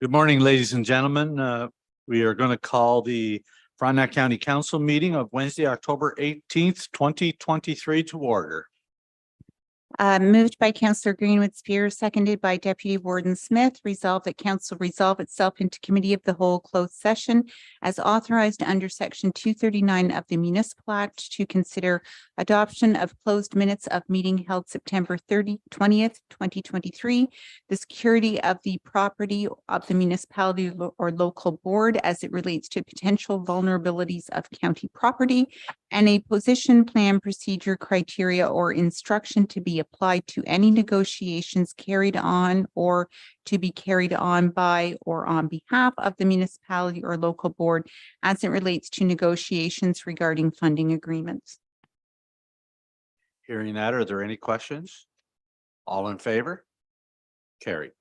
Good morning, ladies and gentlemen. We are going to call the Frontenac County Council meeting of Wednesday, October 18th, 2023 to order. Moved by Councillor Greenwood Spears, seconded by Deputy Warden Smith. Resolved that council resolve itself into committee of the whole closed session as authorized under section 239 of the Municipal Act to consider adoption of closed minutes of meeting held September 20th, 2023, the security of the property of the municipality or local board as it relates to potential vulnerabilities of county property, and a position plan procedure criteria or instruction to be applied to any negotiations carried on or to be carried on by or on behalf of the municipality or local board as it relates to negotiations regarding funding agreements. Hearing that, are there any questions? All in favor? Carried.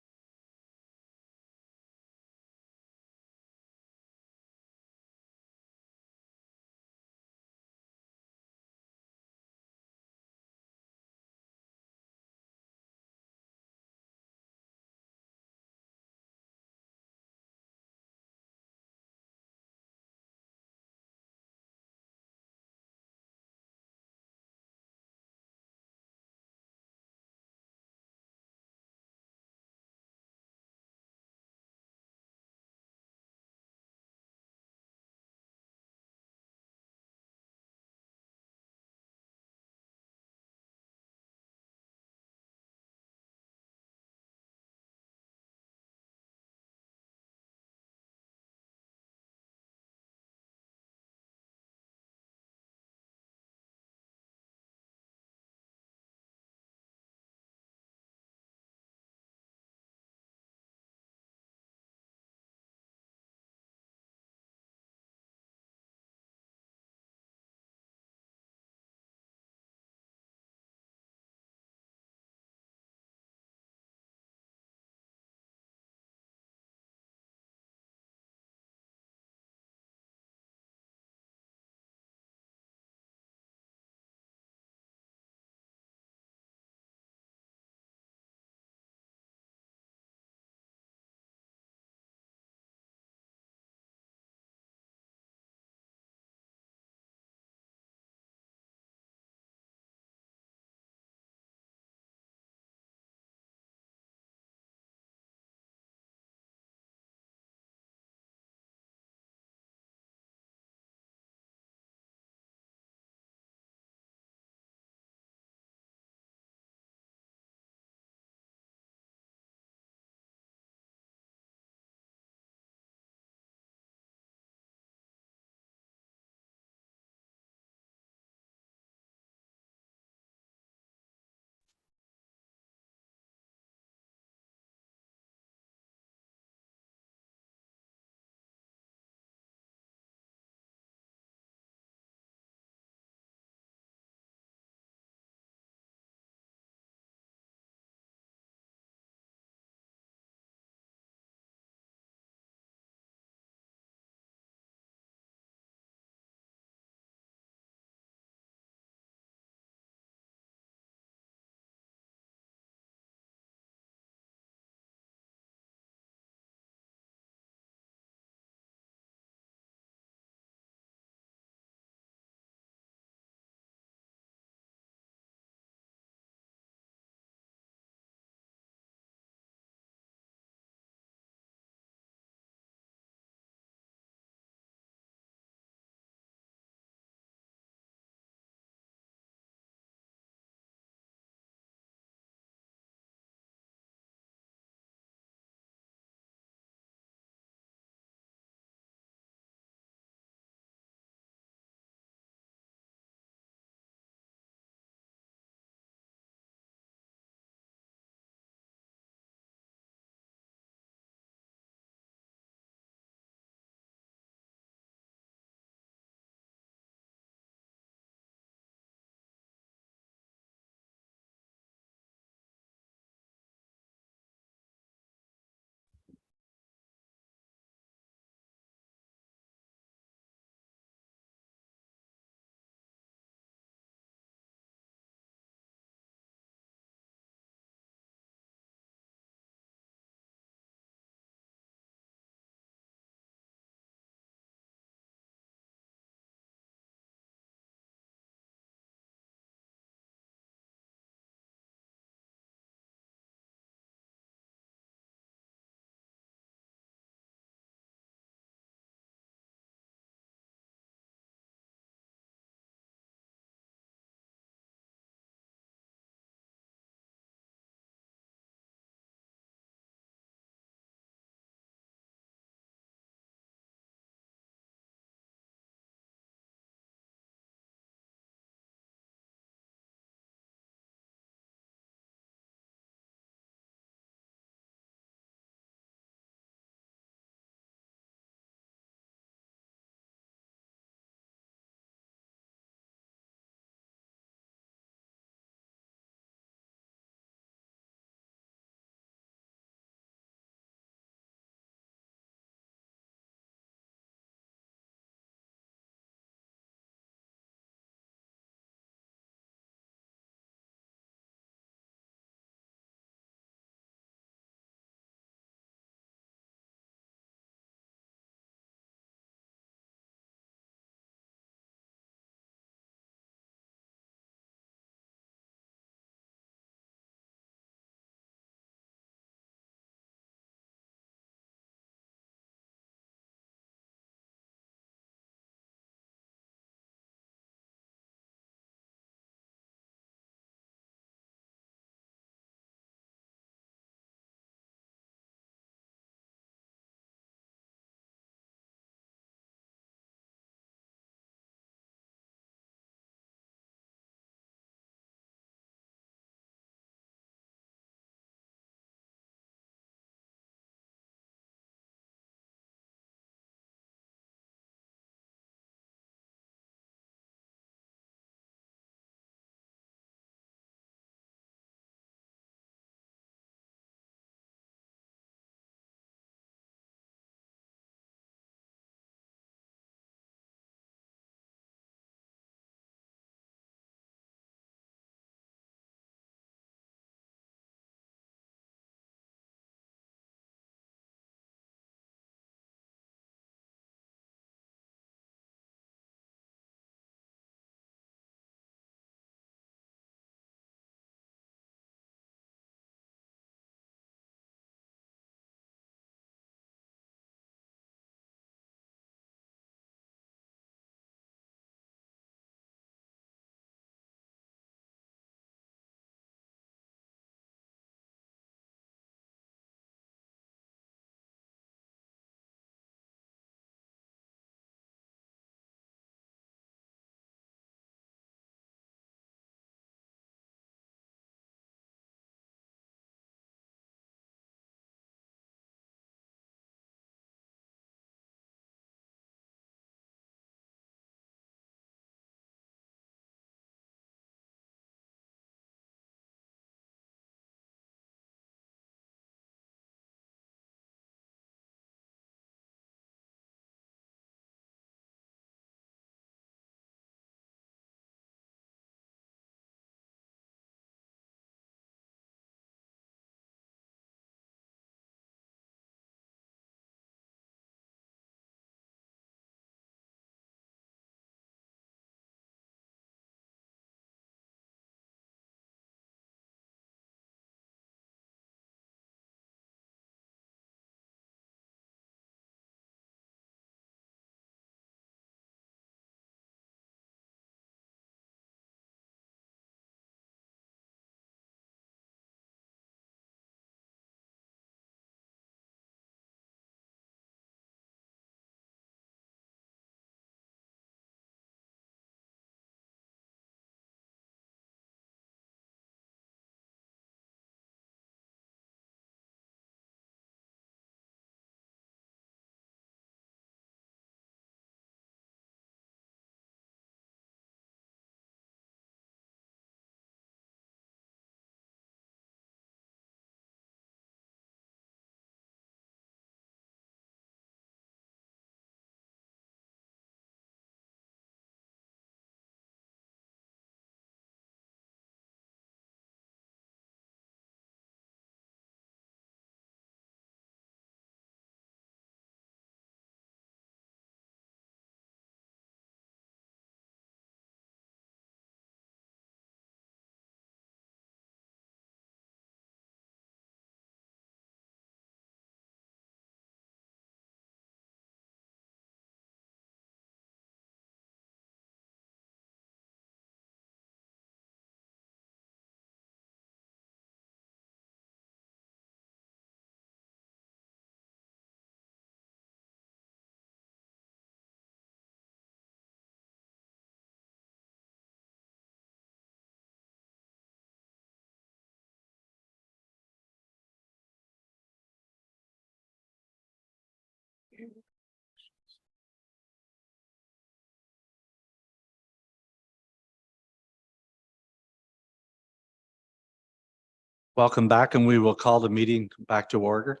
Welcome back, and we will call the meeting back to order.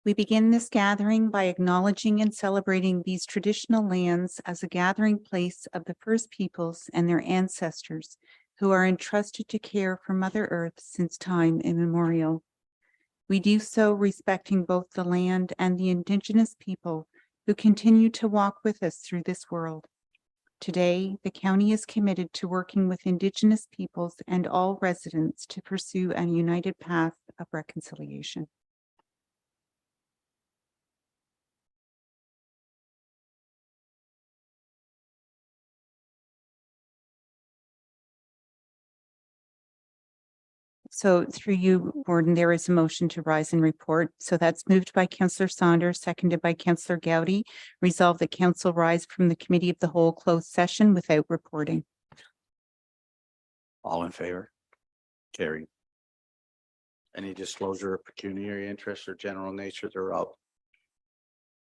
We begin this gathering by acknowledging and celebrating these traditional lands as a gathering place of the First Peoples and their ancestors who are entrusted to care for Mother Earth since time immemorial. We do so respecting both the land and the Indigenous people who continue to walk with us through this world. Today, the county is committed to working with Indigenous peoples and all residents to pursue a united path of reconciliation. So through you, Warden, there is a motion to rise and report. So that's moved by Councillor Saunders, seconded by Councillor Gowdy. Resolve that council rise from the committee of the whole closed session without reporting. All in favor? Carried. Any disclosure of pecuniary interest or general nature thereof?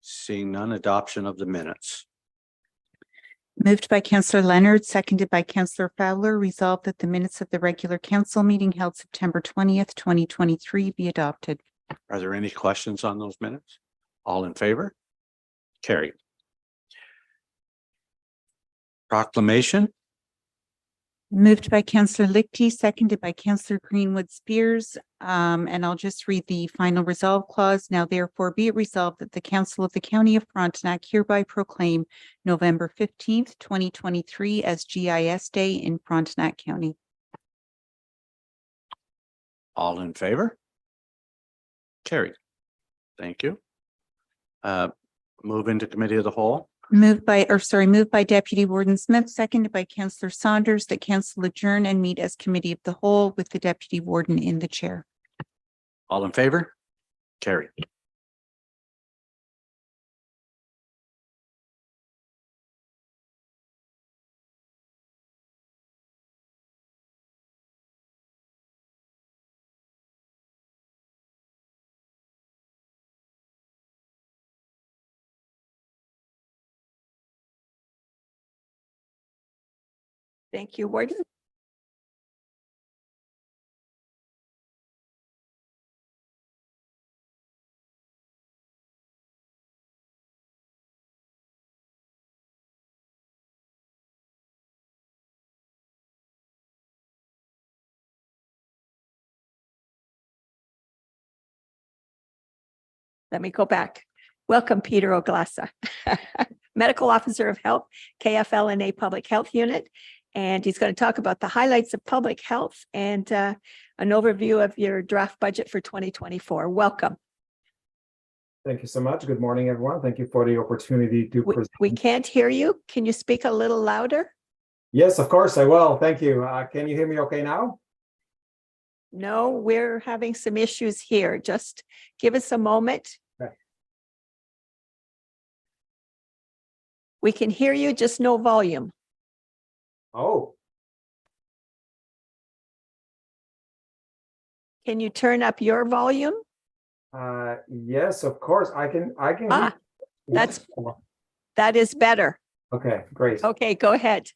Seeing none, adoption of the minutes. Moved by Councillor Leonard, seconded by Councillor Fowler. Resolved that the minutes of the regular council meeting held September 20th, 2023 be adopted. Are there any questions on those minutes? All in favor? Carried. Proclamation. Moved by Councillor Lichty, seconded by Councillor Greenwood Spears. And I'll just read the final resolve clause. Now therefore be it resolved that the Council of the County of Frontenac hereby proclaim November 15th, 2023 as GIS Day in Frontenac County. All in favor? Carried. Thank you. Move into committee of the whole. Moved by Deputy Warden Smith, seconded by Councillor Saunders, that council adjourn and meet as committee of the whole with the Deputy Warden in the chair. All in favor? Carried. Thank you, Warden. Let me go back. Welcome, Peter Oglasa, Medical Officer of Health, KFLNA Public Health Unit. And he's going to talk about the highlights of public health and an overview of your draft budget for 2024. Welcome. Thank you so much. Good morning, everyone. Thank you for the opportunity to present. We can't hear you. Can you speak a little louder? Yes, of course, I will. Thank you. Can you hear me okay now? No, we're having some issues here. Just give us a moment. Okay. We can hear you, just no volume. Oh, Can you turn up your volume? yes, of course. I can. Ah, Yes. that is better. Okay, great. Okay, go ahead.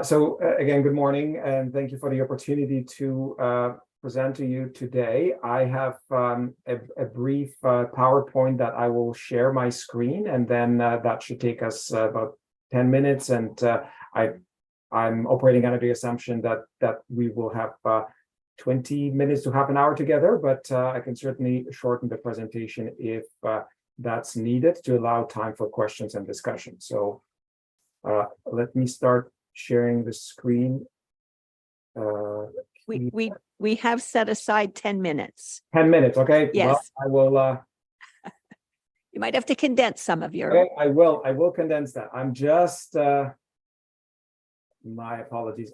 So again, good morning, and thank you for the opportunity to present to you today. I have a brief PowerPoint that I will share my screen, and then that should take us about 10 minutes. And I'm operating under the assumption that we will have 20 minutes to half an hour together, but I can certainly shorten the presentation if that's needed to allow time for questions and discussion. So let me start sharing the screen. We have set aside 10 minutes. 10 minutes, okay? Yes. Well, I will. You might have to condense some of your. Okay, I will condense that. I'm just. My apologies.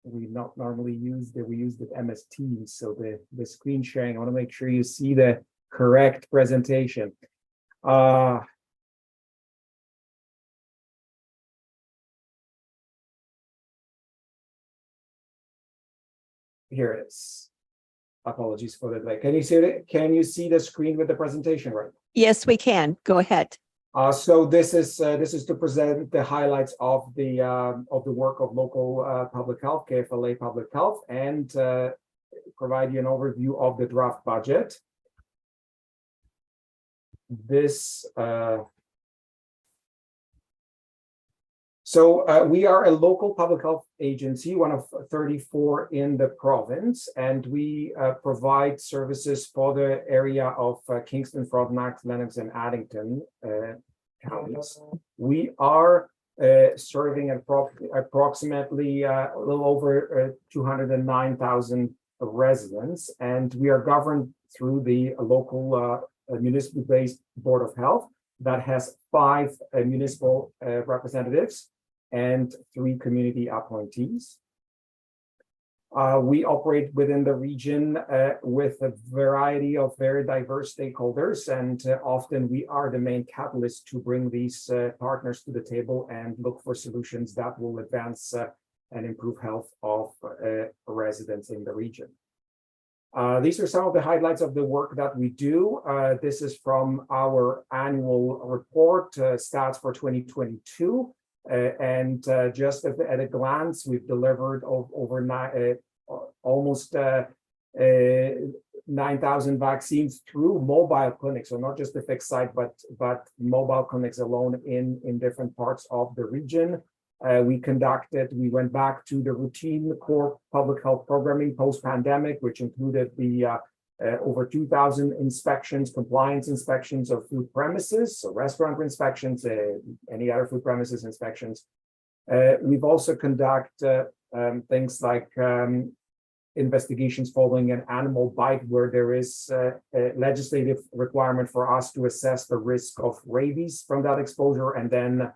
We not normally use we use the MS Teams, so the screen sharing. I want to make sure you see the correct presentation. Here it is. Apologies for the delay. Can you see it? Can you see the screen with the presentation right? Yes, we can. Go ahead. So this is to present the highlights of the work of local public health, KFLA Public Health, and provide you an overview of the draft budget. We are a local public health agency, one of 34 in the province, and we provide services for the area of Kingston, Frontenac, Lennox, and Addington counties. We are serving approximately a little over 209,000 residents, and we are governed through the local municipal-based Board of Health that has 5 municipal representatives and 3 community appointees. We operate within the region with a variety of very diverse stakeholders, and often we are the main catalyst to bring these partners to the table and look for solutions that will advance and improve health of residents in the region. These are some of the highlights of the work that we do. This is from our annual report, stats for 2022. And just at a glance, we've delivered over almost 9,000 vaccines through mobile clinics, so not just the fixed site, but mobile clinics alone in different parts of the region. We went back to the routine core public health programming post-pandemic, which included the over 2,000 inspections, compliance inspections of food premises, so restaurant inspections, any other food premises inspections. We've also conducted things like investigations following an animal bite where there is a legislative requirement for us to assess the risk of rabies from that exposure and then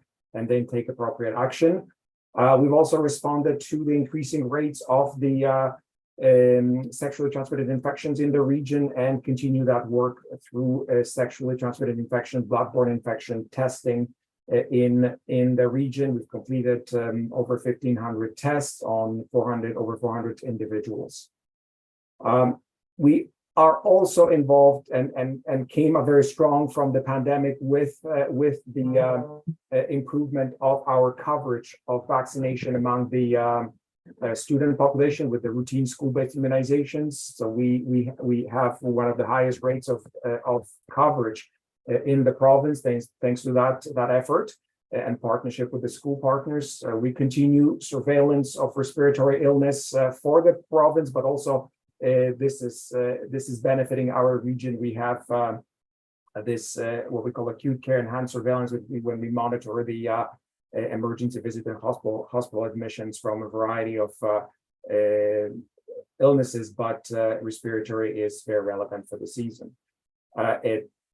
take appropriate action. We've also responded to the increasing rates of the sexually transmitted infections in the region and continue that work through sexually transmitted infection, bloodborne infection testing in the region. We've completed over 1,500 tests on over 400 individuals. We are also involved and came up very strong from the pandemic with the improvement of our coverage of vaccination among the student population with the routine school-based immunizations. So we have one of the highest rates of coverage in the province thanks to that effort and partnership with the school partners. We continue surveillance of respiratory illness for the province, but also this is benefiting our region. We have this what we call acute care enhanced surveillance when we monitor the emergency visit and hospital admissions from a variety of illnesses, but respiratory is very relevant for the season.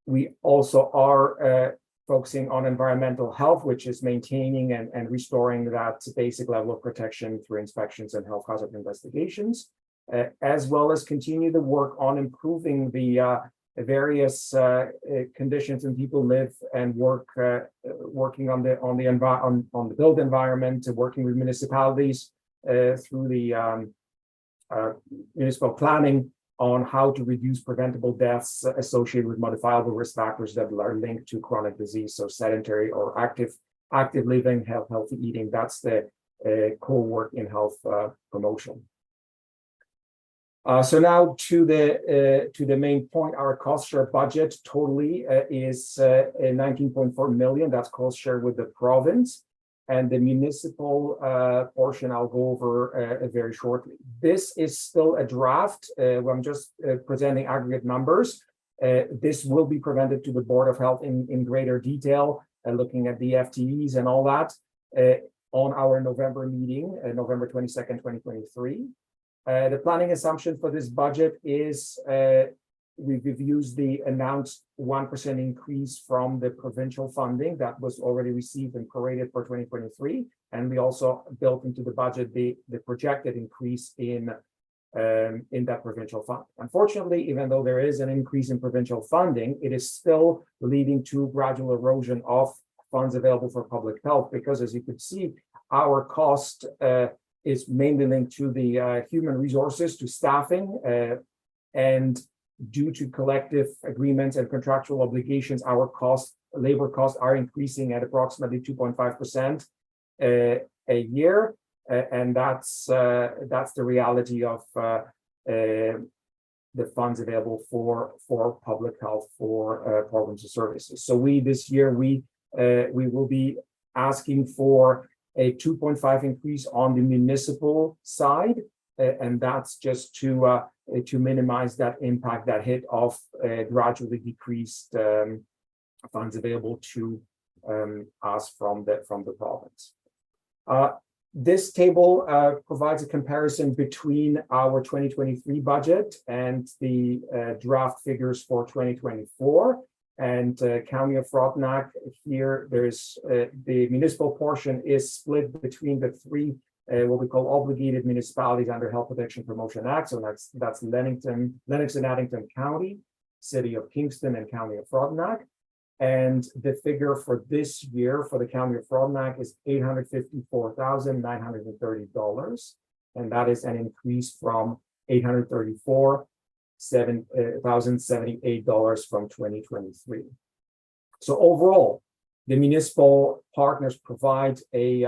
We also are focusing on environmental health, which is maintaining and restoring that basic level of protection through inspections and health hazard investigations, as well as continue the work on improving the various conditions and people live and work, working on the built environment, working with municipalities through the municipal planning on how to reduce preventable deaths associated with modifiable risk factors that are linked to chronic disease, so sedentary or active living, healthy eating. That's the core work in health promotion. So now to the main point, our cost share budget totally is 19.4 million. That's cost share with the province, and the municipal portion I'll go over very shortly. This is still a draft. I'm just presenting aggregate numbers. This will be presented to the Board of Health in greater detail, looking at the FTEs and all that on our November meeting, November 22nd, 2023. The planning assumption for this budget is we've used the announced 1% increase from the provincial funding that was already received and prorated for 2023. And we also built into the budget the projected increase in that provincial fund. Unfortunately, even though there is an increase in provincial funding, it is still leading to gradual erosion of funds available for public health, because as you could see, our cost is mainly linked to the human resources, to staffing, And due to collective agreements and contractual obligations, our labor costs are increasing at approximately 2.5% a year. And that's the reality of the funds available for public health, for programs and services. So this year we will be asking for a 2.5 increase on the municipal side, and that's just to minimize that impact, that hit of gradually decreased funds available to us from the province. This table provides a comparison between our 2023 budget and the draft figures for 2024. And County of Frontenac here, there's the municipal portion is split between the three what we call obligated municipalities under Health Protection Promotion Act. So that's Lennox and Addington County, City of Kingston, and County of Frontenac. And the figure for this year for the County of Frontenac is $854,930. And that is an increase from $834,078 from 2023. So overall, the municipal partners provide a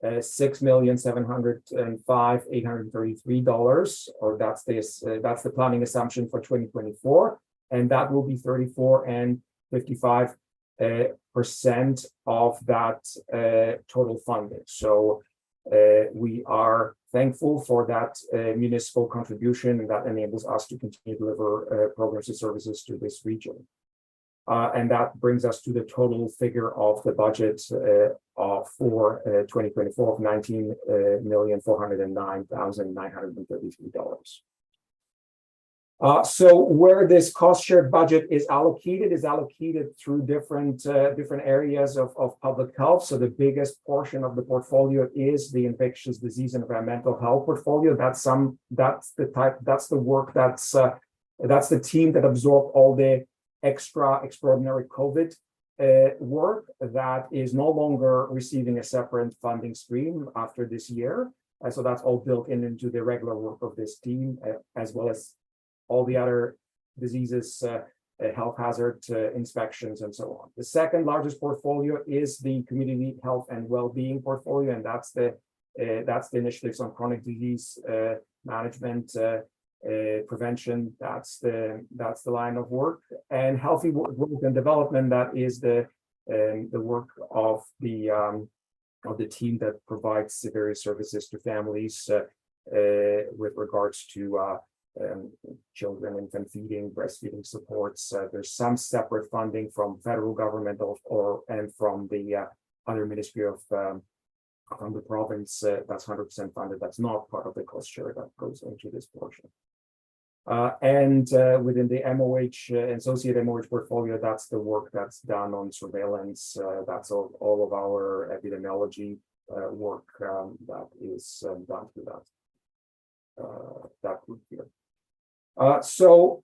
$6,705,833, or that's the planning assumption for 2024, and that will be 34.55% of that total funding. So we are thankful for that municipal contribution, and that enables us to continue to deliver programs and services to this region. And that brings us to the total figure of the budget for 2024 of $19,409,933. So where this cost shared budget is allocated through different areas of public health. So the biggest portion of the portfolio is the infectious disease and environmental health portfolio. That's the team that absorbed all the extraordinary COVID work that is no longer receiving a separate funding stream after this year. So that's all built into the regular work of this team, as well as all the other diseases, health hazard inspections, and so on. The second largest portfolio is the community health and well-being portfolio, and that's the initiatives on chronic disease management, prevention. That's the line of work. And healthy growth and development, that is the work of the team that provides various services to families with regards to children, infant feeding, breastfeeding supports. There's some separate funding from federal government and from the other ministry of from the province that's 100% funded. That's not part of the cost share that goes into this portion. And within the MOH, associate MOH portfolio, that's the work that's done on surveillance. That's all of our epidemiology work that is done through that group here. So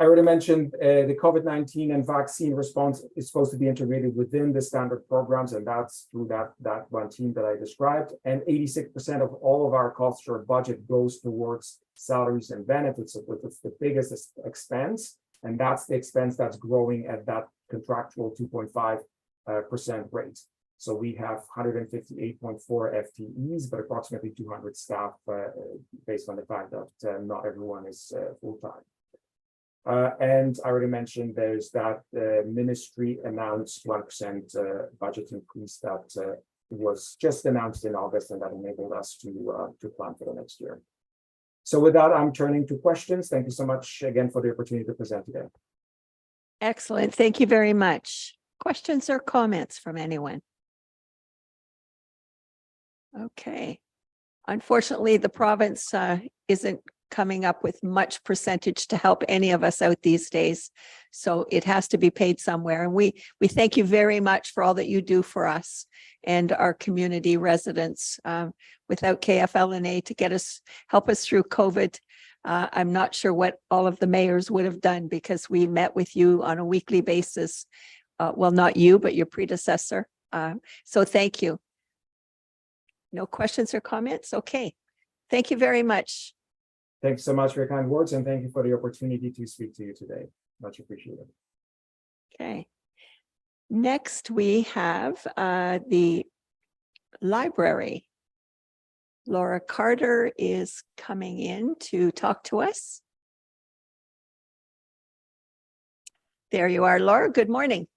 I already mentioned the COVID-19 and vaccine response is supposed to be integrated within the standard programs, and that's through that one team that I described. And 86% of all of our cost share budget goes towards salaries and benefits, so it's the biggest expense, and that's the expense that's growing at that contractual 2.5% rate. So we have 158.4 FTEs, but approximately 200 staff, based on the fact that not everyone is full-time. And I already mentioned there's that ministry announced 1% budget increase that was just announced in August, and that enabled us to plan for the next year. So with that, I'm turning to questions. Thank you so much again for the opportunity to present today. Excellent. Thank you very much. Questions or comments from anyone? Okay. Unfortunately, the province isn't coming up with much percentage to help any of us out these days. So it has to be paid somewhere. And we thank you very much for all that you do for us and our community residents. Without KFL&A to help us through COVID, I'm not sure what all of the mayors would have done, because we met with you on a weekly basis. Well, not you, but your predecessor. So thank you. No questions or comments? Okay. Thank you very much. Thanks so much for your kind words, and thank you for the opportunity to speak to you today. Much appreciated. Okay. Next, we have the library. Laura Carter is coming in to talk to us. There you are, Laura. Good morning.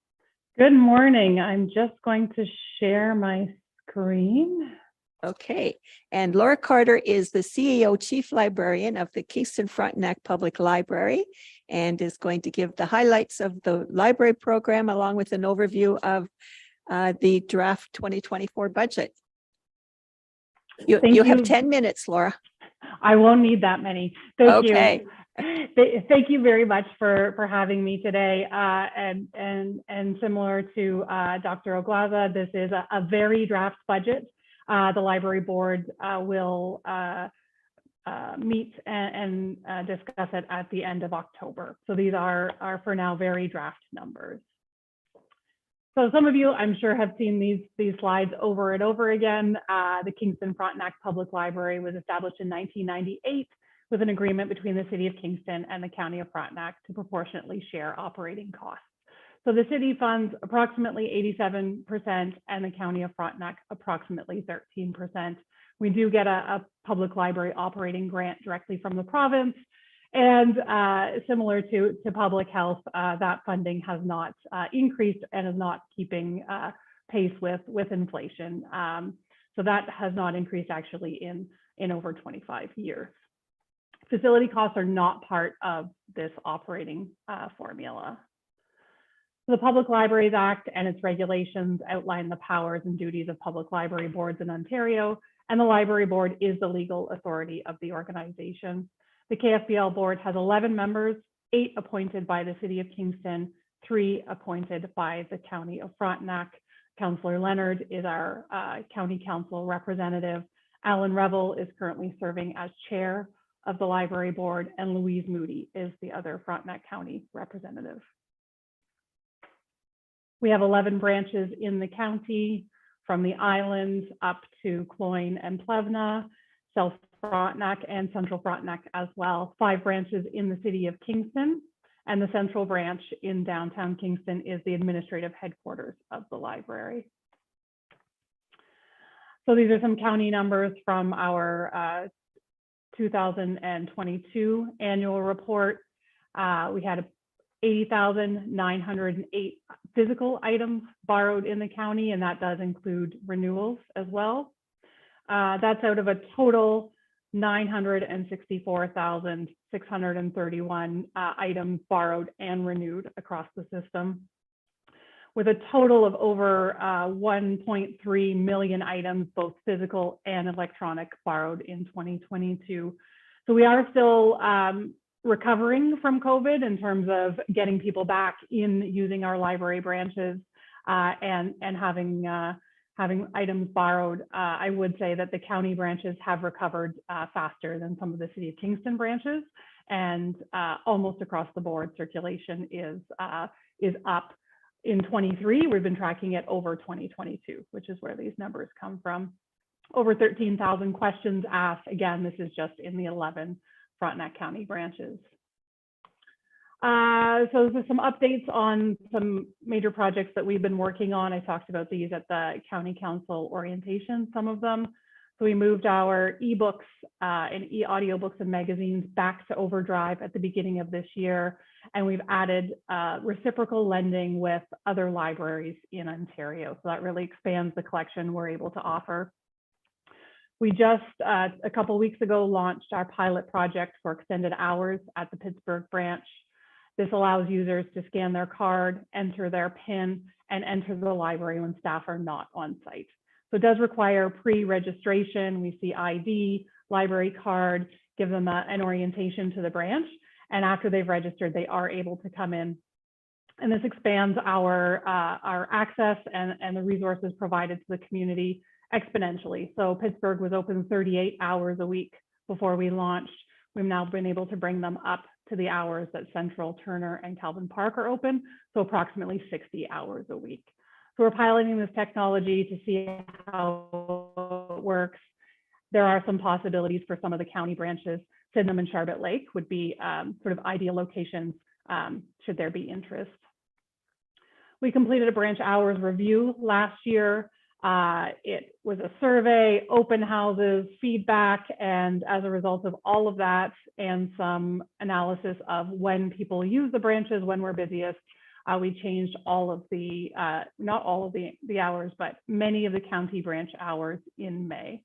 Good morning. I'm just going to share my screen. Okay, and Laura Carter is the CEO Chief Librarian of the Kingston Frontenac Public Library and is going to give the highlights of the library program along with an overview of the draft 2024 budget. You have you. 10 minutes, Laura. I won't need that many. Thank Okay. you. Thank you very much for having me today. And similar to Dr. Oglaza, this is a very draft budget. The library board will meet and discuss it at the end of October. So these are for now very draft numbers. So some of you, I'm sure, have seen these slides over and over again. The Kingston Frontenac Public Library was established in 1998 with an agreement between the City of Kingston and the County of Frontenac to proportionately share operating costs. So the city funds approximately 87% and the County of Frontenac approximately 13%. We do get a public library operating grant directly from the province. And similar to public health, that funding has not increased and is not keeping pace with inflation. So that has not increased actually in over 25 years. Facility costs are not part of this operating formula. The Public Libraries Act and its regulations outline the powers and duties of public library boards in Ontario, and the library board is the legal authority of the organization. The KFBL board has 11 members, 8 appointed by the City of Kingston, 3 appointed by the County of Frontenac. Councillor Leonard is our County Council representative. Alan Revel is currently serving as chair of the library board, and Louise Moody is the other Frontenac County representative. We have 11 branches in the county, from the islands up to Cloyne and Plevna, South Frontenac and Central Frontenac as well. 5 branches in the City of Kingston, and the central branch in downtown Kingston is the administrative headquarters of the library. So these are some county numbers from our 2022 annual report. We had 80,908 physical items borrowed in the county, and that does include renewals as well. That's out of a total 964,631 items borrowed and renewed across the system, with a total of over 1.3 million items, both physical and electronic, borrowed in 2022. So we are still recovering from COVID in terms of getting people back in using our library branches and having items borrowed. I would say that the county branches have recovered faster than some of the City of Kingston branches, and almost across the board circulation is up. In 23, we've been tracking it over 2022, which is where these numbers come from. Over 13,000 questions asked. Again, this is just in the 11 Frontenac County branches. So there's some updates on some major projects that we've been working on. I talked about these at the County Council orientation, some of them. So we moved our ebooks and e-audiobooks and magazines back to Overdrive at the beginning of this year. And we've added reciprocal lending with other libraries in Ontario. So that really expands the collection we're able to offer. We just, a couple of weeks ago, launched our pilot project for extended hours at the Pittsburgh branch. This allows users to scan their card, enter their PIN, and enter the library when staff are not on site. So it does require pre-registration. We see ID, library card, give them an orientation to the branch. And after they've registered, they are able to come in. And this expands our access and the resources provided to the community exponentially. So Pittsburgh was open 38 hours a week before we launched. We've now been able to bring them up to the hours that Central, Turner, and Calvin Park are open, so approximately 60 hours a week. So we're piloting this technology to see how it works. There are some possibilities for some of the county branches Sydenham and Charlotte Lake would be sort of ideal locations should there be interest. We completed a branch hours review last year. It was a survey, open houses, feedback, and as a result of all of that and some analysis of when people use the branches, when we're busiest, we changed all of the, not all of the hours, but many of the county branch hours in May.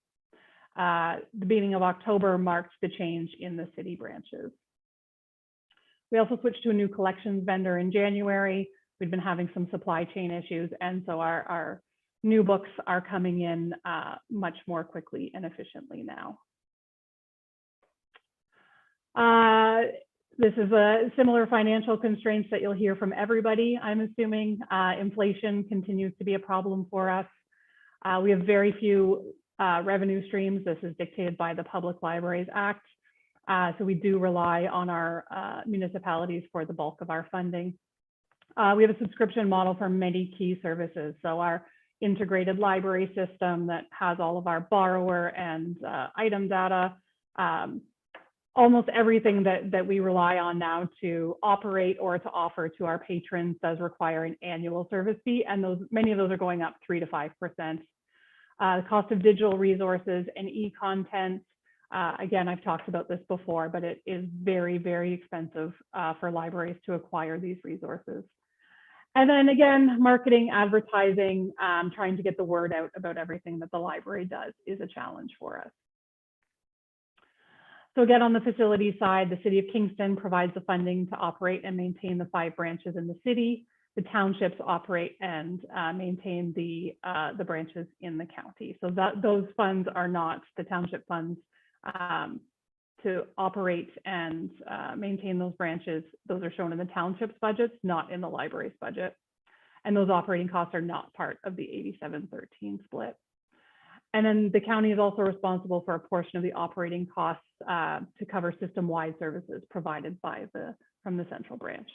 The beginning of October marked the change in the city branches. We also switched to a new collections vendor in January. We've been having some supply chain issues, and so our new books are coming in much more quickly and efficiently now. This is a similar financial constraints that you'll hear from everybody, I'm assuming. Inflation continues to be a problem for us. We have very few revenue streams. This is dictated by the Public Libraries Act. So we do rely on our municipalities for the bulk of our funding. We have a subscription model for many key services. So our integrated library system that has all of our borrower and item data, almost everything that we rely on now to operate or to offer to our patrons does require an annual service fee, and many of those are going up 3 to 5%. The cost of digital resources and e-content, again, I've talked about this before, but it is very, very expensive for libraries to acquire these resources. And then again, marketing, advertising, trying to get the word out about everything that the library does is a challenge for us. So again, on the facility side, the City of Kingston provides the funding to operate and maintain the 5 branches in the city. The townships operate and maintain the branches in the county. So those funds are not the township funds to operate and maintain those branches. Those are shown in the township's budgets, not in the library's budget. And those operating costs are not part of the 87-13 split. And then the county is also responsible for a portion of the operating costs to cover system-wide services provided from the central branch.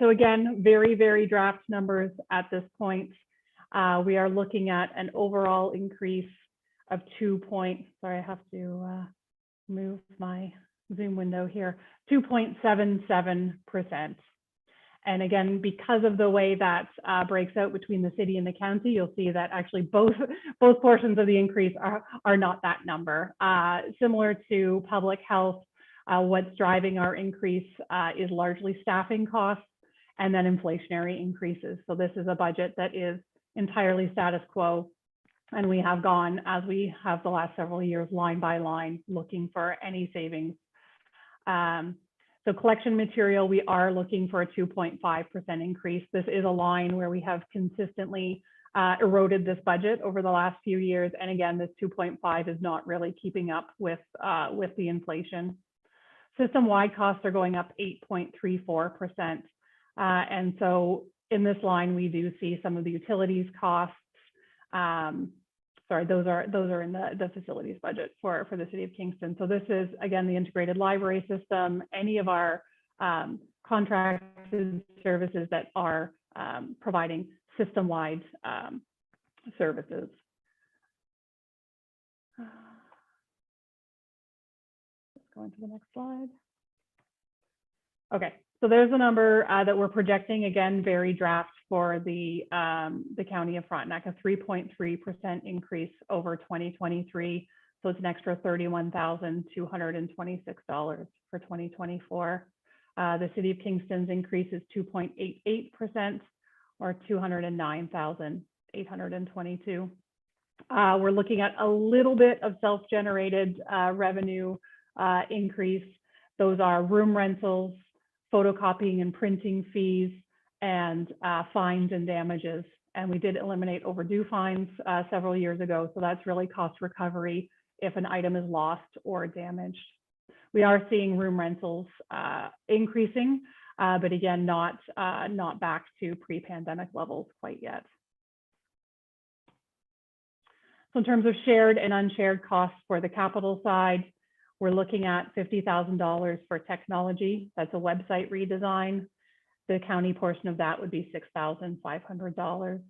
So again, very, very draft numbers at this point. We are looking at an overall increase of sorry, I have to move my Zoom window here, 2.77%. And again, because of the way that breaks out between the city and the county, you'll see that actually both portions of the increase are not that number. Similar to public health, what's driving our increase is largely staffing costs and then inflationary increases. So this is a budget that is entirely status quo. And we have gone, as we have the last several years, line by line, looking for any savings. So collection material, we are looking for a 2.5% increase. This is a line where we have consistently eroded this budget over the last few years. And again, this 2.5 is not really keeping up with the inflation. System-wide costs are going up 8.34%. And so in this line, we do see some of the utilities costs. Sorry, those are in the facilities budget for the City of Kingston. So this is, again, the integrated library system, any of our contracted services that are providing system-wide services. Let's go into the next slide. Okay, so there's a number that we're projecting, again, very draft for the County of Frontenac, a 3.3% increase over 2023. So it's an extra $31,226 for 2024. The City of Kingston's increase is 2.88% or $209,822. We're looking at a little bit of self-generated revenue increase. Those are room rentals, photocopying and printing fees, and fines and damages. And we did eliminate overdue fines several years ago. So that's really cost recovery if an item is lost or damaged. We are seeing room rentals increasing, but again, not back to pre-pandemic levels quite yet. So in terms of shared and unshared costs for the capital side, we're looking at $50,000 for technology. That's a website redesign. The county portion of that would be $6,500.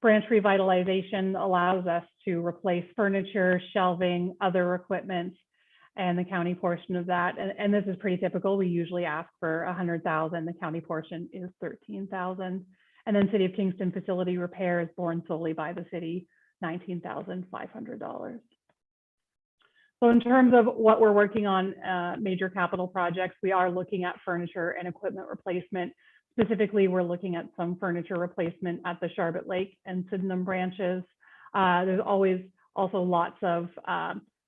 Branch revitalization allows us to replace furniture, shelving, other equipment, and the county portion of that. And this is pretty typical. We usually ask for 100,000. The county portion is 13,000. And then City of Kingston facility repairs borne solely by the city, $19,500. So in terms of what we're working on, major capital projects, we are looking at furniture and equipment replacement. Specifically, we're looking at some furniture replacement at the Sharbot Lake and Sydenham branches. There's always also lots of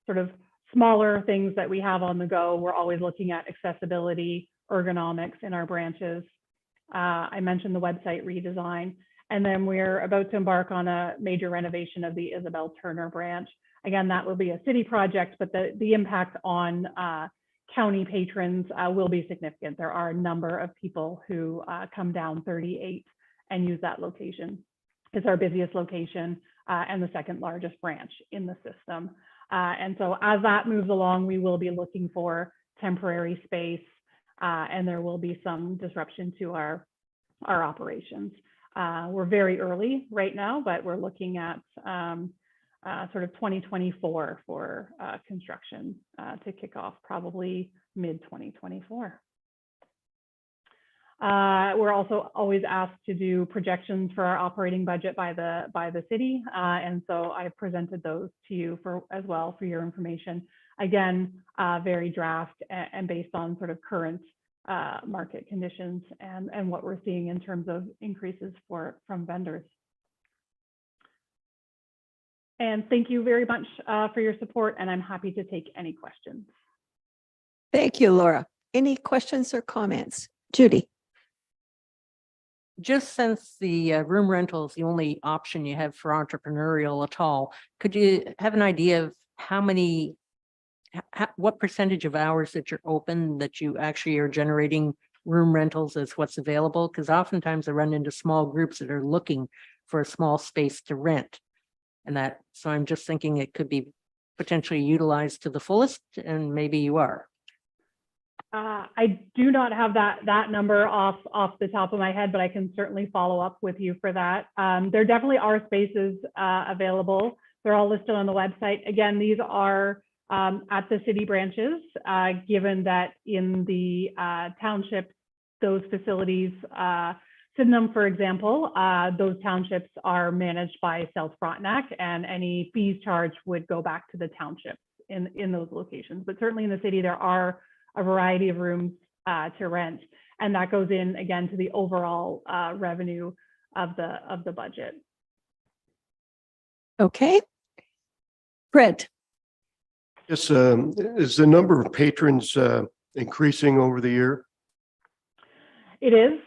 sort of smaller things that we have on the go. We're always looking at accessibility, ergonomics in our branches. I mentioned the website redesign, and then we're about to embark on a major renovation of the Isabel Turner branch. Again, that will be a city project, but the impact on county patrons will be significant. There are a number of people who come down 38 and use that location. It's our busiest location and the second largest branch in the system. And so as that moves along, we will be looking for temporary space and there will be some disruption to our operations. We're very early right now, but we're looking at sort of 2024 for construction to kick off, probably mid 2024. We're also always asked to do projections for our operating budget by the city, and so I've presented those to you as well for your information. Again, very draft and based on sort of current market conditions and what we're seeing in terms of increases from vendors. And thank you very much for your support, and I'm happy to take any questions. Thank you, Laura. Any questions or comments? Judy? Just since the room rental is the only option you have for entrepreneurial at all, could you have an idea of what percentage of hours that you're open that you actually are generating room rentals as what's available? Because oftentimes I run into small groups that are looking for a small space to rent. So I'm just thinking it could be potentially utilized to the fullest, and maybe you are. I do not have that number off the top of my head, but I can certainly follow up with you for that. There definitely are spaces available. They're all listed on the website. Again, these are at the city branches, given that in the townships, those facilities, Sydenham, for example, those townships are managed by South Frontenac, and any fees charged would go back to the townships in those locations. But certainly in the city, there are a variety of rooms to rent, and that goes in again to the overall revenue of the budget. Okay. Fred? Yes, is the number of patrons increasing over the year? It is.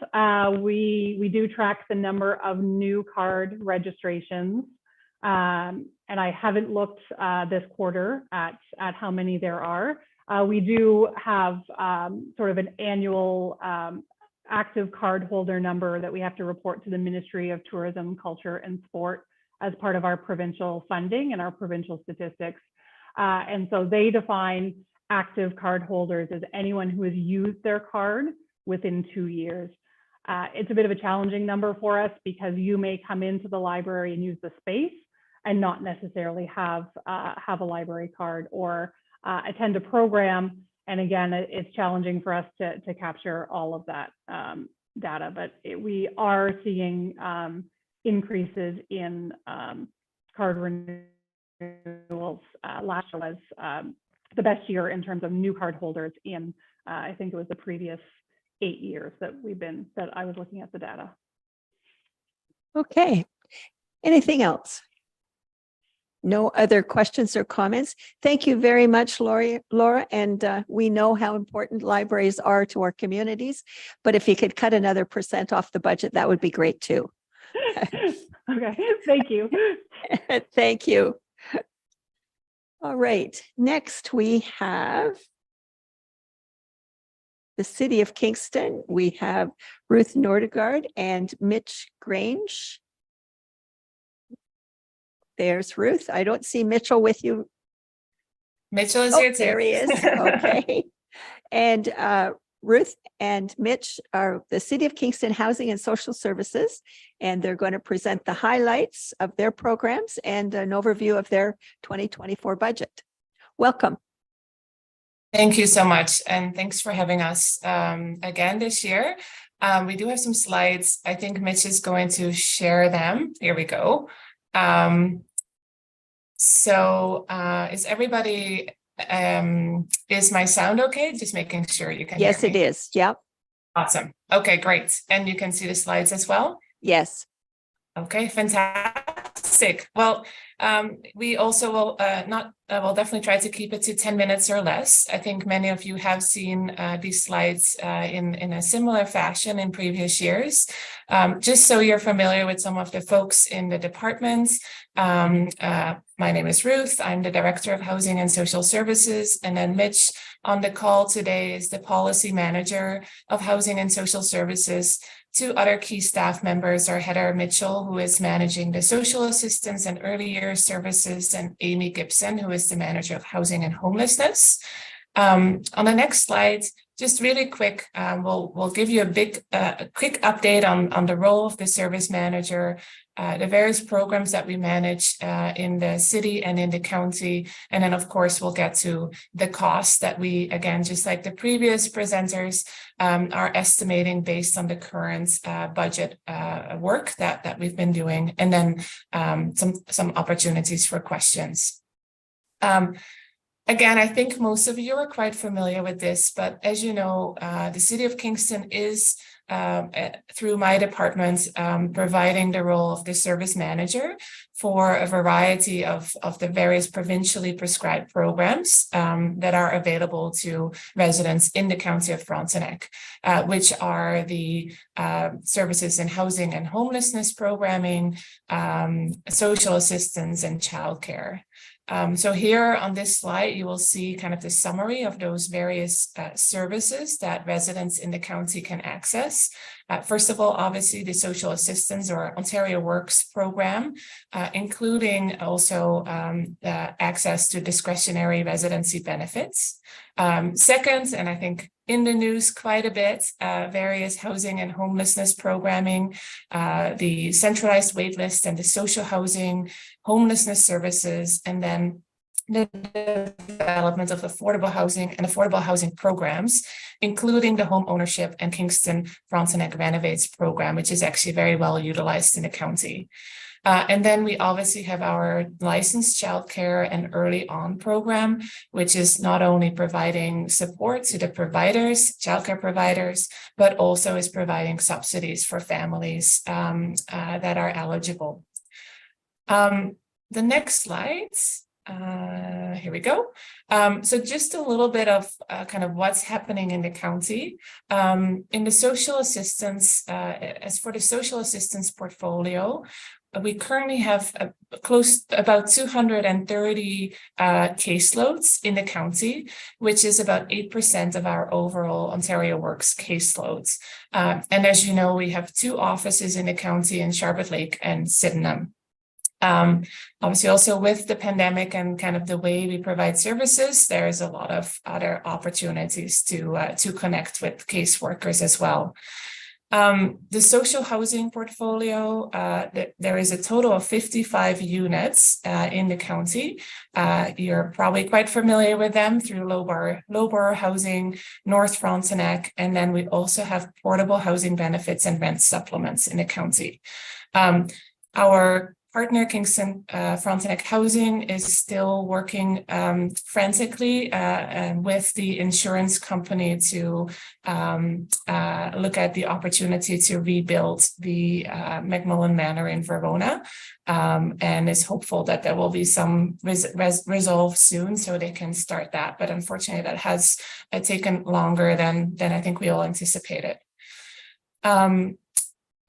We do track the number of new card registrations, and I haven't looked this quarter at how many there are. We do have sort of an annual active card holder number that we have to report to the Ministry of Tourism, Culture and Sport as part of our provincial funding and our provincial statistics. And so they define active card holders as anyone who has used their card within 2 years. It's a bit of a challenging number for us because you may come into the library and use the space and not necessarily have a library card or attend a program. And again, it's challenging for us to capture all of that data, but we are seeing increases in card renewals. Last year was the best year in terms of new card holders in, I think it was the previous 8 years that I was looking at the data. Okay. Anything else? No other questions or comments? Thank you very much, Laura. And we know how important libraries are to our communities, but if you could cut another % off the budget, that would be great too. Okay, thank you. Thank you. All right, next we have the City of Kingston. We have Ruth Nordegard and Mitch Grange. There's Ruth. I don't see Mitchell with you. Mitchell is here too. There he is. Okay. And Ruth and Mitch are the City of Kingston Housing and Social Services, and they're going to present the highlights of their programs and an overview of their 2024 budget. Welcome. Thank you so much, and thanks for having us again this year. We do have some slides. I think Mitch is going to share them. Here we go. Is everybody, is my sound okay? Just making sure you can hear Yes, it me. is. Yep. Awesome. Okay, great. And you can see the slides as well? Yes. Okay, fantastic. Well, we also will we'll definitely try to keep it to 10 minutes or less. I think many of you have seen these slides in a similar fashion in previous years. Just so you're familiar with some of the folks in the departments. My name is Ruth. I'm the Director of Housing and Social Services. And then Mitch on the call today is the Policy Manager of Housing and Social Services. Two other key staff members are Heather Mitchell, who is managing the social assistance and early years services, and Amy Gibson, who is the manager of housing and homelessness. On the next slide, just really quick, we'll give you a quick update on the role of the service manager, the various programs that we manage in the city and in the county. And then, of course, we'll get to the costs that we, again, just like the previous presenters, are estimating based on the current budget work that we've been doing, and then some opportunities for questions. Again, I think most of you are quite familiar with this, but as you know, the City of Kingston is, through my department, providing the role of the service manager for a variety of the various provincially prescribed programs that are available to residents in the County of Frontenac, which are the services in housing and homelessness programming, social assistance, and childcare. So here on this slide, you will see kind of the summary of those various services that residents in the county can access. First of all, obviously, the social assistance or Ontario Works program, including also access to discretionary residency benefits. Second, and I think in the news quite a bit, various housing and homelessness programming, the centralized wait list and the social housing, homelessness services, and then the development of affordable housing programs, including the home ownership and Kingston Frontenac Renovates program, which is actually very well utilized in the county. And then we obviously have our licensed childcare and early on program, which is not only providing support to the providers, childcare providers, but also is providing subsidies for families that are eligible. The next slides. Here we go. So just a little bit of kind of what's happening in the county. In the social assistance, as for the social assistance portfolio, we currently have about 230 caseloads in the county, which is about 8% of our overall Ontario Works caseloads. And as you know, we have two offices in the county in Sharbot Lake and Sydenham. Obviously, also with the pandemic and kind of the way we provide services, there's a lot of other opportunities to connect with caseworkers as well. The social housing portfolio, there is a total of 55 units in the county. You're probably quite familiar with them through Low-Bar Housing, North Frontenac, and then we also have portable housing benefits and rent supplements in the county. Our partner, Kingston Frontenac Housing, is still working frantically with the insurance company to look at the opportunity to rebuild the McMullen Manor in Verona, and is hopeful that there will be some resolve soon so they can start that. But unfortunately, that has taken longer than I think we all anticipated.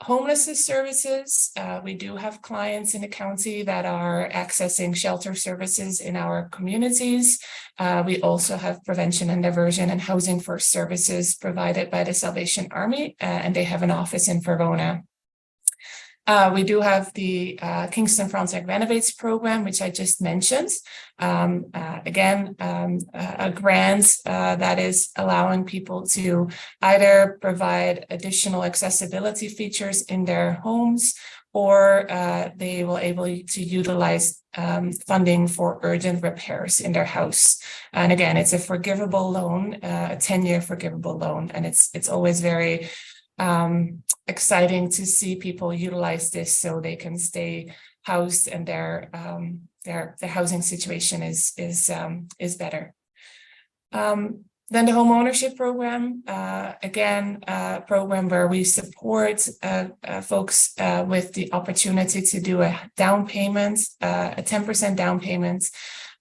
Homelessness services, we do have clients in the county that are accessing shelter services in our communities. We also have prevention and diversion and housing first services provided by the Salvation Army, and they have an office in Verona. We do have the Kingston Frontenac Renovates program, which I just mentioned. Again, a grant that is allowing people to either provide additional accessibility features in their homes or they will able to utilize funding for urgent repairs in their house. And again, it's a forgivable loan, a 10-year forgivable loan, and it's always very exciting to see people utilize this so they can stay housed and their housing situation is better. Then the home ownership program, again, a program where we support folks with the opportunity to do a down payment, a 10% down payment.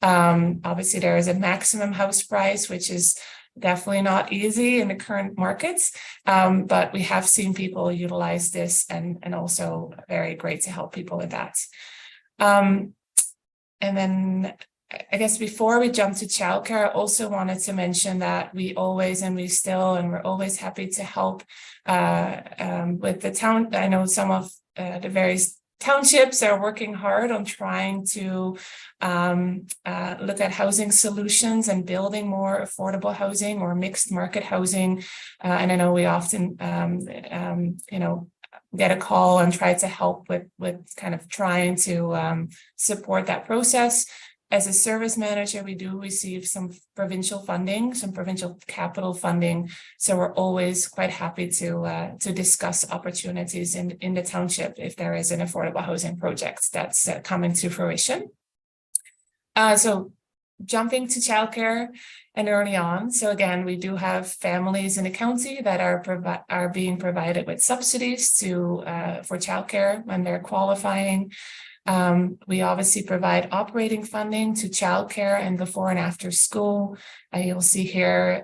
Obviously, there is a maximum house price, which is definitely not easy in the current markets, but we have seen people utilize this and also very great to help people with that. And then I guess before we jump to childcare, I also wanted to mention that we're always happy to help with the town. I know some of the various townships are working hard on trying to look at housing solutions and building more affordable housing or mixed market housing. And I know we often, get a call and try to help with kind of trying to support that process. As a service manager, we do receive some provincial funding, some provincial capital funding. So we're always quite happy to discuss opportunities in the township if there is an affordable housing project that's coming to fruition. So jumping to childcare and early on. So again, we do have families in the county that are being provided with subsidies for childcare when they're qualifying. We obviously provide operating funding to childcare and before and after school. You'll see here,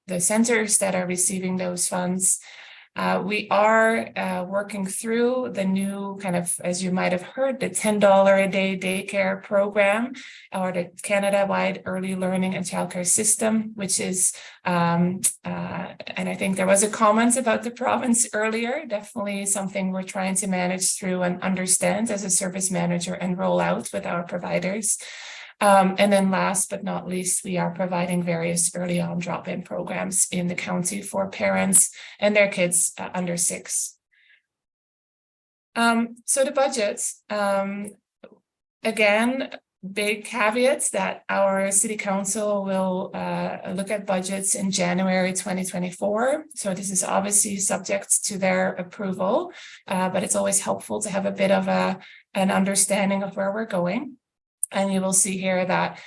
the centers that are receiving those funds. We are working through the new kind of, as you might have heard, the $10 a day daycare program or the Canada-wide early learning and childcare system, which is, and I think there was a comment about the province earlier, definitely something we're trying to manage through and understand as a service manager and roll out with our providers. And then last but not least, we are providing various early on drop-in programs in the county for parents and their kids under 6. So the budgets, again, big caveats that our city council will look at budgets in January 2024. So this is obviously subject to their approval, but it's always helpful to have a bit of an understanding of where we're going. And you will see here that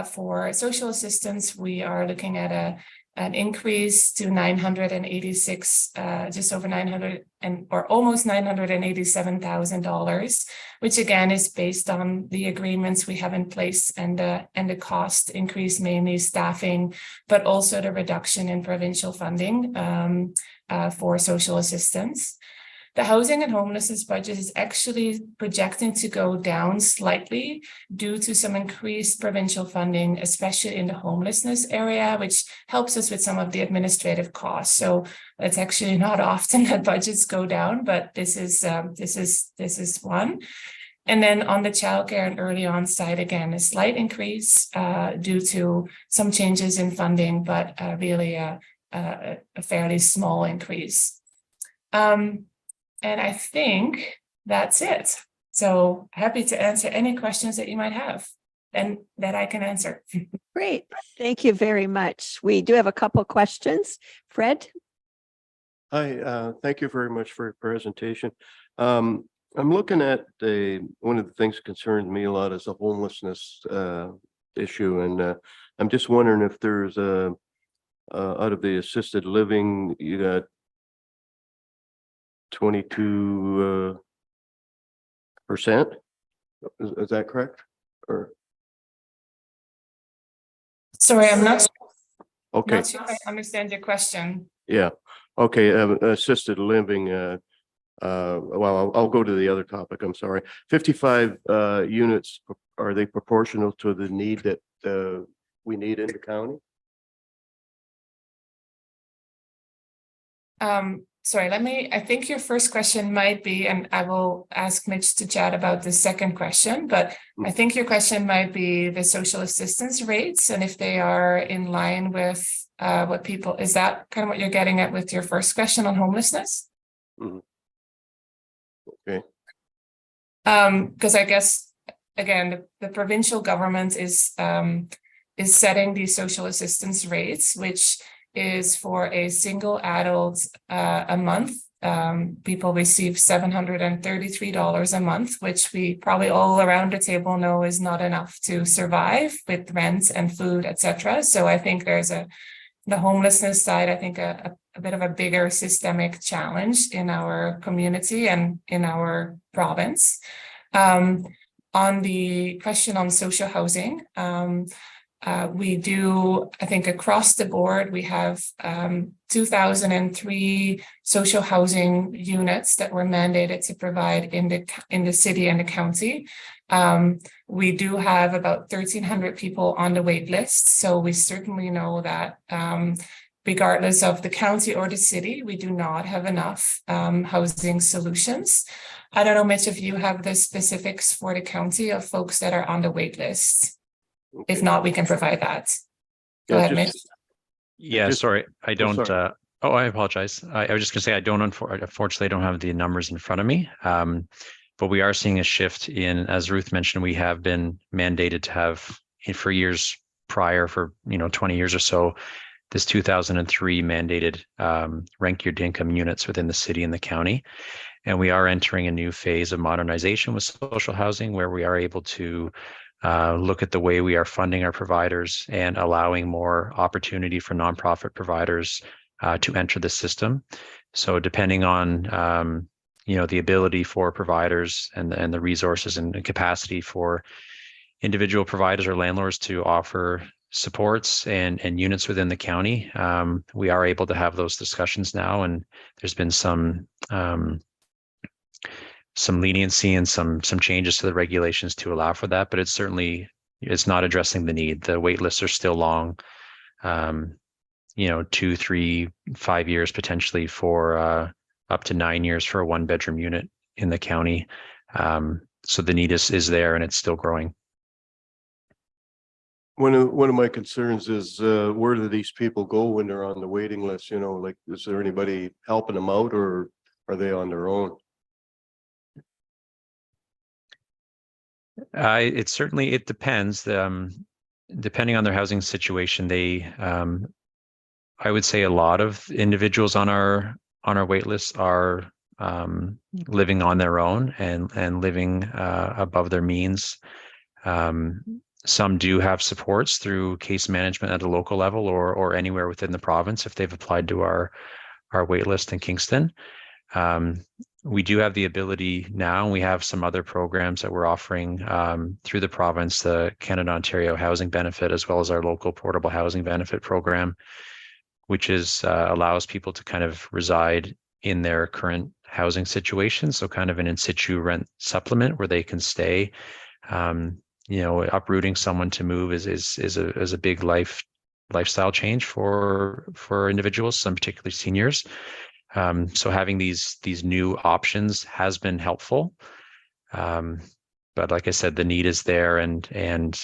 for social assistance, we are looking at an increase to 986, just over 900 or almost $987,000, which again is based on the agreements we have in place and the cost increase, mainly staffing, but also the reduction in provincial funding for social assistance. The housing and homelessness budget is actually projecting to go down slightly due to some increased provincial funding, especially in the homelessness area, which helps us with some of the administrative costs. So it's actually not often that budgets go down, but this is one. And then on the childcare and early on side, again, a slight increase due to some changes in funding, but really a fairly small increase. And I think that's it. So happy to answer any questions that you might have and that I can answer. Great. Thank you very much. We do have a couple of questions. Fred? Hi, thank you very much for your presentation. I'm looking at one of the things that concerns me a lot is the homelessness issue. And I'm just wondering if there's out of the assisted living, you got 22%. Is that correct? Or Sorry, I'm not okay. sure if I understand your question. Yeah. Okay. Assisted living. Well, I'll go to the other topic. I'm sorry. 55 units. Are they proportional to the need that we need in the county? Sorry, I think your first question might be, and I will ask Mitch to chat about the second question, but I think your question might be the social assistance rates and if they are in line with what people, is that kind of what you're getting at with your first question on homelessness? Mm-hmm. Okay. Because I guess, again, the provincial government is setting these social assistance rates, which is for a single adult a month. People receive $733 a month, which we probably all around the table know is not enough to survive with rent and food, etc. So I think there's the homelessness side, I think a bit of a bigger systemic challenge in our community and in our province. On the question on social housing, we do, I think across the board, we have 2003 social housing units that were mandated to provide in the city and the county. We do have about 1,300 people on the wait list. So we certainly know that regardless of the county or the city, we do not have enough housing solutions. I don't know, Mitch, if you have the specifics for the county of folks that are on the wait list. If not, we can provide that. Go ahead, Mitch. Yeah, Just- sorry, I don't, sorry. I apologize. I was just gonna say, unfortunately, I don't have the numbers in front of me. But we are seeing a shift in, as Ruth mentioned, we have been mandated to have for years prior, for 20 years or so, this 2003 mandated rent geared income units within the city and the county. And we are entering a new phase of modernization with social housing, where we are able to look at the way we are funding our providers and allowing more opportunity for nonprofit providers to enter the system. So depending on the ability for providers and the resources and capacity for individual providers or landlords to offer supports and units within the county, we are able to have those discussions now, and there's been some leniency and some changes to the regulations to allow for that, but it's not addressing the need. The wait lists are still long, 2, 3, 5 years potentially for up to 9 years for a 1-bedroom unit in the county. So the need is there, and it's still growing. One of my concerns is where do these people go when they're on the waiting list? Like, is there anybody helping them out, or are they on their own? It depends. Depending on their housing situation, I would say a lot of individuals on our wait list are living on their own and living above their means. Some do have supports through case management at a local level or anywhere within the province if they've applied to our wait list in Kingston. We do have the ability now, and we have some other programs that we're offering through the province, the Canada Ontario Housing Benefit, as well as our local portable housing benefit program, which allows people to kind of reside in their current housing situation. So kind of an in situ rent supplement where they can stay. Uprooting someone to move is a big lifestyle change for individuals, some particularly seniors. So having these new options has been helpful. But like I said, the need is there, and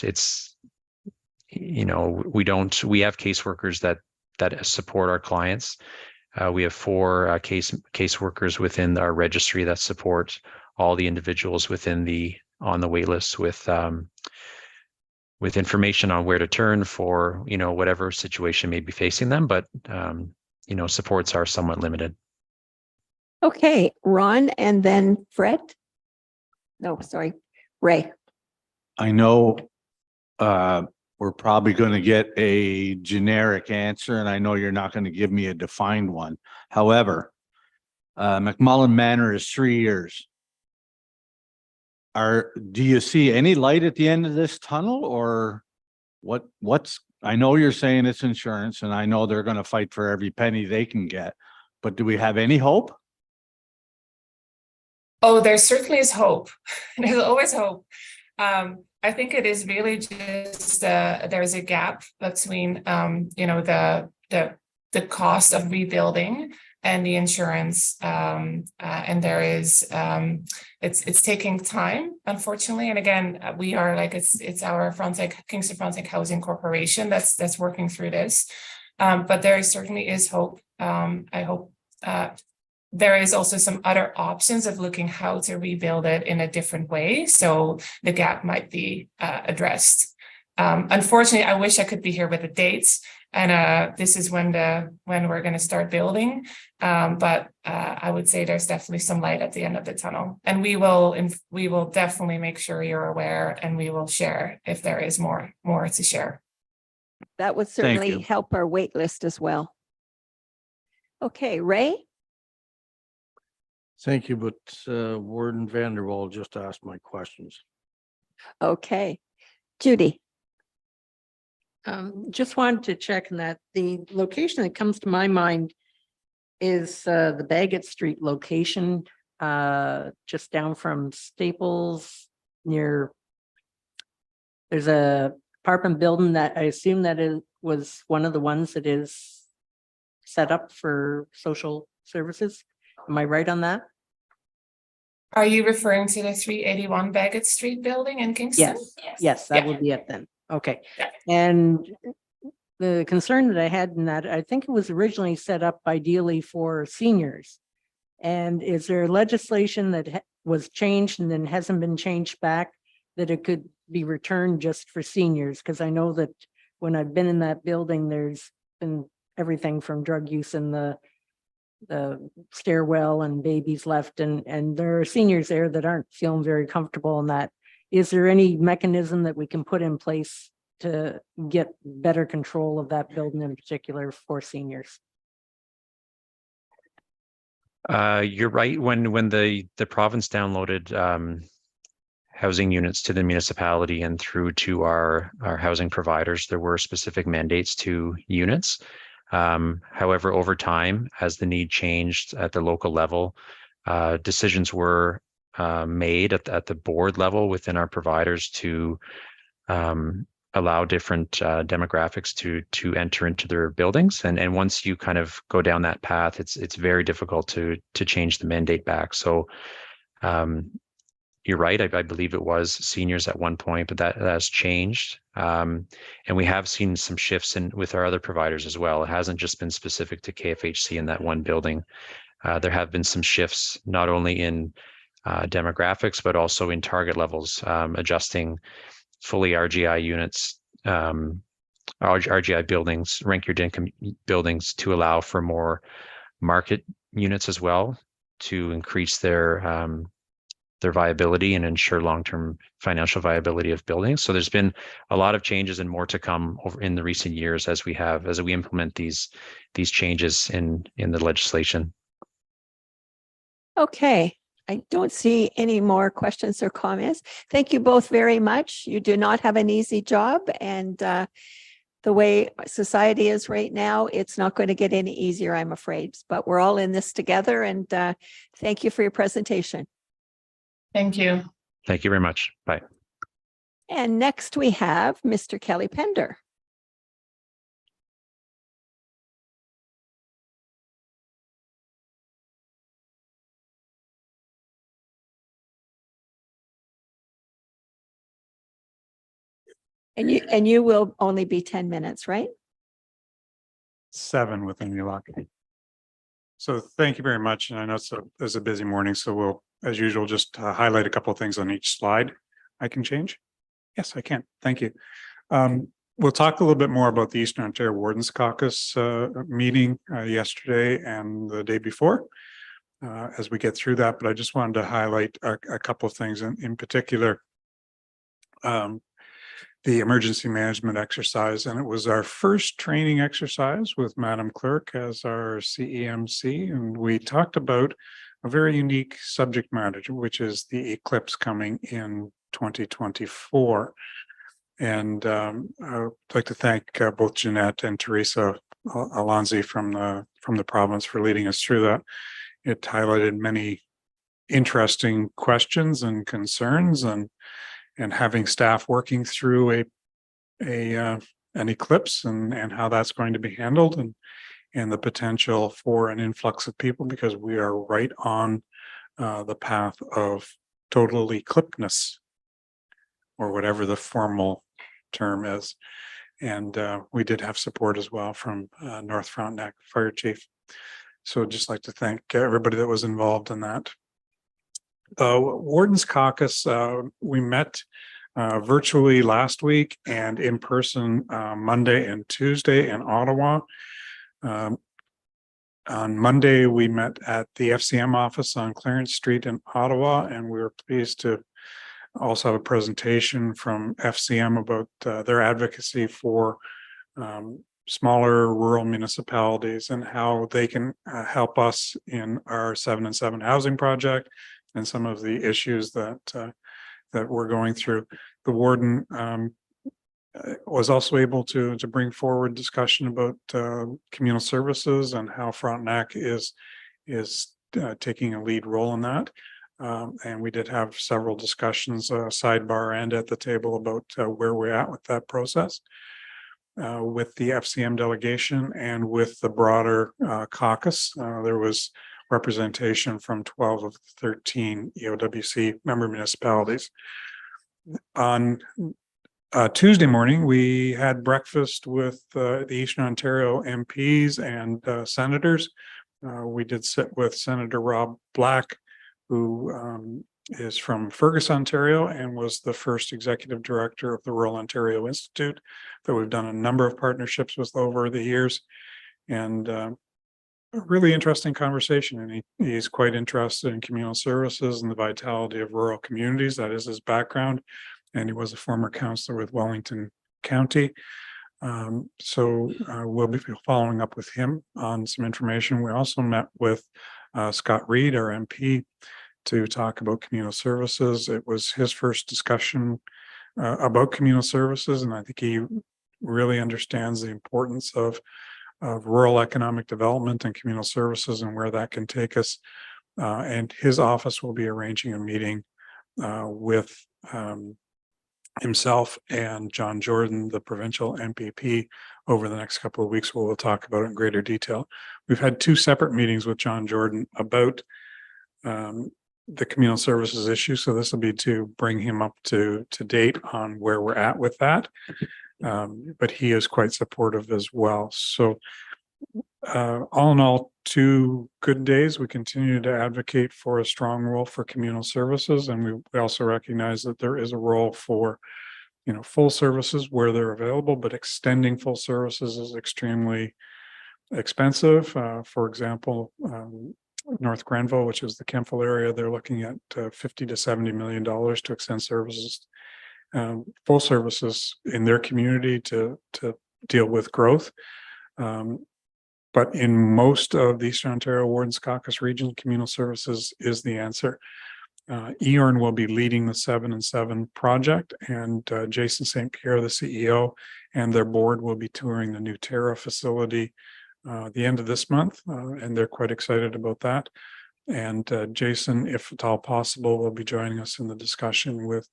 it's, we have caseworkers that support our clients. We have 4 caseworkers within our registry that support all the individuals on the wait list with information on where to turn for, whatever situation may be facing them. But, supports are somewhat limited. Okay, Ron, and then Fred. No, sorry, Ray. I know we're probably going to get a generic answer, and I know you're not going to give me a defined one. However, McMullen Manor is 3 years. Do you see any light at the end of this tunnel, or I know you're saying it's insurance, and I know they're going to fight for every penny they can get, but do we have any hope? Oh, there certainly is hope. There's always hope. I think it is really just there's a gap between the cost of rebuilding and the insurance, and there is it's taking time, unfortunately. And again, we are it's our Kingston Frontenac Housing Corporation that's working through this, but there certainly is hope. I hope there is also some other options of looking how to rebuild it in a different way. So the gap might be addressed. Unfortunately, I wish I could be here with the dates. And this is when we're going to start building. But I would say there's definitely some light at the end of the tunnel. And we will definitely make sure you're aware, and we will share if there is more to share. That would you. certainly help our wait list as well. Okay, Ray? Thank you, but Warden Vanderwall just asked my questions. Okay. Judy? Just wanted to check on that. The location that comes to my mind is the Bagot Street location, just down from Staples near. There's a apartment building that I assume that it was one of the ones that is set up for social services. Am I right on that? Are you referring to the 381 Bagot Street building in Kingston? Yes, that Yeah. would be it then. Okay. Yeah. And the concern that I had in that, I think it was originally set up ideally for seniors. And is there legislation that was changed and then hasn't been changed back that it could be returned just for seniors? Because I know that when I've been in that building, there's been everything from drug use in the stairwell and babies left, and there are seniors there that aren't feeling very comfortable in that. Is there any mechanism that we can put in place to get better control of that building in particular for seniors? You're right. When the province downloaded housing units to the municipality and through to our housing providers, there were specific mandates to units. However, over time, as the need changed at the local level, decisions were made at the board level within our providers to allow different demographics to enter into their buildings. And once you kind of go down that path, it's very difficult to change the mandate back. So you're right. I believe it was seniors at one point, but that has changed. And we have seen some shifts with our other providers as well. It hasn't just been specific to KFHC in that one building. There have been some shifts, not only in demographics, but also in target levels, adjusting fully RGI units, RGI buildings, rank your income buildings to allow for more market units as well, to increase their viability and ensure long-term financial viability of buildings. So there's been a lot of changes and more to come over in the recent years as we implement these changes in the legislation. Okay, I don't see any more questions or comments. Thank you both very much. You do not have an easy job, and the way society is right now, it's not going to get any easier, I'm afraid. But we're all in this together, and thank you for your presentation. Thank you. Thank you very much. Bye. And next we have Mr. Kelly Pender. And you will only be 10 minutes, right? 7 within the lock. So thank you very much. And I know it's a busy morning, so we'll, as usual, just highlight a couple of things on each slide. I can change? Yes, I can. Thank you. We'll talk a little bit more about the Eastern Ontario Wardens Caucus meeting yesterday and the day before as we get through that. But I just wanted to highlight a couple of things in particular. The emergency management exercise, and it was our first training exercise with Madam Clerk as our CEMC, and we talked about a very unique subject matter, which is the eclipse coming in 2024. And I'd like to thank both Jeanette and Teresa Alonzi from the province for leading us through that. It highlighted many interesting questions and concerns, and having staff working through an eclipse and how that's going to be handled, and the potential for an influx of people, because we are right on the path of total eclipseness, or whatever the formal term is. And we did have support as well from North Frontenac Fire Chief. So I'd just like to thank everybody that was involved in that. Warden's Caucus, we met virtually last week and in person Monday and Tuesday in Ottawa. On Monday, we met at the FCM office on Clarence Street in Ottawa, and we were pleased to also have a presentation from FCM about their advocacy for smaller rural municipalities and how they can help us in our 7 and 7 housing project and some of the issues that that we're going through. The warden was also able to bring forward discussion about communal services and how Frontenac is taking a lead role in that. And we did have several discussions, sidebar and at the table, about where we're at with that process. With the FCM delegation and with the broader caucus, there was representation from 12 of 13 EOWC member municipalities. On Tuesday morning, we had breakfast with the Eastern Ontario MPs and senators. We did sit with Senator Rob Black, who is from Fergus, Ontario, and was the first executive director of the Rural Ontario Institute that we've done a number of partnerships with over the years. And a really interesting conversation. And he's quite interested in communal services and the vitality of rural communities. That is his background. And he was a former councillor with Wellington County. So we'll be following up with him on some information. We also met with Scott Reid, our MP, to talk about communal services. It was his first discussion about communal services, and I think he really understands the importance of rural economic development and communal services and where that can take us. And his office will be arranging a meeting with himself and John Jordan, the provincial MPP, over the next couple of weeks, where we'll talk about it in greater detail. We've had 2 separate meetings with John Jordan about the communal services issue. So this will be to bring him up to date on where we're at with that. But he is quite supportive as well. So all in all, 2 good days. We continue to advocate for a strong role for communal services. And we also recognize that there is a role for, full services where they're available, but extending full services is extremely expensive. For example, North Grenville, which is the Kemptville area, they're looking at $50 to $70 million to extend services, full services in their community to deal with growth. But in most of the Eastern Ontario Warden's Caucus region, communal services is the answer. EORN will be leading the 7 and 7 project, and Jason St. Pierre, the CEO, and their board will be touring the new Terra facility the end of this month, and they're quite excited about that. And Jason, if at all possible, will be joining us in the discussion with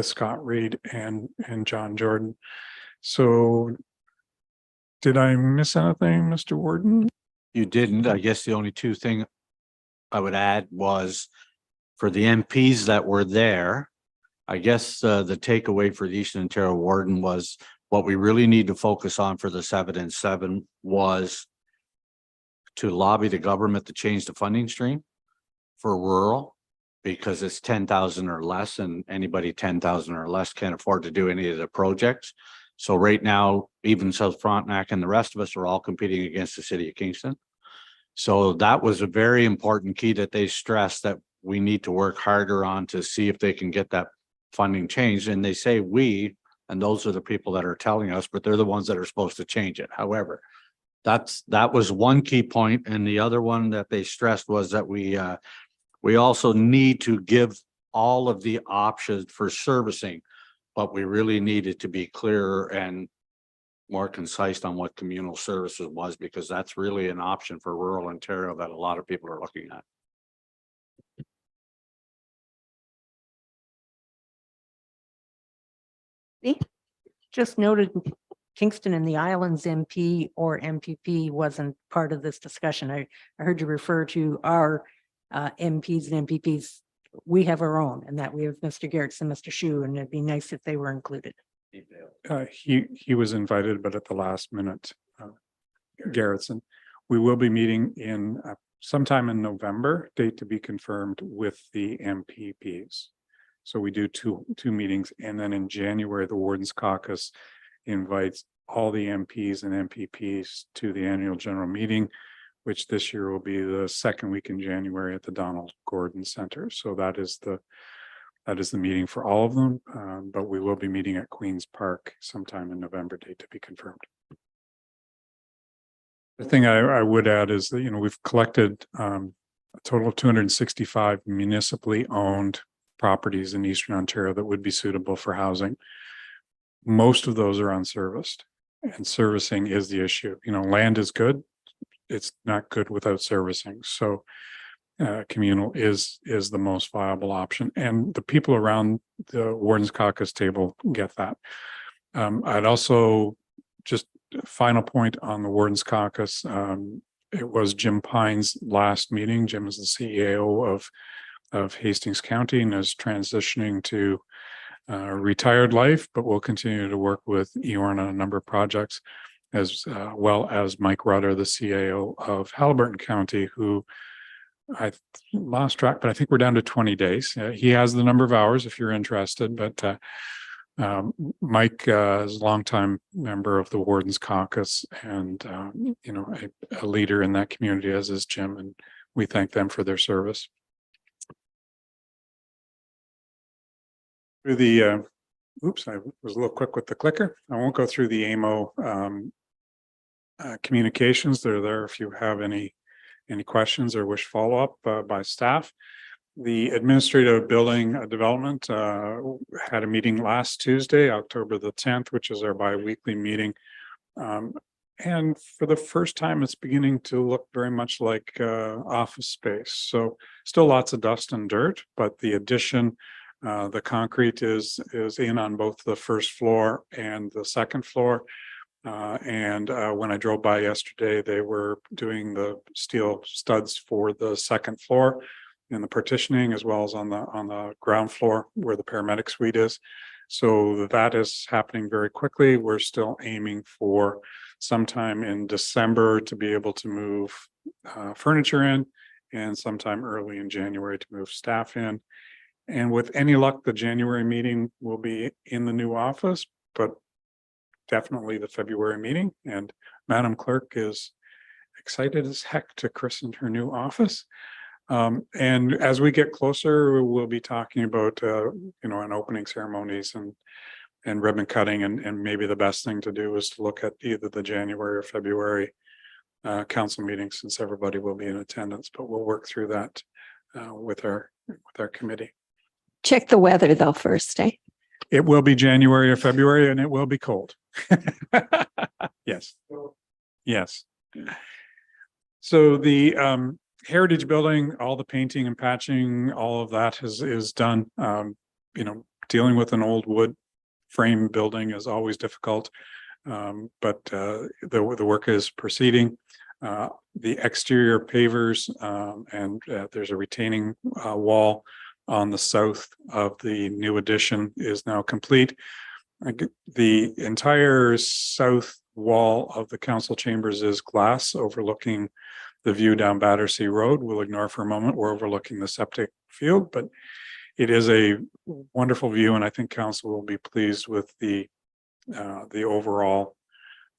Scott Reid and John Jordan. So did I miss anything, Mr. Warden? You didn't. I guess the only 2 thing I would add was for the MPs that were there, I guess the takeaway for the Eastern Ontario Warden was what we really need to focus on for the 7 and 7 was to lobby the government to change the funding stream for rural, because it's 10,000 or less, and anybody 10,000 or less can't afford to do any of the projects. So right now, even South Frontenac and the rest of us are all competing against the city of Kingston. So that was a very important key that they stressed, that we need to work harder on to see if they can get that funding changed. And they say we, and those are the people that are telling us, but they're the ones that are supposed to change it. However, that was one key point. And the other one that they stressed was that we also need to give all of the options for servicing, but we really needed to be clearer and more concise on what communal services was, because that's really an option for rural Ontario that a lot of people are looking at. Just noted, Kingston and the Islands MP or MPP wasn't part of this discussion. I heard you refer to our MPs and MPPs. We have our own, and that we have Mr. Gerritsen and Mr. Shu, and it'd be nice if they were included. He was invited, but at the last minute, Gerritsen. We will be meeting in sometime in November, date to be confirmed with the MPPs. So we do two meetings, and then in January, the Wardens Caucus invites all the MPs and MPPs to the annual general meeting, which this year will be the second week in January at the Donald Gordon Center. So that is the meeting for all of them, but we will be meeting at Queen's Park sometime in November, date to be confirmed. The thing I would add is that, we've collected a total of 265 municipally owned properties in Eastern Ontario that would be suitable for housing. Most of those are unserviced, and servicing is the issue. Land is good. It's not good without servicing. So communal is the most viable option. And the people around the Wardens Caucus table get that. I'd also just final point on the Wardens Caucus. It was Jim Pine's last meeting. Jim is the CEO of Hastings County and is transitioning to retired life, but will continue to work with Eorn on a number of projects, as well as Mike Rutter, the CAO of Haliburton County, who I lost track, but I think we're down to 20 days. He has the number of hours if you're interested, but Mike is a longtime member of the Wardens Caucus and, a leader in that community, as is Jim, and we thank them for their service. Through the, oops, I was a little quick with the clicker. I won't go through the AMO communications. They're there if you have any questions or wish follow-up by staff. The Administrative Building Development had a meeting last Tuesday, October the 10th, which is our bi-weekly meeting. And for the first time, it's beginning to look very much like office space. So still lots of dust and dirt, but the addition, the concrete is in on both the first floor and the second floor. And when I drove by yesterday, they were doing the steel studs for the second floor in the partitioning, as well as on the ground floor where the paramedic suite is. So that is happening very quickly. We're still aiming for sometime in December to be able to move furniture in, and sometime early in January to move staff in. And with any luck, the January meeting will be in the new office, but definitely the February meeting. And Madam Clerk is excited as heck to christen her new office. And as we get closer, we'll be talking about, an opening ceremonies and ribbon cutting. And maybe the best thing to do is to look at either the January or February council meetings, since everybody will be in attendance, but we'll work through that with our committee. Check the weather though first, eh? It will be January or February, and it will be cold. Yes. Yes. So the Heritage Building, all the painting and patching, all of that is done. Dealing with an old wood frame building is always difficult, but the work is proceeding. The exterior pavers and there's a retaining wall on the south of the new addition is now complete. The entire south wall of the council chambers is glass overlooking the view down Battersea Road. We'll ignore for a moment, we're overlooking the septic field, but it is a wonderful view, and I think council will be pleased with the overall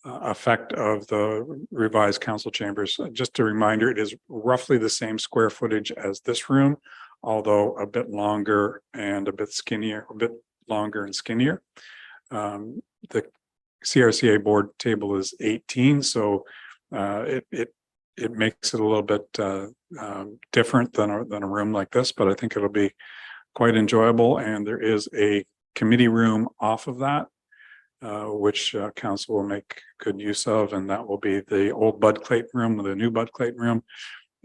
effect of the revised council chambers. Just a reminder, it is roughly the same square footage as this room, although a bit longer and a bit skinnier, a bit longer and skinnier. The CRCA board table is 18, so it makes it a little bit different than a room like this, but I think it'll be quite enjoyable. And there is a committee room off of that, which council will make good use of, and that will be the old Bud Clayton room, the new Bud Clayton room,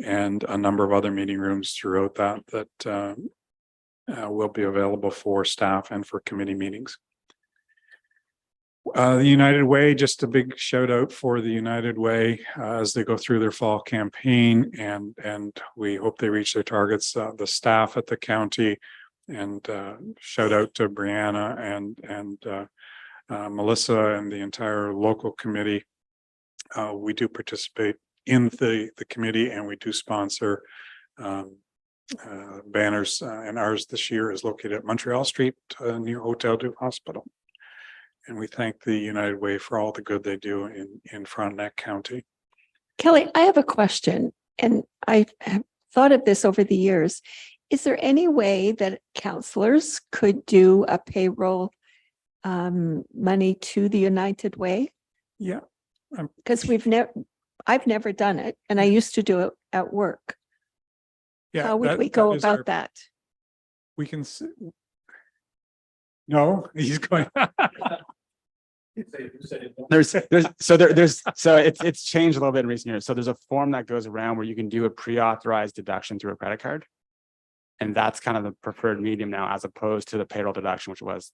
and a number of other meeting rooms throughout that will be available for staff and for committee meetings. The United Way, just a big shout out for the United Way as they go through their fall campaign, and we hope they reach their targets. The staff at the county, and shout out to Brianna and Melissa and the entire local committee. We do participate in the committee, and we do sponsor banners, and ours this year is located at Montreal Street near Hotel du Hospital. And we thank the United Way for all the good they do in Frontenac County. Kelly, I have a question, and I have thought of this over the years. Is there any way that counselors could do a payroll money to the United Way? Yeah. Because I've never done it, and I used to do it at work. Yeah. How would that- we go that is our- about that? We can. No, he's going. There's it's changed a little bit in recent years. So there's a form that goes around where you can do a pre-authorized deduction through a credit card. And that's kind of the preferred medium now, as opposed to the payroll deduction, which was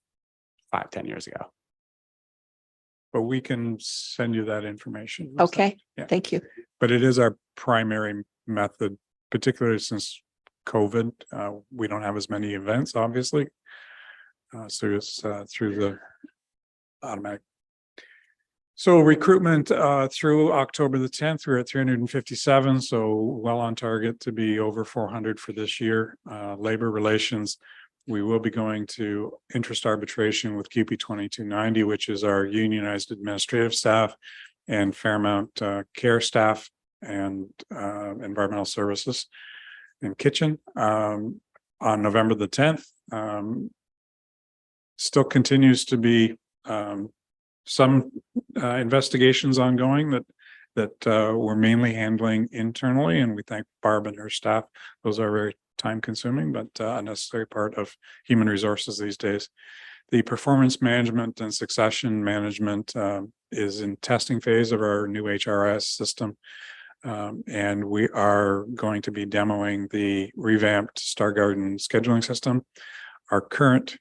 5-10 years ago. But we can send you that information. Okay, Yeah. thank you. But it is our primary method, particularly since COVID. We don't have as many events, obviously. So it's through the automatic. So recruitment through October the 10th, we're at 357, so well on target to be over 400 for this year. Labor relations, we will be going to interest arbitration with QP 2290, which is our unionized administrative staff and Fairmount care staff and environmental services and kitchen on November the 10th. Still continues to be some investigations ongoing that we're mainly handling internally, and we thank Barb and her staff. Those are very time consuming, but a necessary part of human resources these days. The performance management and succession management is in testing phase of our new HRS system. And we are going to be demoing the revamped Star Garden scheduling system. Our current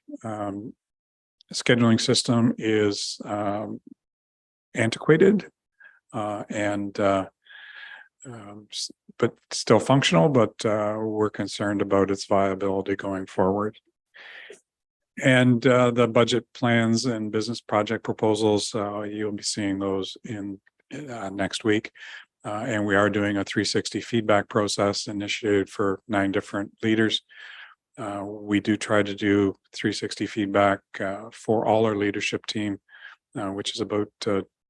scheduling system is antiquated but still functional, but we're concerned about its viability going forward. And the budget plans and business project proposals, you'll be seeing those in next week. And we are doing a 360 feedback process initiated for 9 different leaders. We do try to do 360 feedback for all our leadership team, which is about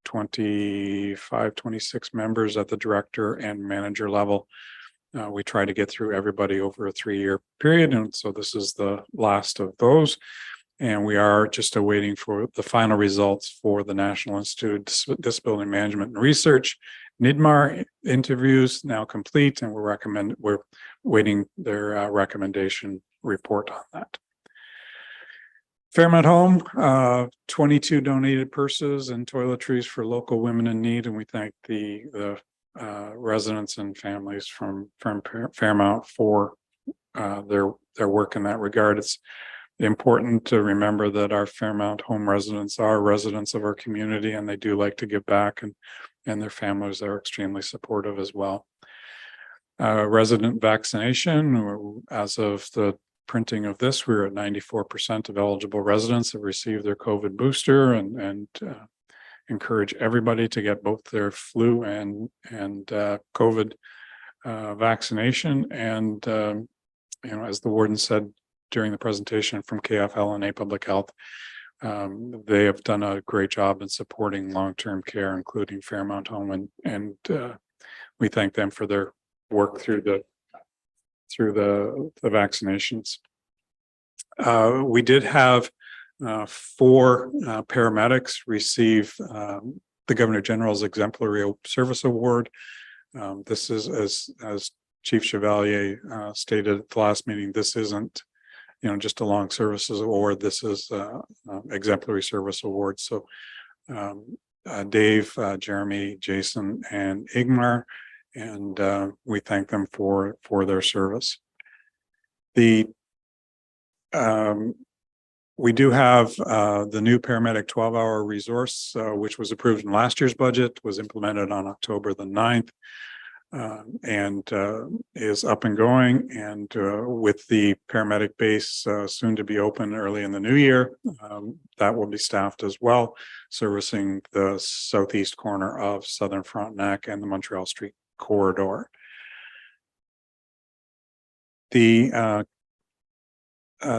26 members at the director and manager level. We try to get through everybody over a 3-year period. And so this is the last of those. And we are just awaiting for the final results for the National Institute of Disability Management and Research. NIDMAR interviews now complete, and we're waiting their recommendation report on that. Fairmount Home, 22 donated purses and toiletries for local women in need, and we thank the residents and families from Fairmount for their work in that regard. It's important to remember that our Fairmount Home residents are residents of our community, and they do like to give back, and their families are extremely supportive as well. Resident vaccination, as of the printing of this, we're at 94% of eligible residents have received their COVID booster, and encourage everybody to get both their flu and COVID vaccination. And as the warden said during the presentation from KFL&A Public Health, they have done a great job in supporting long-term care, including Fairmount Home, and we thank them for their work through the vaccinations. We did have 4 paramedics receive the Governor General's Exemplary Service Award. This is, as Chief Chevalier stated at the last meeting, this isn't just a long services award. This is exemplary service award. So Dave, Jeremy, Jason, and Igmar, and we thank them for their service. We do have the new paramedic 12-hour resource, which was approved in last year's budget, was implemented on October the 9th, and is up and going. And with the paramedic base soon to be open early in the new year, that will be staffed as well, servicing the southeast corner of Southern Frontenac and the Montreal Street corridor. The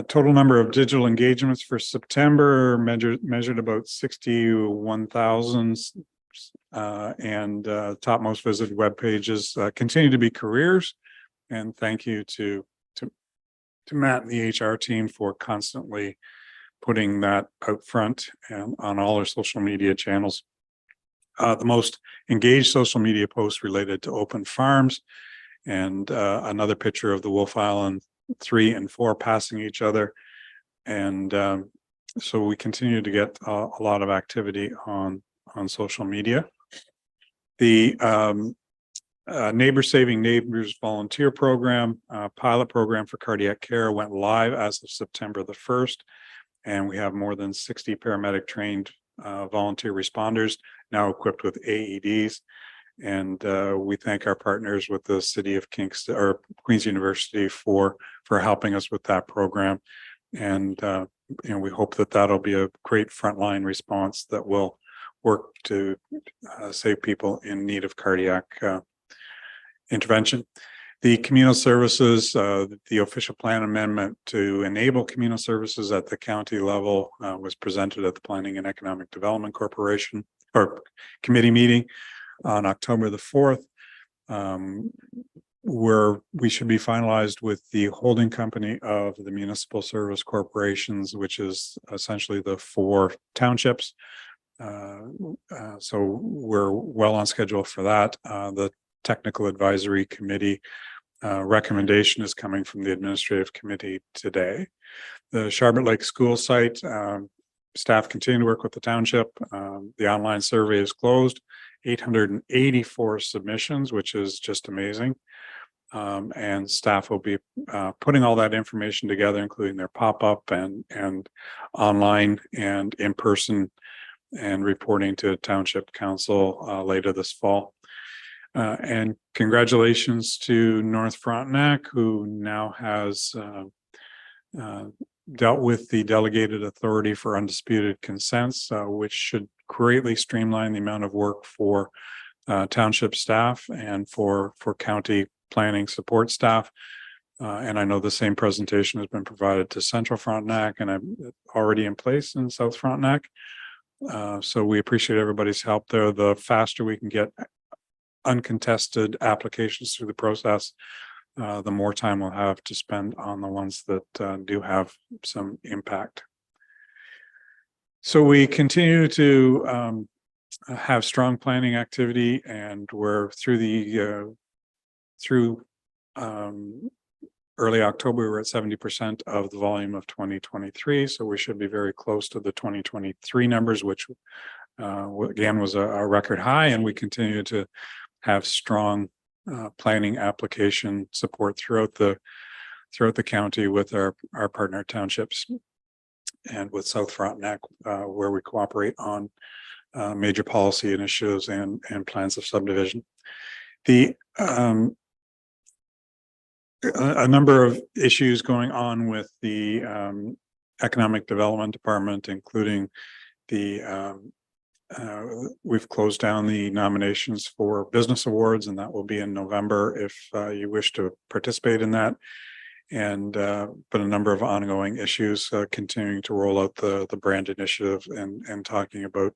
total number of digital engagements for September measured about 61,000. And top most visited web pages continue to be careers. And thank you to Matt and the HR team for constantly putting that out front and on all our social media channels. The most engaged social media posts related to open farms, and another picture of the Wolf Island 3 and 4 passing each other. And so we continue to get a lot of activity on social media. The Neighbor Saving Neighbors volunteer program, pilot program for cardiac care went live as of September the 1st. And we have more than 60 paramedic trained volunteer responders now equipped with AEDs. And we thank our partners with the City of Kingston or Queen's University for helping us with that program. And we hope that that'll be a great frontline response that will work to save people in need of cardiac intervention. The communal services, the official plan amendment to enable communal services at the county level was presented at the Planning and Economic Development Corporation or committee meeting on October the 4th, where we should be finalized with the holding company of the municipal service corporations, which is essentially the 4 townships. So we're well on schedule for that. The technical advisory committee recommendation is coming from the administrative committee today. The Charlotte Lake School site, staff continue to work with the township. The online survey is closed. 884 submissions, which is just amazing. And staff will be putting all that information together, including their pop-up and online and in-person, and reporting to Township Council later this fall. And congratulations to North Frontenac, who now has dealt with the delegated authority for undisputed consents, which should greatly streamline the amount of work for township staff and for county planning support staff. And I know the same presentation has been provided to Central Frontenac and I'm already in place in South Frontenac. So we appreciate everybody's help there. The faster we can get uncontested applications through the process, the more time we'll have to spend on the ones that do have some impact. So we continue to have strong planning activity, and we're through early October, we're at 70% of the volume of 2023. So we should be very close to the 2023 numbers, which again was a record high, and we continue to have strong planning application support throughout the county with our partner townships and with South Frontenac, where we cooperate on major policy initiatives and plans of subdivision. A number of issues going on with the Economic Development Department, including we've closed down the nominations for business awards, and that will be in November if you wish to participate in that. And but a number of ongoing issues, continuing to roll out the brand initiative and talking about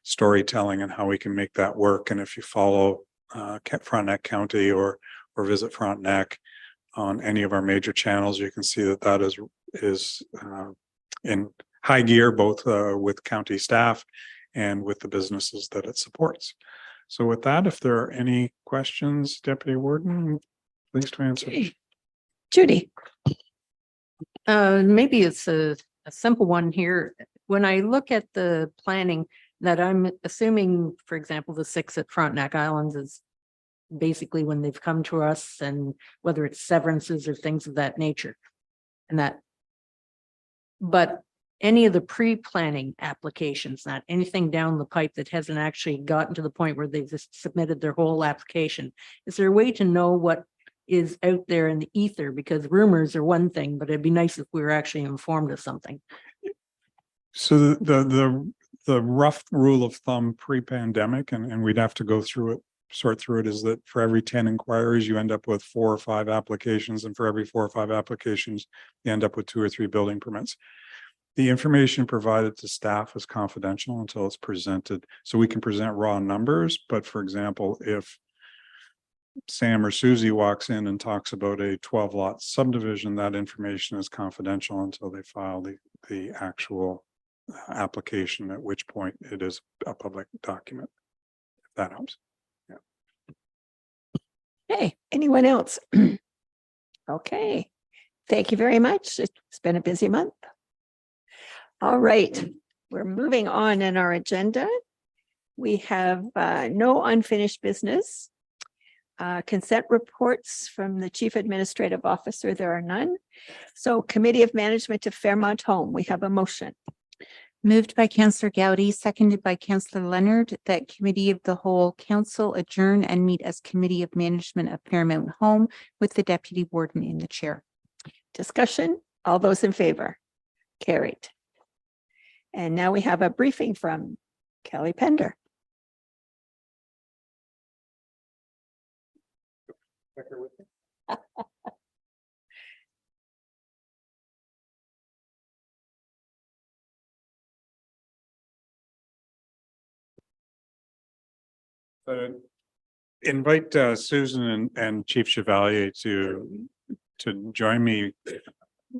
storytelling and how we can make that work. And if you follow Frontenac County or visit Frontenac on any of our major channels, you can see that is in high gear, both with county staff and with the businesses that it supports. So with that, if there are any questions, Deputy Warden, please to answer. Judy. Maybe it's a simple one here. When I look at the planning that I'm assuming, for example, the 6 at Frontenac Islands is basically when they've come to us, and whether it's severances or things of that nature. But any of the pre-planning applications, not anything down the pipe that hasn't actually gotten to the point where they've just submitted their whole application. Is there a way to know what is out there in the ether? Because rumors are one thing, but it'd be nice if we were actually informed of something. So the rough rule of thumb pre-pandemic, and we'd have to go through it sort through it is that for every 10 inquiries, you end up with 4 or 5 applications, and for every 4 or 5 applications, you end up with 2 or 3 building permits. The information provided to staff is confidential until it's presented. So we can present raw numbers, but for example, if Sam or Susie walks in and talks about a 12 lot subdivision, that information is confidential until they file the actual application, at which point it is a public document. If that helps. Hey, anyone else? Okay, thank you very much. It's been a busy month. All right, we're moving on in our agenda. We have no unfinished business. Consent reports from the Chief Administrative Officer, there are none. So Committee of Management of Fairmont Home, we have a motion. Moved by Councillor Gowdy, seconded by Councillor Leonard, that Committee of the Whole Council adjourn and meet as Committee of Management of Fairmont Home with the Deputy Warden in the chair. Discussion, all those in favor? Carried. And now we have a briefing from Kelly Pender. Invite Susan and Chief Chevalier to join me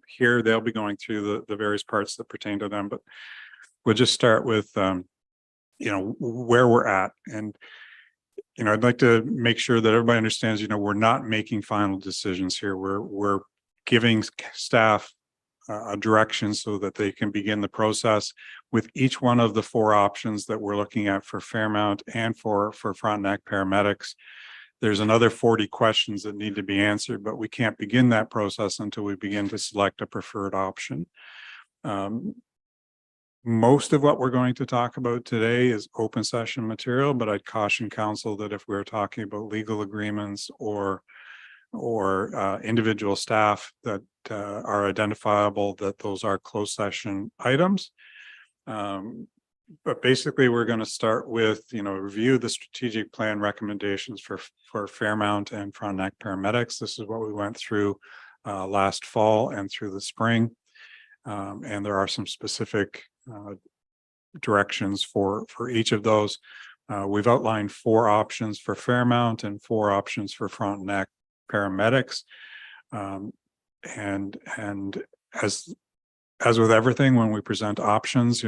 here. They'll be going through the various parts that pertain to them, but we'll just start with where we're at. And I'd like to make sure that everybody understands, we're not making final decisions here. We're giving staff a direction so that they can begin the process with each one of the 4 options that we're looking at for Fairmount and for Frontenac paramedics. There's another 40 questions that need to be answered, but we can't begin that process until we begin to select a preferred option. Most of what we're going to talk about today is open session material, but I'd caution council that if we're talking about legal agreements or individual staff that are identifiable, that those are closed session items. But basically, we're going to start with, review the strategic plan recommendations for Fairmount and Frontenac paramedics. This is what we went through last fall and through the spring. And there are some specific directions for each of those. We've outlined 4 options for Fairmount and 4 options for Frontenac paramedics. And as with everything, when we present options,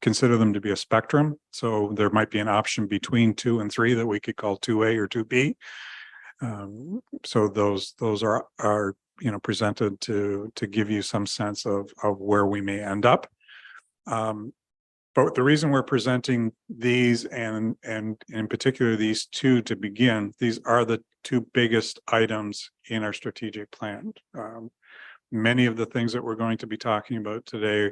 consider them to be a spectrum. So there might be an option between 2 and 3 that we could call 2A or 2B. So those are presented to give you some sense of where we may end up. But the reason we're presenting these and in particular these 2 to begin, these are the 2 biggest items in our strategic plan. Many of the things that we're going to be talking about today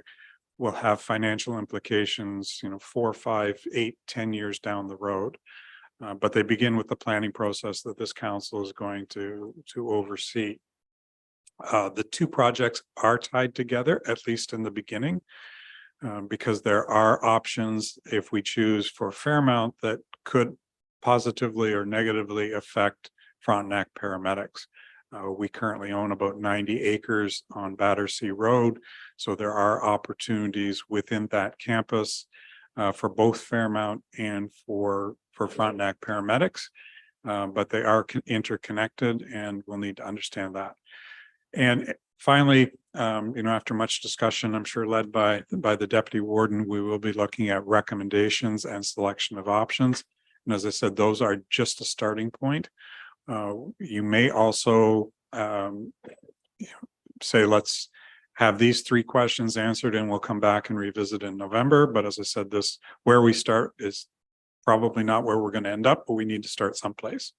will have financial implications, 4, 5, 8, 10 years down the road. But they begin with the planning process that this council is going to oversee. The 2 projects are tied together, at least in the beginning, because there are options if we choose for Fairmount that could positively or negatively affect Frontenac paramedics. We currently own about 90 acres on Battersea Road, so there are opportunities within that campus for both Fairmount and for Frontenac paramedics, but they are interconnected, and we'll need to understand that. And finally, after much discussion, I'm sure led by the Deputy Warden, we will be looking at recommendations and selection of options. And as I said, those are just a starting point. You may also say, let's have these 3 questions answered and we'll come back and revisit in November. But as I said, where we start is probably not where we're going to end up, but we need to start someplace.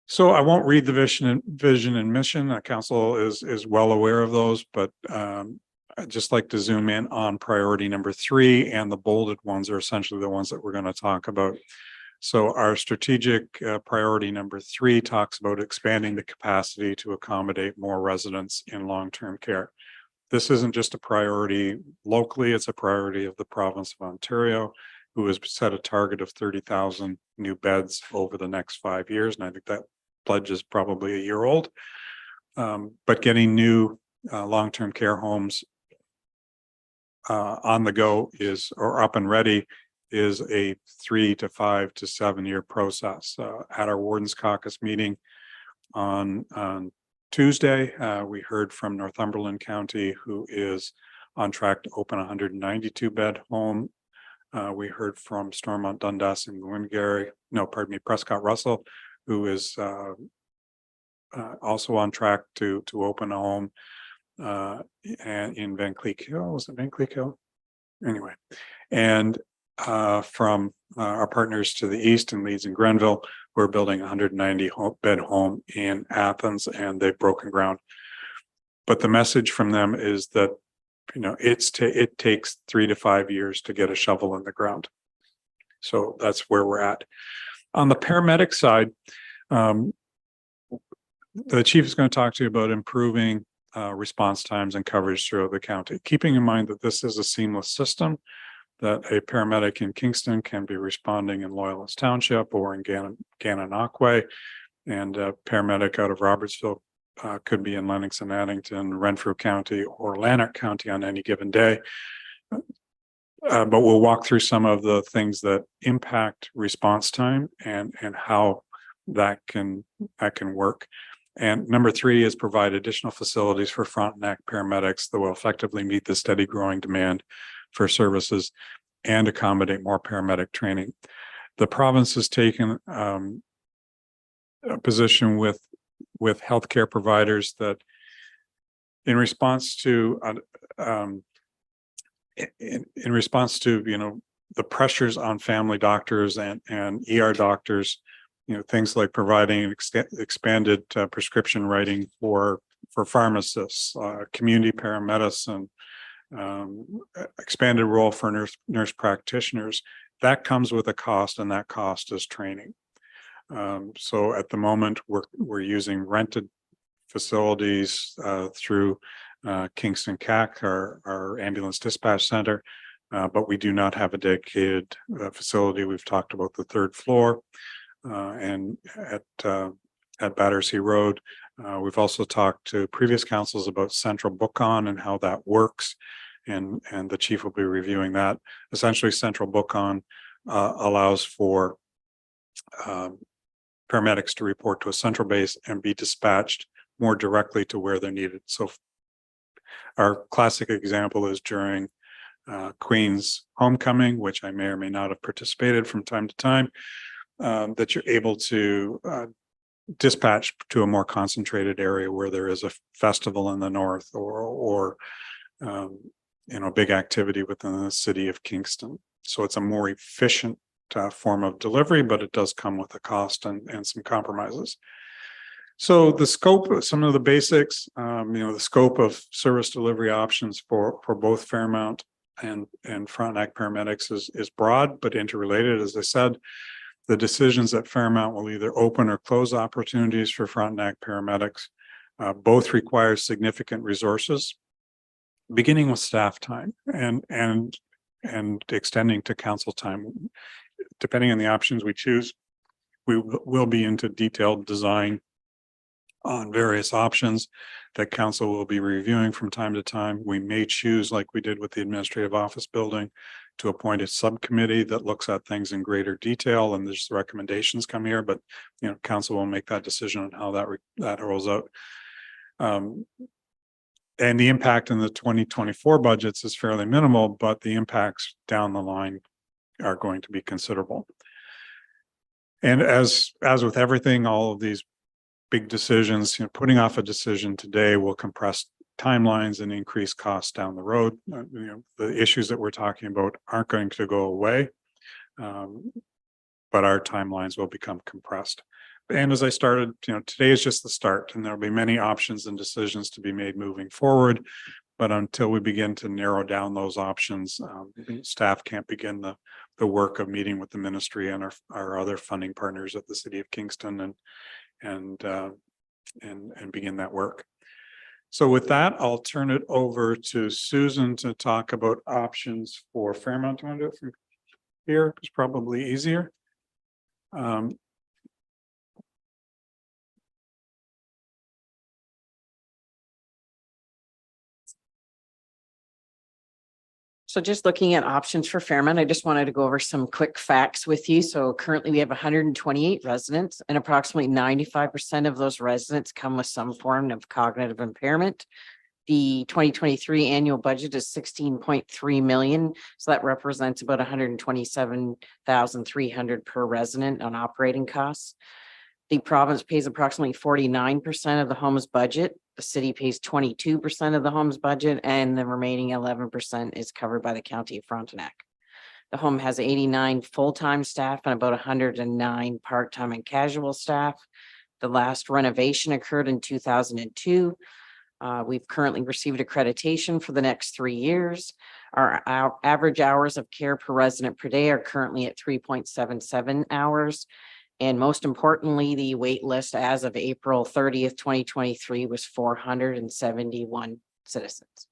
So I won't read the vision and mission. Council is well aware of those, but I'd just like to zoom in on priority number 3, and the bolded ones are essentially the ones that we're going to talk about. So our strategic priority number 3 talks about expanding the capacity to accommodate more residents in long-term care. This isn't just a priority locally, it's a priority of the province of Ontario. who has set a target of 30,000 new beds over the next 5 years. And I think that pledge is probably a year old. But getting new long-term care homes on the go or up and ready is a 3 to 5 to 7 year process. At our Wardens Caucus meeting on Tuesday, we heard from Northumberland County, who is on track to open a 192 bed home. We heard from Stormont Dundas and Prescott Russell, who is also on track to open a home and in Van Cleek Hill. Was it Van Cleek Hill? Anyway, and from our partners to the east in Leeds and Grenville, we're building a 190 bed home in Athens, and they've broken ground. But the message from them is that, you know, it takes 3 to 5 years to get a shovel in the ground. So that's where we're at. On the paramedic side, the chief is going to talk to you about improving response times and coverage throughout the county, keeping in mind that this is a seamless system, that a paramedic in Kingston can be responding in Loyalist Township or in Gananoque, and a paramedic out of Robertsville could be in Lennox and Addington, Renfrew County, or Lanark County on any given day. But we'll walk through some of the things that impact response time and how that can work. And number 3 is provide additional facilities for Frontenac paramedics that will effectively meet the steady growing demand for services and accommodate more paramedic training. The province has taken a position with healthcare providers that in response to the pressures on family doctors and ER doctors, things like providing expanded prescription writing for pharmacists, community paramedicine, expanded role for nurse practitioners, that comes with a cost, and that cost is training. So at the moment, we're using rented facilities through Kingston CAC, our ambulance dispatch center, but we do not have a dedicated facility. We've talked about the 3rd floor and at Battersea Road. We've also talked to previous councils about Central Book-On and how that works, and the chief will be reviewing that. Essentially, Central Book-On allows for paramedics to report to a central base and be dispatched more directly to where they're needed. So our classic example is during Queen's homecoming, which I may or may not have participated from time to time, that you're able to dispatch to a more concentrated area where there is a festival in the north or big activity within the city of Kingston. So it's a more efficient form of delivery, but it does come with a cost and some compromises. So the scope, some of the basics, the scope of service delivery options for both Fairmount and Frontenac paramedics is broad but interrelated. As I said, the decisions at Fairmount will either open or close opportunities for Frontenac paramedics. Both require significant resources, beginning with staff time and extending to council time. Depending on the options we choose, we will be into detailed design on various options that council will be reviewing from time to time. We may choose, like we did with the administrative office building, to appoint a subcommittee that looks at things in greater detail, and there's recommendations come here, but council will make that decision on how that rolls out. And the impact in the 2024 budgets is fairly minimal, but the impacts down the line are going to be considerable. And as with everything, all of these big decisions, putting off a decision today will compress timelines and increase costs down the road. The issues that we're talking about aren't going to go away, but our timelines will become compressed. And as I started, today is just the start, and there'll be many options and decisions to be made moving forward. But until we begin to narrow down those options, staff can't begin the work of meeting with the ministry and our other funding partners at the city of Kingston and begin that work. So with that, I'll turn it over to Susan to talk about options for Fairmount. Do you want to do it? here is probably easier. So just looking at options for Fairmont, I just wanted to go over some quick facts with you. So currently we have 128 residents and approximately 95% of those residents come with some form of cognitive impairment. The 2023 annual budget is 16.3 million. So that represents about 127,300 per resident on operating costs. The province pays approximately 49% of the home's budget. The city pays 22% of the home's budget, and the remaining 11% is covered by the County of Frontenac. The home has 89 full-time staff and about 109 part-time and casual staff. The last renovation occurred in 2002. We've currently received accreditation for the next 3 years. Our average hours of care per resident per day are currently at 3.77 hours. And most importantly, the wait list as of April 30th, 2023 was 471 citizens.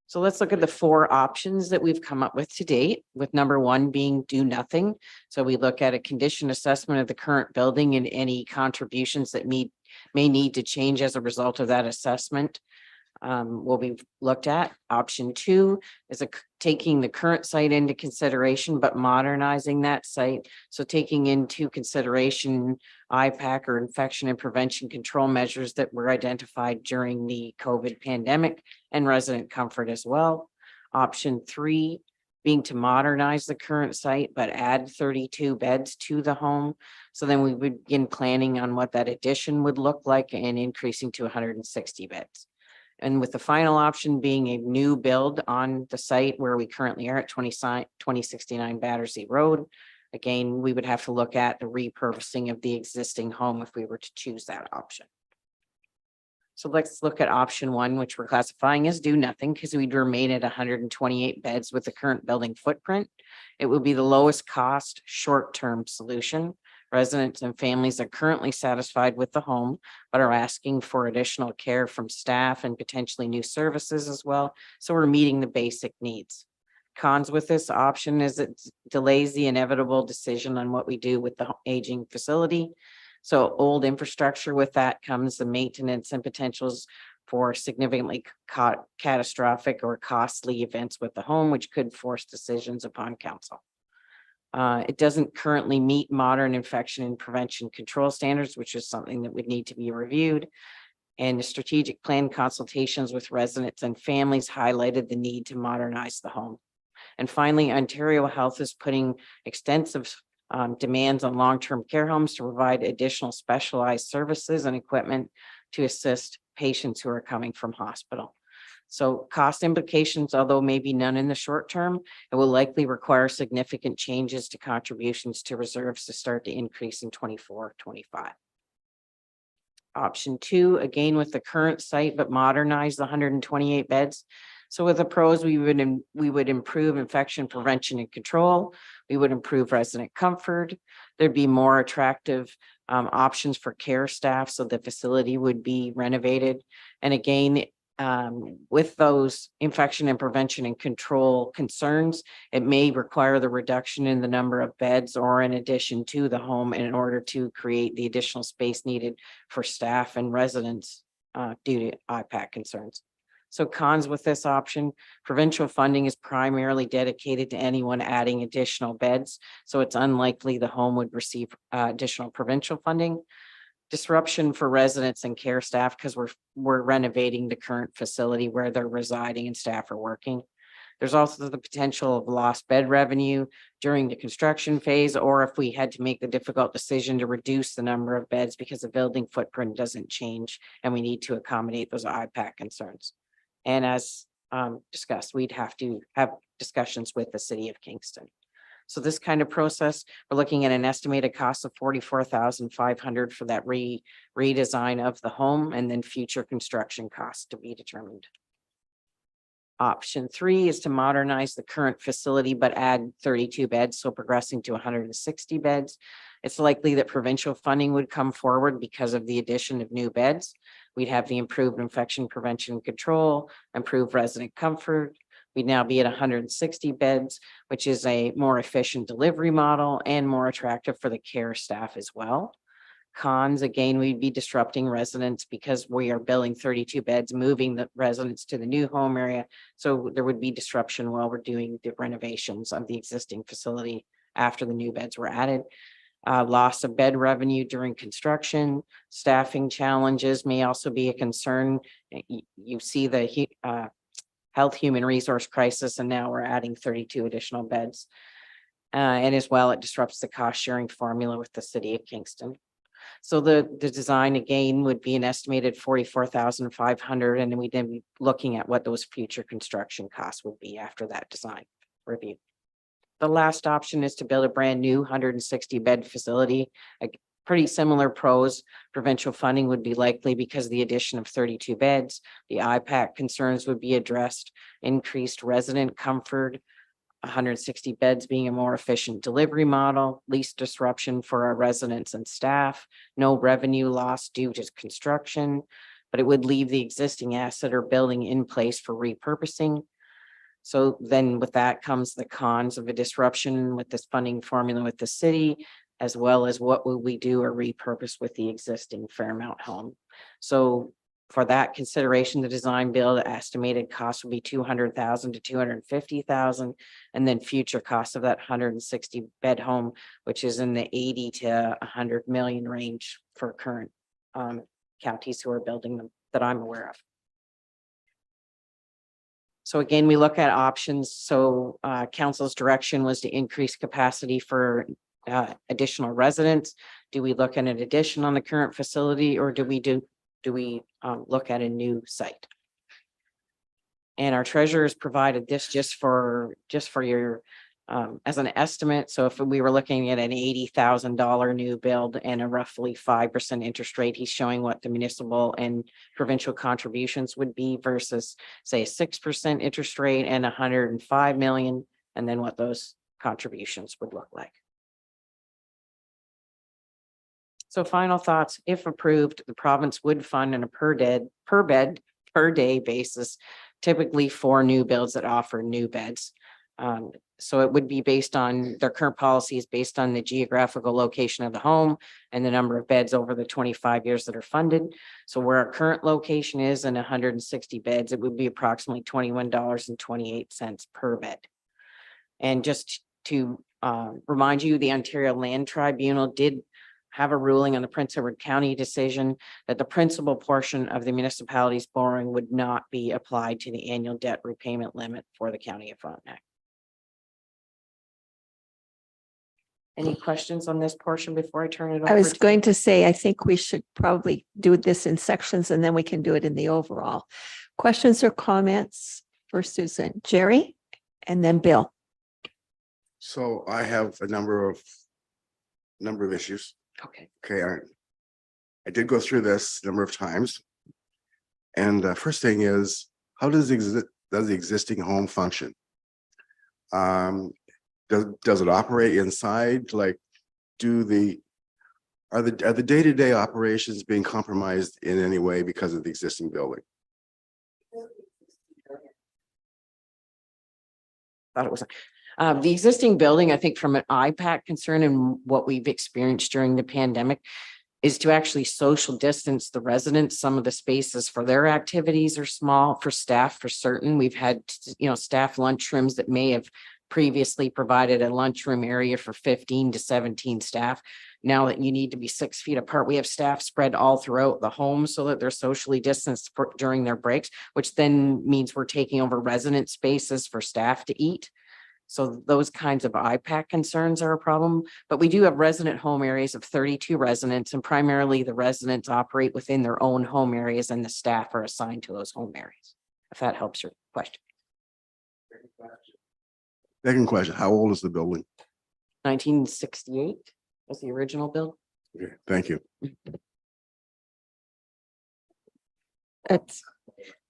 So let's look at the 4 options that we've come up with to date, with number 1 being do nothing. So we look at a condition assessment of the current building and any contributions that may need to change as a result of that assessment. Will be looked at. Option 2 is taking the current site into consideration, but modernizing that site. So taking into consideration IPAC or infection and prevention control measures that were identified during the COVID pandemic and resident comfort as well. Option 3 being to modernize the current site, but add 32 beds to the home. So then we would begin planning on what that addition would look like and increasing to 160 beds. And with the final option being a new build on the site where we currently are at 2069 Battersea Road. Again, we would have to look at the repurposing of the existing home if we were to choose that option. So let's look at option 1, which we're classifying as do nothing because we'd remain at 128 beds with the current building footprint. It would be the lowest cost short-term solution. Residents and families are currently satisfied with the home, but are asking for additional care from staff and potentially new services as well. So we're meeting the basic needs. Cons with this option is it delays the inevitable decision on what we do with the aging facility. So old infrastructure, with that comes the maintenance and potentials for significantly catastrophic or costly events with the home, which could force decisions upon council. It doesn't currently meet modern infection and prevention control standards, which is something that would need to be reviewed. And the strategic plan consultations with residents and families highlighted the need to modernize the home. And finally, Ontario Health is putting extensive demands on long-term care homes to provide additional specialized services and equipment to assist patients who are coming from hospital. So cost implications, although maybe none in the short term, it will likely require significant changes to contributions to reserves to start to increase in 24-25. Option 2, again with the current site, but modernize the 128 beds. So with the pros, we would improve infection prevention and control. We would improve resident comfort. There'd be more attractive options for care staff, so the facility would be renovated. And again, with those infection and prevention and control concerns, it may require the reduction in the number of beds or in addition to the home in order to create the additional space needed for staff and residents due to IPAC concerns. So cons with this option, provincial funding is primarily dedicated to anyone adding additional beds. So it's unlikely the home would receive additional provincial funding. Disruption for residents and care staff because we're renovating the current facility where they're residing and staff are working. There's also the potential of lost bed revenue during the construction phase, or if we had to make the difficult decision to reduce the number of beds because the building footprint doesn't change and we need to accommodate those IPAC concerns. And as discussed, we'd have to have discussions with the City of Kingston. So this kind of process, we're looking at an estimated cost of $44,500 for that redesign of the home, and then future construction costs to be determined. Option 3 is to modernize the current facility, but add 32 beds, so progressing to 160 beds. It's likely that provincial funding would come forward because of the addition of new beds. We'd have the improved infection prevention and control, improved resident comfort, We'd now be at 160 beds, which is a more efficient delivery model and more attractive for the care staff as well. Cons, again, we'd be disrupting residents because we are building 32 beds, moving the residents to the new home area. So there would be disruption while we're doing the renovations of the existing facility after the new beds were added. Loss of bed revenue during construction, staffing challenges may also be a concern. You see the health human resource crisis, and now we're adding 32 additional beds. And as well, it disrupts the cost sharing formula with the city of Kingston. So the design again would be an estimated 44,500, and then we'd then be looking at what those future construction costs would be after that design review. The last option is to build a brand new 160 bed facility. Pretty similar pros. Provincial funding would be likely because of the addition of 32 beds. The IPAC concerns would be addressed, increased resident comfort, 160 beds being a more efficient delivery model, least disruption for our residents and staff, no revenue loss due to construction, but it would leave the existing asset or building in place for repurposing. So then with that comes the cons of a disruption with this funding formula with the city, as well as what will we do or repurpose with the existing Fairmount home. So for that consideration, the design build estimated cost would be 200,000 to 250,000, and then future costs of that 160 bed home, which is in the 80 to 100 million range for current counties who are building them that I'm aware of. So again, we look at options. So council's direction was to increase capacity for additional residents. Do we look at an addition on the current facility, or do we look at a new site? And our treasurer has provided this just for your as an estimate. So if we were looking at an $80,000 new build and a roughly 5% interest rate, he's showing what the municipal and provincial contributions would be versus say a 6% interest rate and 105 million, and then what those contributions would look like. So final thoughts, if approved, the province would fund on a per day basis, typically 4 new builds that offer new beds. So it would be based on their current policies, based on the geographical location of the home and the number of beds over the 25 years that are funded. So where our current location is in 160 beds, it would be approximately $21.28 per bed. And just to remind you, the Ontario Land Tribunal did have a ruling on the Prince Edward County decision that the principal portion of the municipality's borrowing would not be applied to the annual debt repayment limit for the County of Frontenac. Any questions on this portion before I turn it over? I was going to say, I think we should probably do this in sections and then we can do it in the overall. Questions or comments for Susan? Jerry and then Bill. So I have a number of issues. Okay. Okay, I did go through this a number of times. And first thing is, how does the existing home function? Does it operate inside? Like, are the day-to-day operations being compromised in any way because of the existing building? Thought it was the existing building, I think from an IPAC concern and what we've experienced during the pandemic is to actually social distance the residents. Some of the spaces for their activities are small, for staff for certain. We've had, staff lunchrooms that may have previously provided a lunchroom area for 15 to 17 staff. Now that you need to be 6 feet apart, we have staff spread all throughout the home so that they're socially distanced during their breaks, which then means we're taking over resident spaces for staff to eat. So those kinds of IPAC concerns are a problem, but we do have resident home areas of 32 residents, and primarily the residents operate within their own home areas and the staff are assigned to those home areas, if that helps your question. Second question, how old is the building? 1968 was the original build. Okay, thank you. That's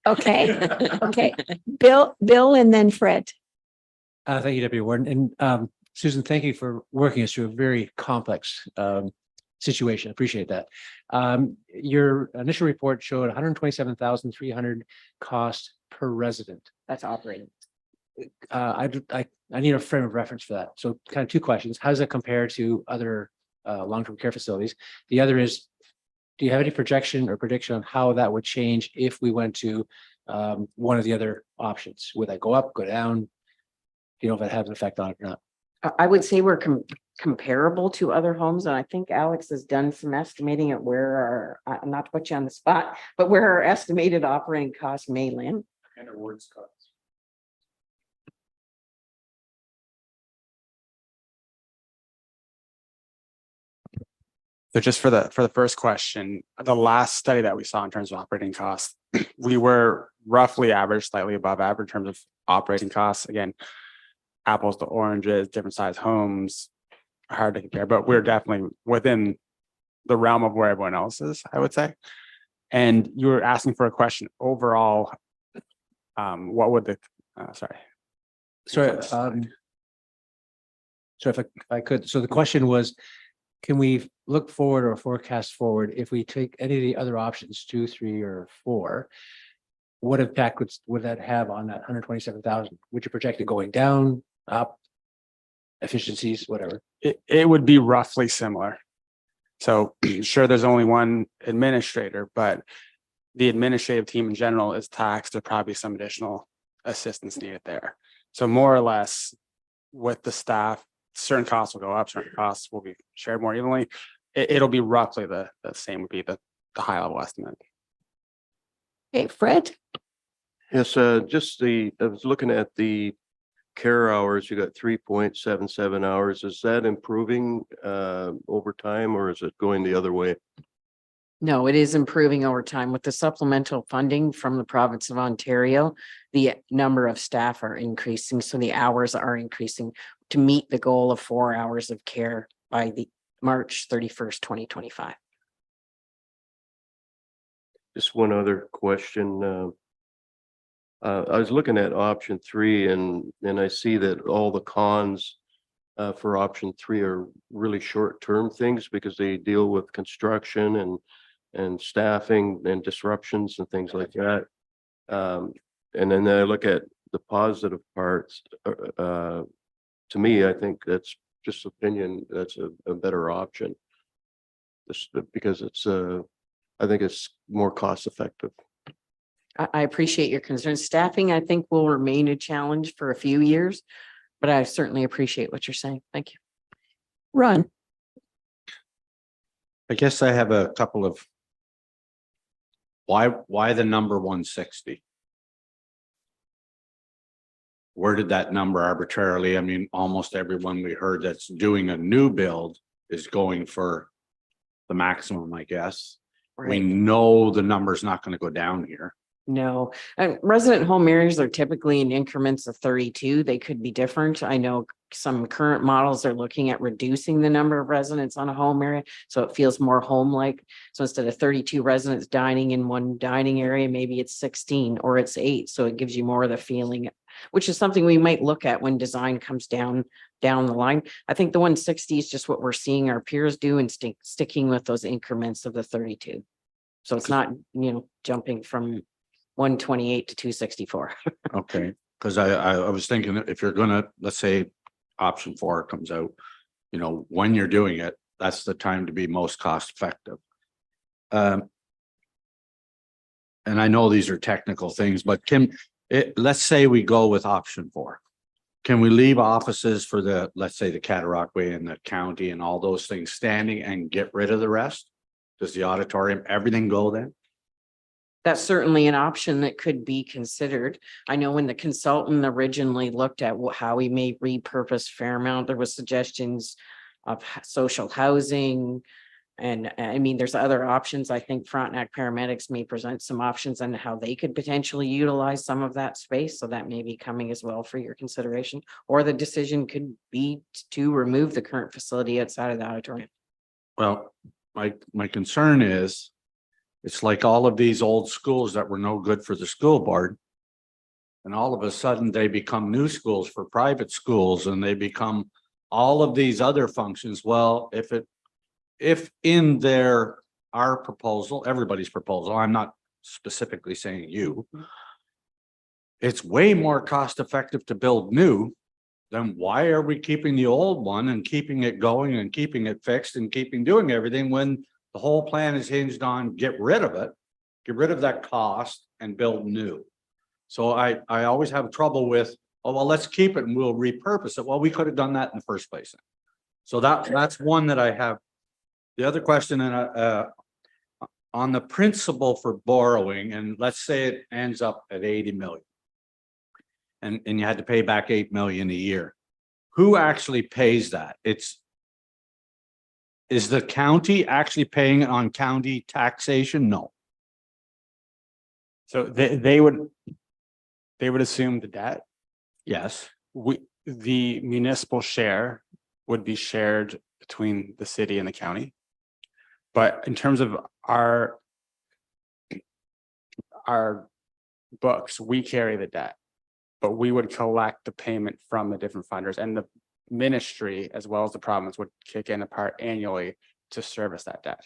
okay. Okay. Bill and then Fred. Thank you, Deputy Warden. And Susan, thank you for working us through a very complex situation. Appreciate that. Your initial report showed 127,300 cost per resident. That's operating. I need a frame of reference for that. So kind of two questions. How does it compare to other long-term care facilities? The other is, do you have any projection or prediction on how that would change if we went to one of the other options? Would that go up, go down? Do you know if it has an effect on it or not? I would say we're comparable to other homes, and I think Alex has done some estimating at where our, not to put you on the spot, but where our estimated operating costs may land. And awards costs. So just for the first question, the last study that we saw in terms of operating costs, we were roughly average, slightly above average in terms of operating costs. Again, apples to oranges, different size homes, hard to compare, but we're definitely within the realm of where everyone else is, I would say. And you were asking for a question overall, what would the, sorry. So if I could, so the question was, can we look forward or forecast forward if we take any of the other options, 2, 3, or 4? What impact would that have on that 127,000? Would you project it going down, up, efficiencies, whatever? It would be roughly similar. So sure, there's only one administrator, but the administrative team in general is taxed. There probably some additional assistance needed there. So more or less with the staff, certain costs will go up, certain costs will be shared more evenly. It'll be roughly the same would be the high level estimate. Okay, Fred? Yes, I was looking at the care hours, you got 3.77 hours. Is that improving over time, or is it going the other way? No, it is improving over time with the supplemental funding from the province of Ontario. The number of staff are increasing, so the hours are increasing to meet the goal of 4 hours of care by the March 31st, 2025. Just one other question. I was looking at option 3 and I see that all the cons for option 3 are really short-term things because they deal with construction and staffing and disruptions and things like that. And then I look at the positive parts. To me, I think that's just opinion. That's a better option. Because it's I think it's more cost effective. I appreciate your concerns. Staffing, I think, will remain a challenge for a few years, but I certainly appreciate what you're saying. Thank you. Ron? I guess I have a couple of why the number 160? Where did that number arbitrarily? I mean, almost everyone we heard that's doing a new build is going for the maximum, I guess. We Right. know the number's not going to go down here. No, resident home areas are typically in increments of 32. They could be different. I know some current models are looking at reducing the number of residents on a home area, so it feels more home-like. So instead of 32 residents dining in one dining area, maybe it's 16 or it's 8. So it gives you more of the feeling, which is something we might look at when design comes down the line. I think the 160 is just what we're seeing our peers do and sticking with those increments of the 32. So it's not, jumping from 128 to 264. Okay, because I was thinking that if you're gonna, let's say, option 4 comes out, when you're doing it, that's the time to be most cost effective. And I know these are technical things, but let's say we go with option 4. Can we leave offices for let's say the Cataraqui and the county and all those things standing and get rid of the rest? Does the auditorium, everything go then? That's certainly an option that could be considered. I know when the consultant originally looked at how we may repurpose Fairmount, there was suggestions of social housing. And I mean, there's other options. I think Frontenac Paramedics may present some options on how they could potentially utilize some of that space. So that may be coming as well for your consideration, or the decision could be to remove the current facility outside of the auditorium. Well, my concern is, it's like all of these old schools that were no good for the school board. And all of a sudden they become new schools for private schools and they become all of these other functions. Well, if in our proposal, everybody's proposal, I'm not specifically saying you, it's way more cost effective to build new, then why are we keeping the old one and keeping it going and keeping it fixed and keeping doing everything when the whole plan is hinged on get rid of it, get rid of that cost and build new? So I always have trouble with, oh, well, let's keep it and we'll repurpose it. Well, we could have done that in the first place. So that's one that I have. The other question, and on the principle for borrowing, and let's say it ends up at 80 million. And you had to pay back 8 million a year. Who actually pays that? Is the county actually paying it on county taxation? No. So they would assume the debt. Yes. The municipal share would be shared between the city and the county. But in terms of our books, we carry the debt, but we would collect the payment from the different funders, and the ministry as well as the province would kick in a part annually to service that debt.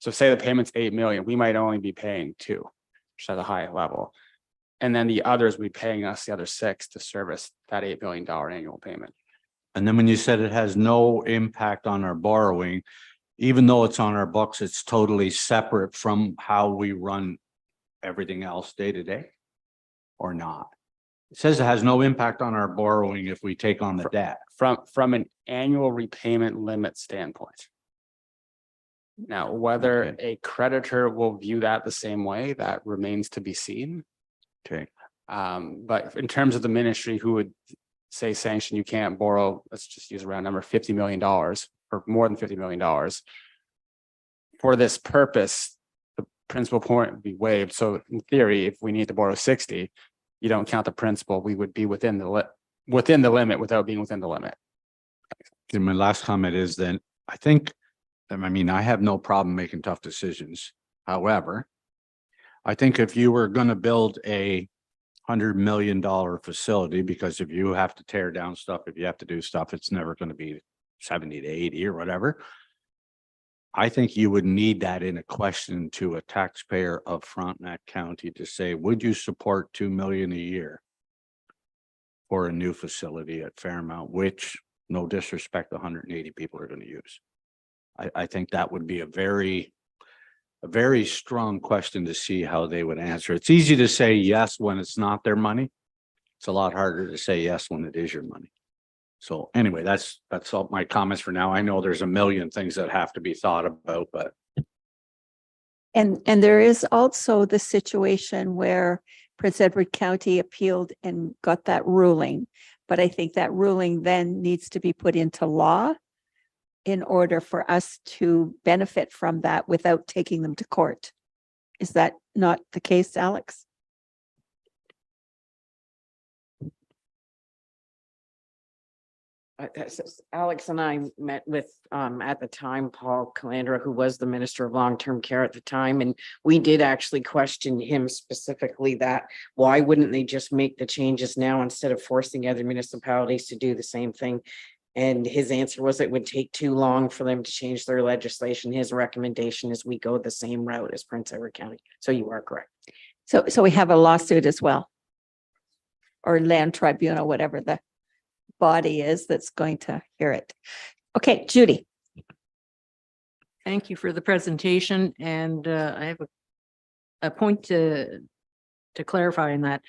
So say the payment's 8 million, we might only be paying 2, which is at a high level. And then the others will be paying us the other 6 to service that $8 million annual payment. And then when you said it has no impact on our borrowing, even though it's on our books, it's totally separate from how we run everything else day to day, or not? It says it has no impact on our borrowing if we take on the debt. From an annual repayment limit standpoint. Now, whether Okay. a creditor will view that the same way, that remains to be seen. Okay. But in terms of the ministry who would say sanction, you can't borrow, let's just use a round number, $50 million or more than $50 million. For this purpose, the principal point would be waived. So in theory, if we need to borrow 60, you don't count the principal, we would be within the limit without being within the limit. And my last comment is then, I have no problem making tough decisions. However, I think if you were going to build a $100 million facility, because if you have to tear down stuff, if you have to do stuff, it's never going to be 70 to 80 or whatever. I think you would need that in a question to a taxpayer of Frontenac County to say, would you support 2 million a year for a new facility at Fairmount, which, no disrespect, 180 people are going to use? I think that would be a very strong question to see how they would answer. It's easy to say yes when it's not their money. It's a lot harder to say yes when it is your money. So anyway, that's all my comments for now. I know there's a million things that have to be thought about, but. And there is also the situation where Prince Edward County appealed and got that ruling. But I think that ruling then needs to be put into law in order for us to benefit from that without taking them to court. Is that not the case, Alex? Alex and I met with, at the time, Paul Calandra, who was the Minister of Long-Term Care at the time. And we did actually question him specifically that why wouldn't they just make the changes now instead of forcing other municipalities to do the same thing? And his answer was it would take too long for them to change their legislation. His recommendation is we go the same route as Prince Edward County. So you are correct. So we have a lawsuit as well. Or land tribunal, whatever the body is that's going to hear it. Okay, Judy. Thank you for the presentation, and I have a point to clarify in that.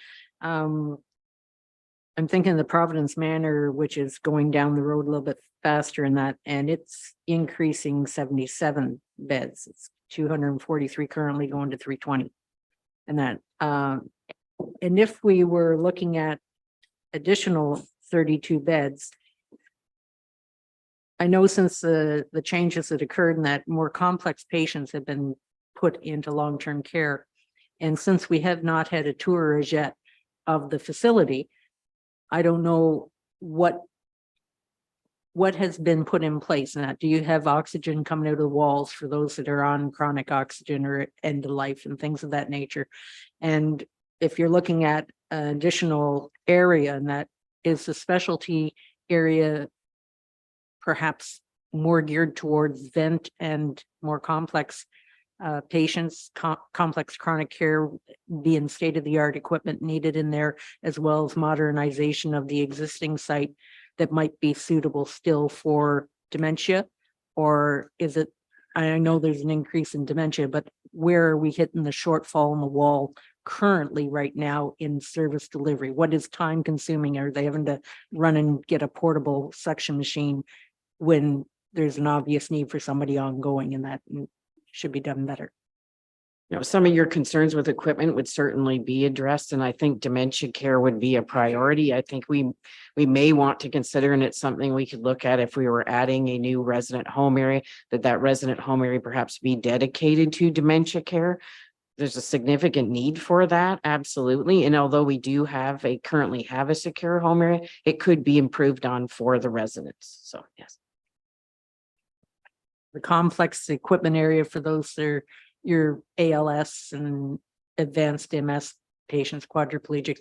I'm thinking the Providence Manor, which is going down the road a little bit faster in that, and it's increasing 77 beds. It's 243 currently, going to 320. And that, and if we were looking at additional 32 beds, I know since the changes that occurred and that more complex patients have been put into long-term care, and since we have not had a tour as yet of the facility, I don't know what has been put in place in that. Do you have oxygen coming out of the walls for those that are on chronic oxygen or end of life and things of that nature? And if you're looking at an additional area, and that is the specialty area, perhaps more geared towards vent and more complex patients, complex chronic care, being state-of-the-art equipment needed in there, as well as modernization of the existing site that might be suitable still for dementia? Or is it, I know there's an increase in dementia, but where are we hitting the shortfall in the wall currently right now in service delivery? What is time consuming? Are they having to run and get a portable suction machine when there's an obvious need for somebody ongoing, and that should be done better? You know, some of your concerns with equipment would certainly be addressed, and I think dementia care would be a priority. I think we may want to consider, and it's something we could look at if we were adding a new resident home area, that resident home area perhaps be dedicated to dementia care. There's a significant need for that, absolutely. And although we do currently have a secure home area, it could be improved on for the residents. So yes. The complex equipment area for those that are your ALS and advanced MS patients, quadriplegics,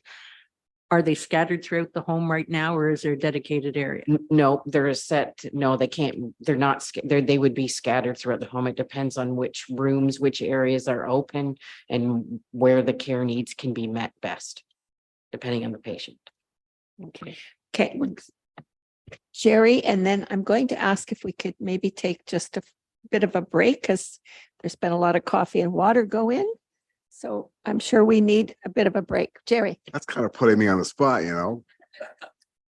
are they scattered throughout the home right now, or is there a dedicated area? No, there is no, they can't, they're not, they would be scattered throughout the home. It depends on which rooms, which areas are open, and where the care needs can be met best, depending on the patient. Okay. Okay. Jerry, and then I'm going to ask if we could maybe take just a bit of a break, because there's been a lot of coffee and water go in. So I'm sure we need a bit of a break. Jerry. That's kind of putting me on the spot, you know?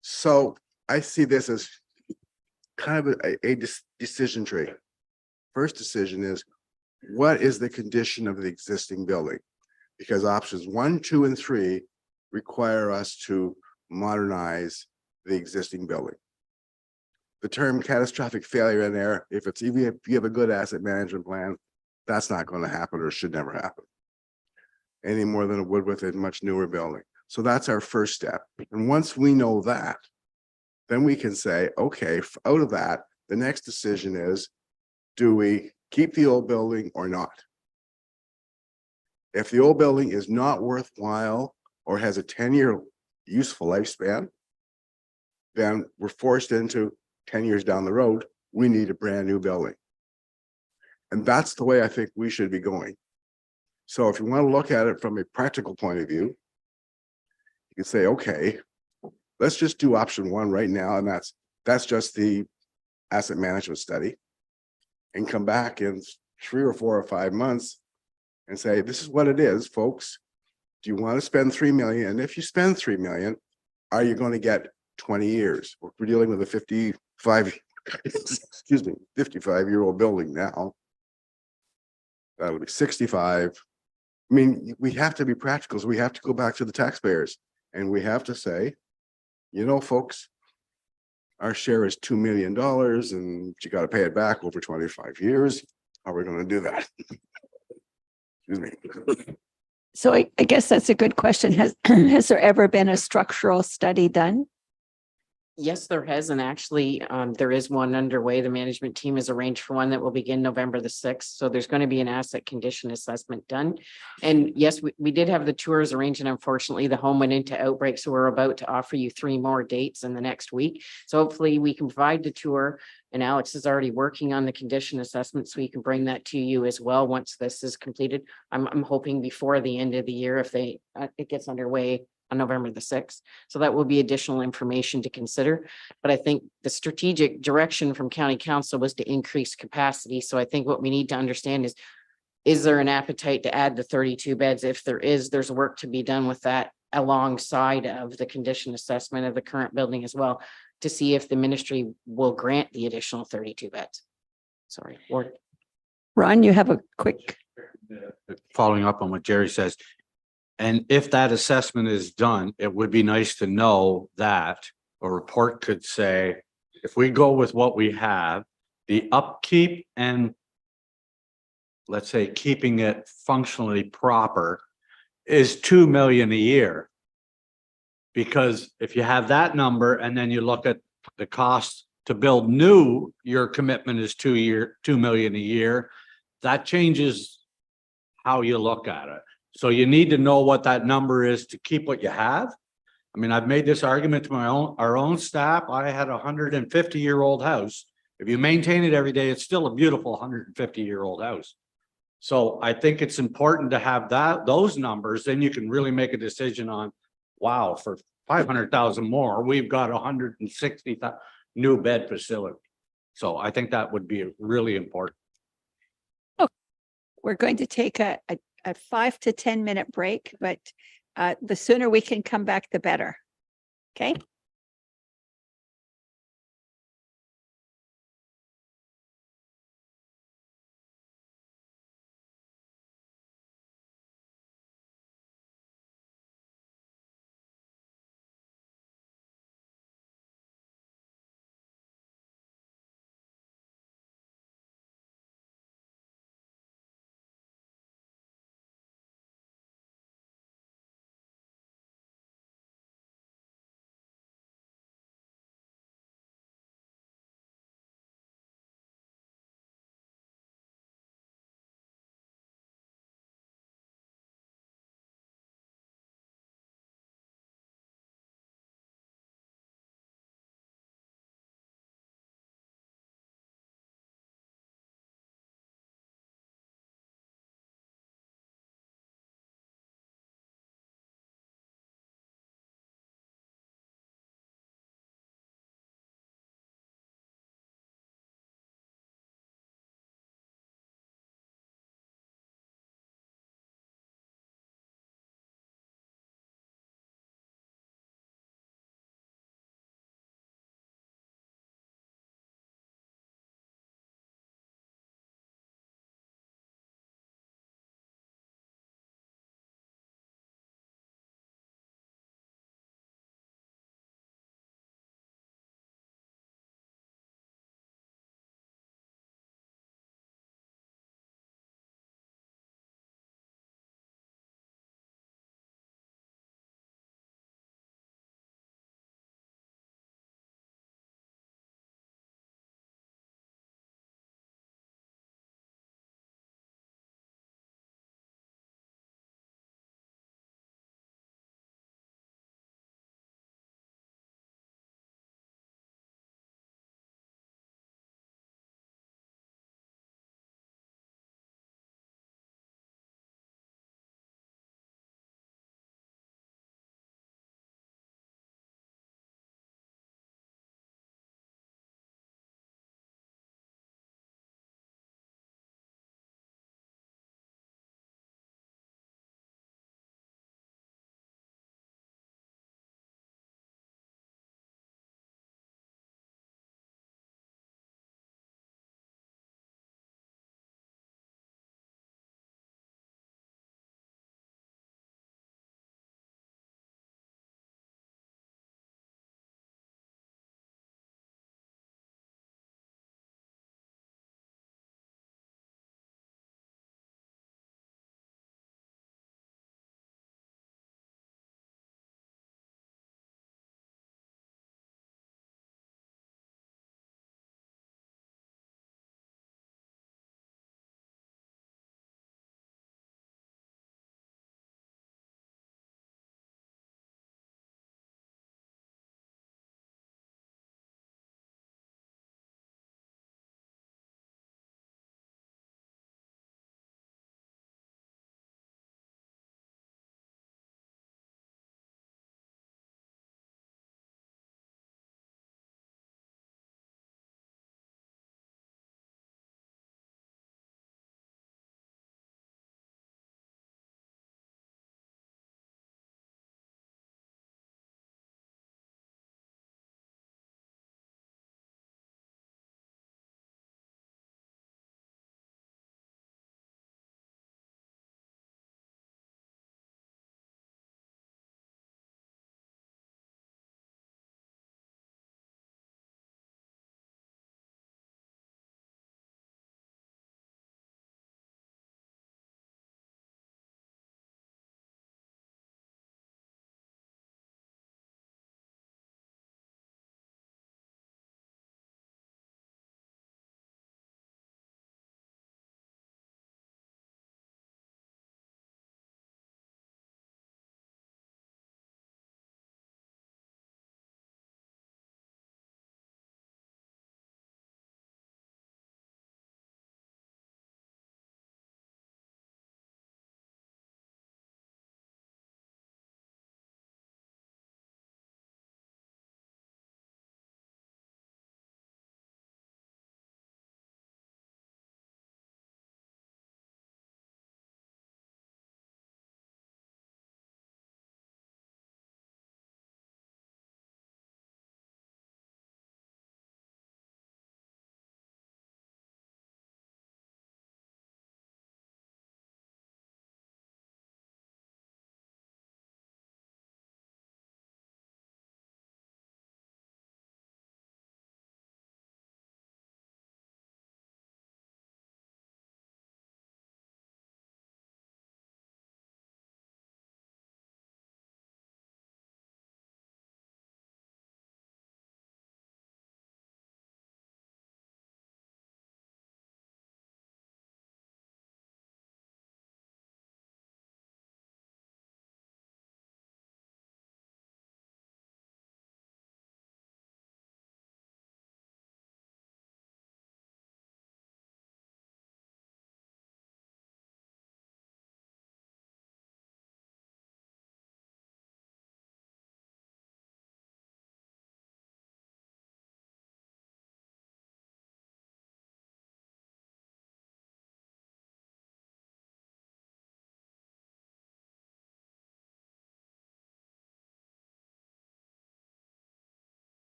So I see this as kind of a decision tree. First decision is, what is the condition of the existing building? Because options 1, 2, and 3 require us to modernize the existing building. The term catastrophic failure in there, if you have a good asset management plan, that's not going to happen, or should never happen, any more than it would with a much newer building. So that's our first step. And once we know that, then we can say, okay, out of that, the next decision is, do we keep the old building or not? If the old building is not worthwhile or has a 10-year useful lifespan, then we're forced into 10 years down the road, we need a brand new building. And that's the way I think we should be going. So if you want to look at it from a practical point of view, you can say, okay, let's just do option 1 right now. And that's just the asset management study, and come back in 3 or 4 or 5 months and say, this is what it is, folks. Do you want to spend 3 million? And if you spend 3 million, are you going to get 20 years? We're dealing with a 55-year-old building now. That'll be 65. I mean, we have to be practical. So we have to go back to the taxpayers, and we have to say, you know, folks, our share is $2 million, and you got to pay it back over 25 years. How are we going to do that? Excuse me. So I guess that's a good question. Has there ever been a structural study done? Yes, there has, and actually, there is one underway. The management team has arranged for one that will begin November the 6th. So there's going to be an asset condition assessment done. And yes, we did have the tours arranged, and unfortunately the home went into outbreak. So we're about to offer you 3 more dates in the next week. So hopefully we can provide the tour, and Alex is already working on the condition assessment, so we can bring that to you as well once this is completed. I'm hoping before the end of the year, if it gets underway on November the 6th. So that will be additional information to consider. But I think the strategic direction from County Council was to increase capacity. So I think what we need to understand is there an appetite to add the 32 beds? If there is, there's work to be done with that alongside of the condition assessment of the current building as well, to see if the ministry will grant the additional 32 beds. Sorry, Ward. Ron, you have a quick. Following up on what Jerry says, and if that assessment is done, it would be nice to know that a report could say, if we go with what we have, the upkeep and let's say keeping it functionally proper is 2 million a year. Because if you have that number and then you look at the cost to build new, your commitment is 2 million a year. That changes how you look at it. So you need to know what that number is to keep what you have. I mean, I've made this argument to our own staff. I had a 150-year-old house. If you maintain it every day, it's still a beautiful 150-year-old house. So I think it's important to have those numbers, then you can really make a decision on, wow, for 500,000 more, we've got 160 new bed facility. So I think that would be really important. We're going to take a 5 to 10 minute break, but the sooner we can come back, the better. Okay?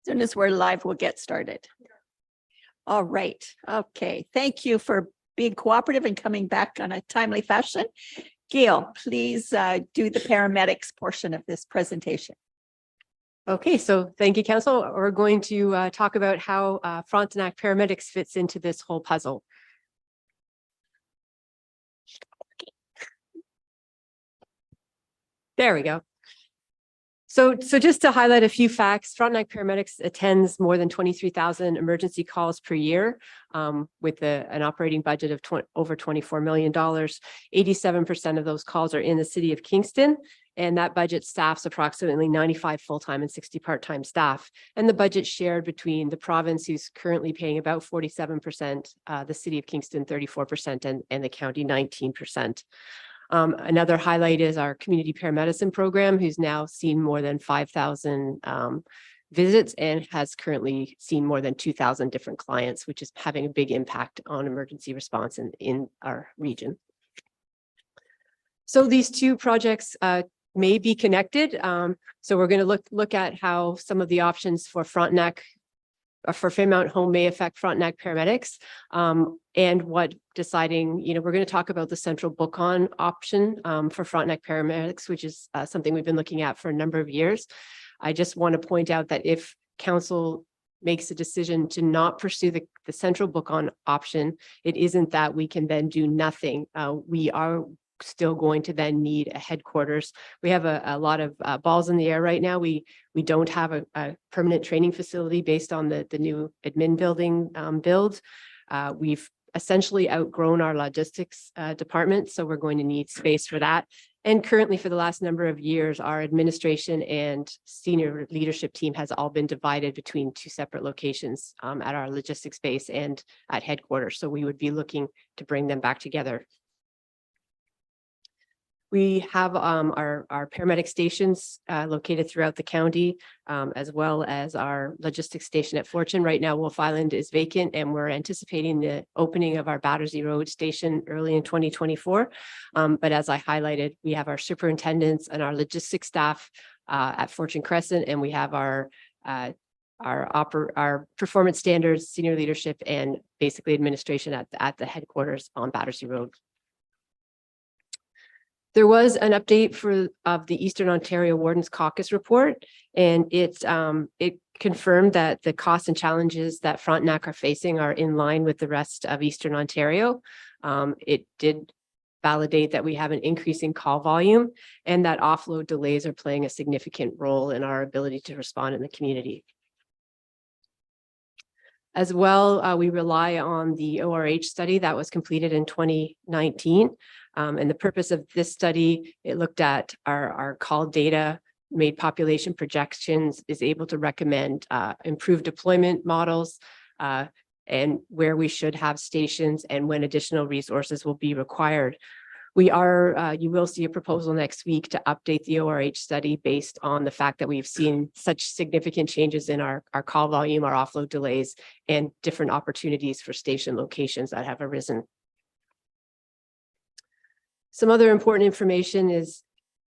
Soon as we're live, we'll get started. All right. Okay. Thank you for being cooperative and coming back on a timely fashion. Gail, please do the paramedics portion of this presentation. Okay, so thank you, Council. We're going to talk about how Frontenac Paramedics fits into this whole puzzle. There we go. So just to highlight a few facts, Frontenac Paramedics attends more than 23,000 emergency calls per year with an operating budget of over $24 million. 87% of those calls are in the city of Kingston, and that budget staffs approximately 95 full-time and 60 part-time staff. And the budget shared between the province, who's currently paying about 47%, the city of Kingston 34%, and the county 19%. Another highlight is our community paramedicine program, who's now seen more than 5,000 visits and has currently seen more than 2,000 different clients, which is having a big impact on emergency response in our region. So these two projects may be connected. So we're going to look at how some of the options for Frontenac for Fairmount Home may affect Frontenac Paramedics, and what deciding, we're going to talk about the central book-on option for Frontenac Paramedics, which is something we've been looking at for a number of years. I just want to point out that if council makes a decision to not pursue the central book-on option, it isn't that we can then do nothing. We are still going to then need a headquarters. We have a lot of balls in the air right now. We don't have a permanent training facility based on the new admin building build. We've essentially outgrown our logistics department, so we're going to need space for that. And currently, for the last number of years, our administration and senior leadership team has all been divided between two separate locations at our logistics base and at headquarters. So we would be looking to bring them back together. We have our paramedic stations located throughout the county, as well as our logistics station at Fortune. Right now, Wolf Island is vacant, and we're anticipating the opening of our Battersea Road station early in 2024. But as I highlighted, we have our superintendents and our logistics staff at Fortune Crescent, and we have our performance standards, senior leadership, and basically administration at the headquarters on Battersea Road. There was an update of the Eastern Ontario Wardens Caucus report, and it confirmed that the costs and challenges that Frontenac are facing are in line with the rest of Eastern Ontario. It did validate that we have an increasing call volume and that offload delays are playing a significant role in our ability to respond in the community. As well, we rely on the ORH study that was completed in 2019. And the purpose of this study, it looked at our call data, made population projections, is able to recommend improved deployment models and where we should have stations and when additional resources will be required. You will see a proposal next week to update the ORH study based on the fact that we've seen such significant changes in our call volume, our offload delays, and different opportunities for station locations that have arisen. Some other important information is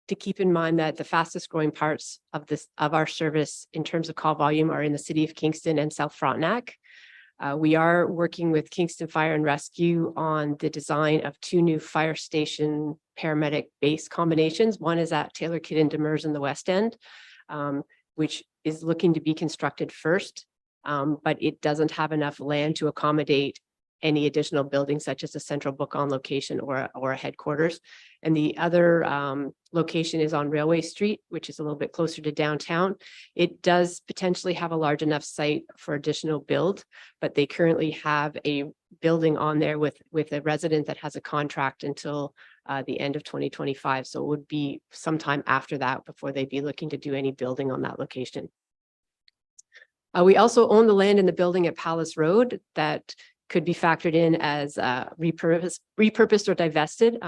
to keep in mind that the fastest growing parts of our service in terms of call volume are in the city of Kingston and South Frontenac. We are working with Kingston Fire and Rescue on the design of two new fire station paramedic base combinations. One is at Taylor Kidden Demers in the West End, which is looking to be constructed first, but it doesn't have enough land to accommodate any additional buildings such as a central book-on location or a headquarters. And the other location is on Railway Street, which is a little bit closer to downtown. It does potentially have a large enough site for additional build, but they currently have a building on there with a resident that has a contract until the end of 2025. So it would be sometime after that before they'd be looking to do any building on that location. We also own the land in the building at Palace Road that could be factored in as repurposed or divested.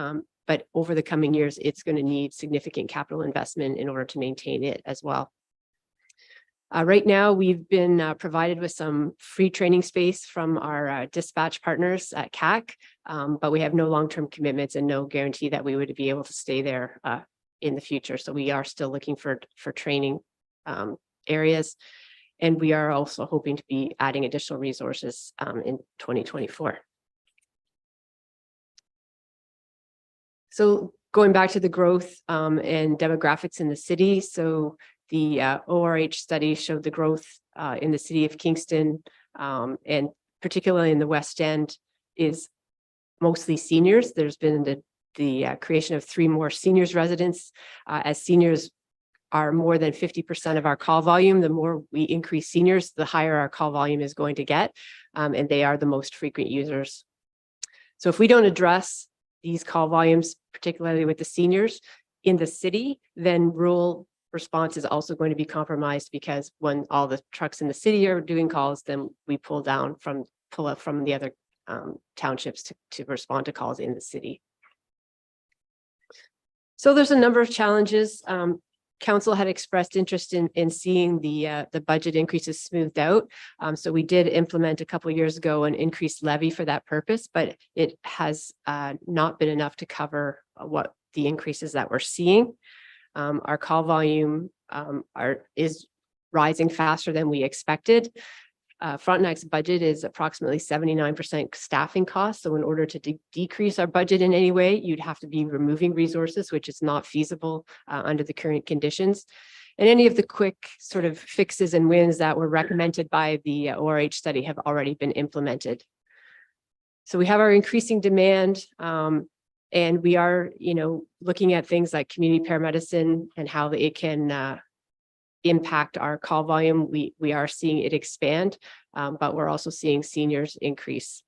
But over the coming years, it's going to need significant capital investment in order to maintain it as well. Right now, we've been provided with some free training space from our dispatch partners at CAC, but we have no long-term commitments and no guarantee that we would be able to stay there in the future. So we are still looking for training areas. And we are also hoping to be adding additional resources in 2024. So going back to the growth and demographics in the city. So the ORH study showed the growth in the city of Kingston and particularly in the West End is mostly seniors. There's been the creation of 3 more seniors residents. As seniors are more than 50% of our call volume, the more we increase seniors, the higher our call volume is going to get. And they are the most frequent users. So if we don't address these call volumes, particularly with the seniors in the city, then rural response is also going to be compromised, because when all the trucks in the city are doing calls, then we pull up from the other townships to respond to calls in the city. So there's a number of challenges. Council had expressed interest in seeing the budget increases smoothed out. So we did implement a couple of years ago an increased levy for that purpose, but it has not been enough to cover what the increases that we're seeing. Our call volume is rising faster than we expected. Frontenac's budget is approximately 79% staffing costs. So in order to decrease our budget in any way, you'd have to be removing resources, which is not feasible under the current conditions. And any of the quick sort of fixes and wins that were recommended by the ORH study have already been implemented. So we have our increasing demand, and we are, looking at things like community paramedicine and how it can impact our call volume. We are seeing it expand, but we're also seeing seniors increase.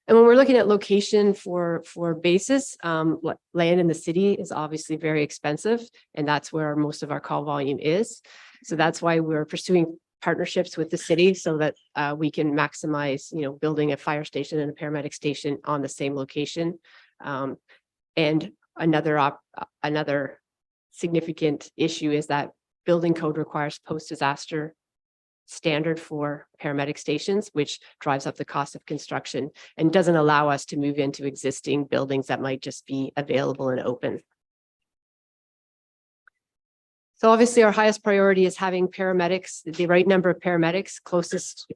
And when we're looking at location for bases, land in the city is obviously very expensive, and that's where most of our call volume is. So that's why we're pursuing partnerships with the city so that we can maximize, building a fire station and a paramedic station on the same location. And another significant issue is that building code requires post-disaster standard for paramedic stations, which drives up the cost of construction and doesn't allow us to move into existing buildings that might just be available and open. So obviously our highest priority is having paramedics, the right number of paramedics closest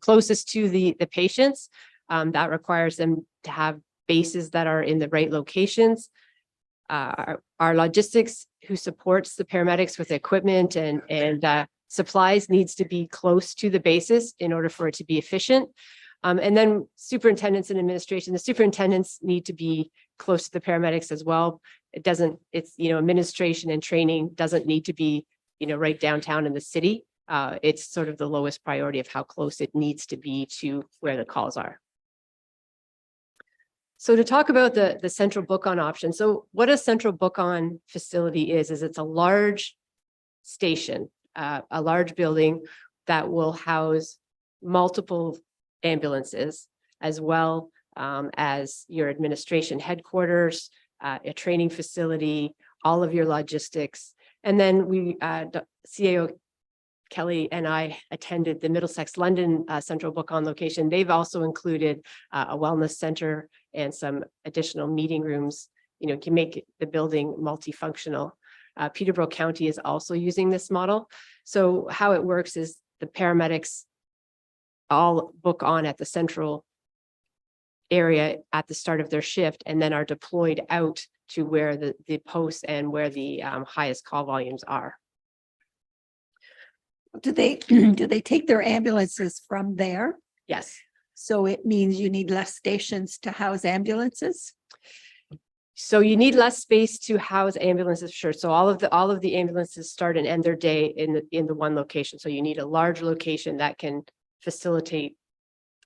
to the patients. That requires them to have bases that are in the right locations. Our logistics who supports the paramedics with equipment and supplies needs to be close to the bases in order for it to be efficient. And then superintendents and administration, the superintendents need to be close to the paramedics as well. Administration and training doesn't need to be, right downtown in the city. It's sort of the lowest priority of how close it needs to be to where the calls are. So to talk about the central book-on option. So what a central book-on facility is it's a large station, a large building that will house multiple ambulances, as well as your administration headquarters, a training facility, all of your logistics. And then CAO Kelly and I attended the Middlesex London Central Book-on location. They've also included a wellness center and some additional meeting rooms, can make the building multifunctional. Peterborough County is also using this model. So how it works is the paramedics all book on at the central area at the start of their shift, and then are deployed out to where the posts and where the highest call volumes are. Do they take their ambulances from there? Yes. So it means you need less stations to house ambulances? So you need less space to house ambulances, sure. So all of the ambulances start and end their day in the one location. So you need a large location that can facilitate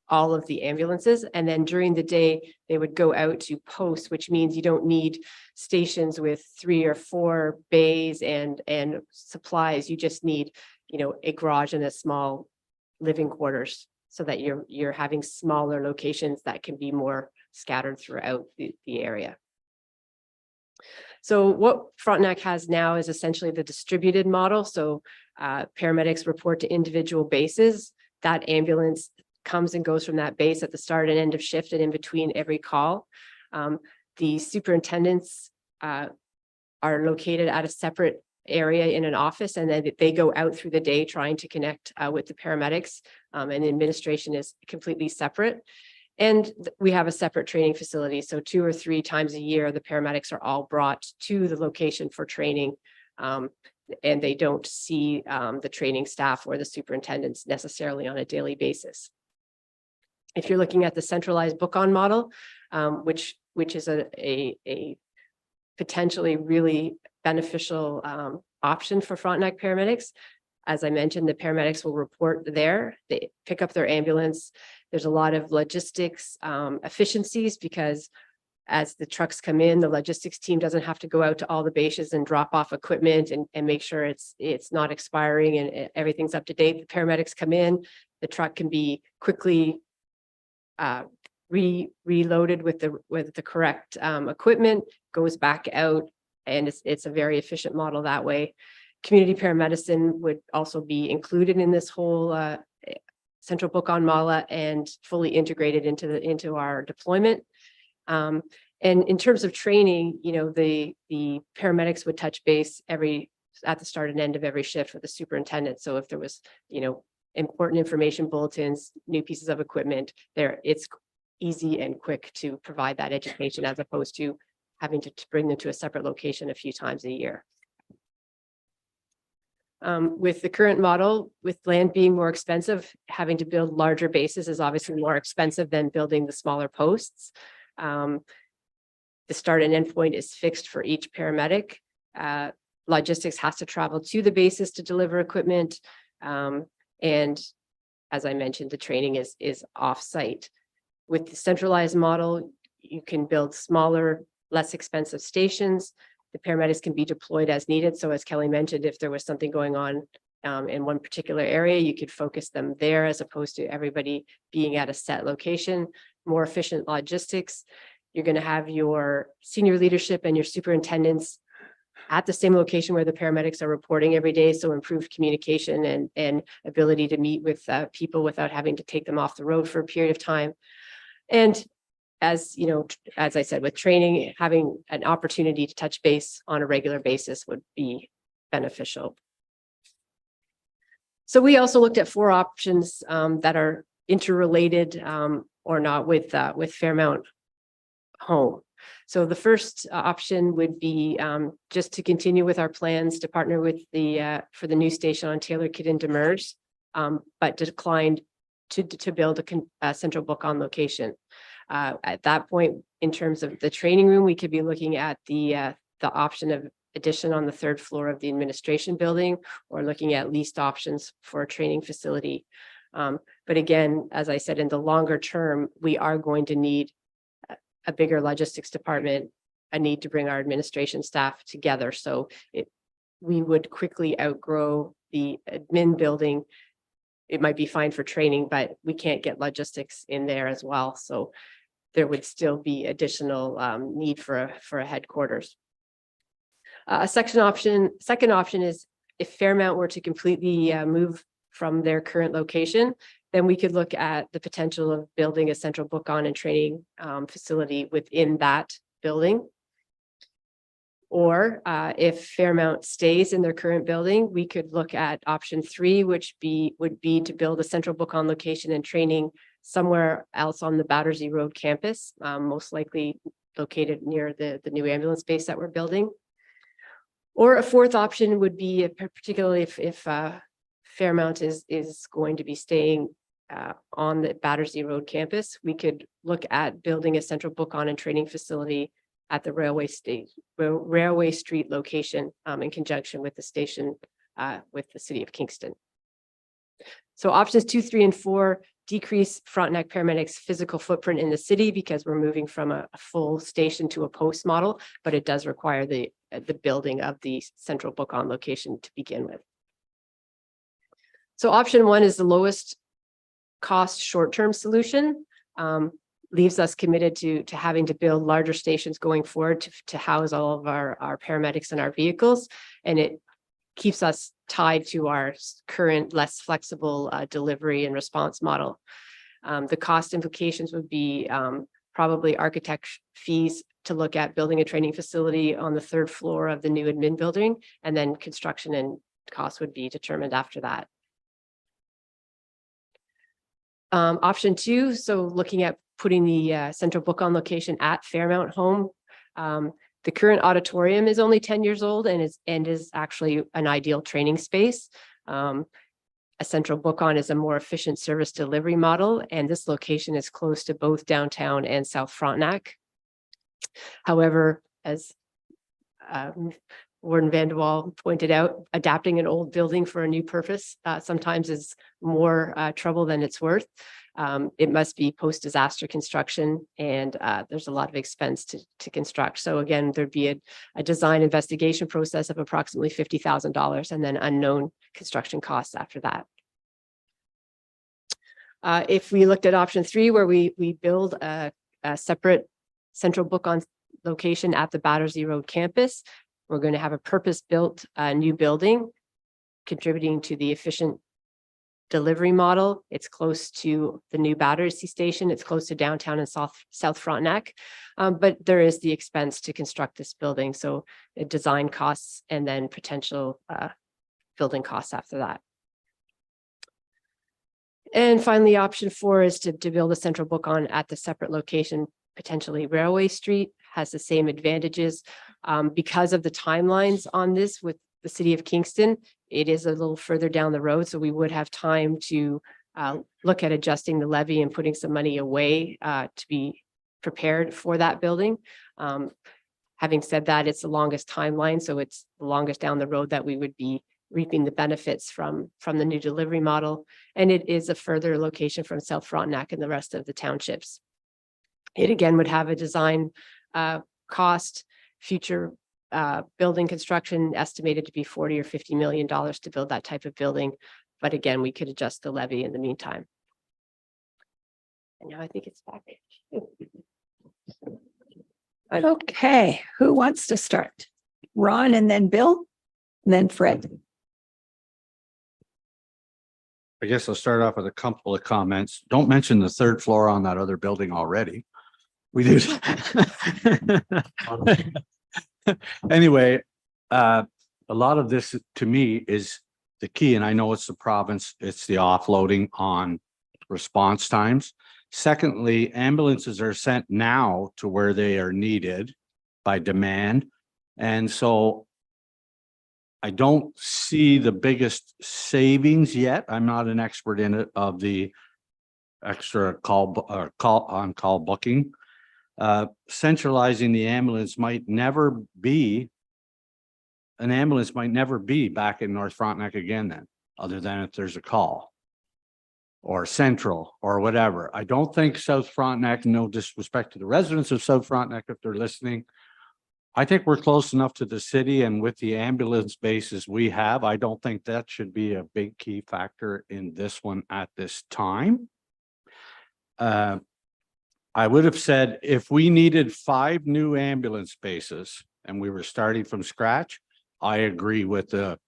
all of the ambulances. And then during the day, they would go out to posts, which means you don't need stations with 3 or 4 bays and supplies. You just need, a garage and a small living quarters, so that you're having smaller locations that can be more scattered throughout the area. So what Frontenac has now is essentially the distributed model. So paramedics report to individual bases. That ambulance comes and goes from that base at the start and end of shift and in between every call. The superintendents are located at a separate area in an office, and then they go out through the day trying to connect with the paramedics. And administration is completely separate. And we have a separate training facility. So 2 or 3 times a year, the paramedics are all brought to the location for training. And they don't see the training staff or the superintendents necessarily on a daily basis. If you're looking at the centralized book-on model, which is a potentially really beneficial option for Frontenac paramedics. As I mentioned, the paramedics will report there. They pick up their ambulance. There's a lot of logistics efficiencies because as the trucks come in, the logistics team doesn't have to go out to all the bases and drop off equipment and make sure it's not expiring and everything's up to date. The paramedics come in, the truck can be quickly reloaded with the correct equipment, goes back out, and it's a very efficient model that way. Community paramedicine would also be included in this whole central book-on model and fully integrated into our deployment. And in terms of training, you know, the paramedics would touch base at the start and end of every shift with the superintendent. So if there was, you know, important information bulletins, new pieces of equipment there, it's easy and quick to provide that education as opposed to having to bring them to a separate location a few times a year. With the current model, with land being more expensive, having to build larger bases is obviously more expensive than building the smaller posts. The start and end point is fixed for each paramedic. Logistics has to travel to the bases to deliver equipment. And as I mentioned, the training is off-site. With the centralized model, you can build smaller, less expensive stations. The paramedics can be deployed as needed. So as Kelly mentioned, if there was something going on in one particular area, you could focus them there as opposed to everybody being at a set location. More efficient logistics. You're going to have your senior leadership and your superintendents at the same location where the paramedics are reporting every day. So improved communication and ability to meet with people without having to take them off the road for a period of time. And as you know, as I said, with training, having an opportunity to touch base on a regular basis would be beneficial. So we also looked at 4 options that are interrelated or not with Fairmount Home. So the first option would be just to continue with our plans to partner with for the new station on Taylor Kidden Demers, but declined to build a central book-on location. At that point, in terms of the training room, we could be looking at the option of addition on the 3rd floor of the administration building, or looking at leased options for a training facility. But again, as I said, in the longer term, we are going to need a bigger logistics department, a need to bring our administration staff together. So we would quickly outgrow the admin building. It might be fine for training, but we can't get logistics in there as well. So there would still be additional need for a headquarters. Second option is if Fairmount were to completely move from their current location, then we could look at the potential of building a central book-on and training facility within that building. Or if Fairmount stays in their current building, we could look at option 3, which would be to build a central book-on location and training somewhere else on the Battersea Road campus, most likely located near the new ambulance base that we're building. Or a 4th option would be, particularly if Fairmount is going to be staying on the Battersea Road campus, we could look at building a central book-on and training facility at the Railway Street location in conjunction with the station with the City of Kingston. So options 2, 3, and 4 decrease Frontenac Paramedics' physical footprint in the city because we're moving from a full station to a post model, but it does require the building of the central book-on location to begin with. So option 1 is the lowest cost short-term solution. Leaves us committed to having to build larger stations going forward to house all of our paramedics and our vehicles. And it keeps us tied to our current less flexible delivery and response model. The cost implications would be probably architect fees to look at building a training facility on the third floor of the new admin building, and then construction and costs would be determined after that. Option 2, so looking at putting the central book on location at Fairmount Home. The current auditorium is only 10 years old and is actually an ideal training space. A central book on is a more efficient service delivery model, and this location is close to both downtown and South Frontenac. However, as Warden Vanderwall pointed out, adapting an old building for a new purpose sometimes is more trouble than it's worth. It must be post-disaster construction, and there's a lot of expense to construct. So again, there'd be a design investigation process of approximately $50,000 and then unknown construction costs after that. If we looked at option 3, where we build a separate central book on location at the Battersea Road campus, we're going to have a purpose-built new building contributing to the efficient delivery model. It's close to the new Battersea station. It's close to downtown and South Frontenac, but there is the expense to construct this building. So design costs and then potential building costs after that. And finally, option 4 is to build a central book on at the separate location, potentially Railway Street. Has the same advantages because of the timelines on this with the city of Kingston. It is a little further down the road, so we would have time to look at adjusting the levy and putting some money away to be prepared for that building. Having said that, it's the longest timeline, so it's the longest down the road that we would be reaping the benefits from the new delivery model. And it is a further location from South Frontenac and the rest of the townships. It again would have a design cost, future building construction estimated to be $40 or $50 million to build that type of building. But again, we could adjust the levy in the meantime. And now I think it's back. Okay, who wants to start? Ron and then Bill, and then Fred. I guess I'll start off with a couple of comments. Don't mention the third floor on that other building already. We do. Anyway, a lot of this to me is the key, and I know it's the province, it's the offloading on response times. Secondly, ambulances are sent now to where they are needed by demand. And so I don't see the biggest savings yet. I'm not an expert in it of the extra on-call booking. Centralizing the ambulance might never be, an ambulance might never be back in North Frontenac again then, other than if there's a call or central or whatever. I don't think South Frontenac, no disrespect to the residents of South Frontenac if they're listening, I think we're close enough to the city, and with the ambulance bases we have, I don't think that should be a big key factor in this one at this time. I would have said if we needed 5 new ambulance bases and we were starting from scratch, I agree with the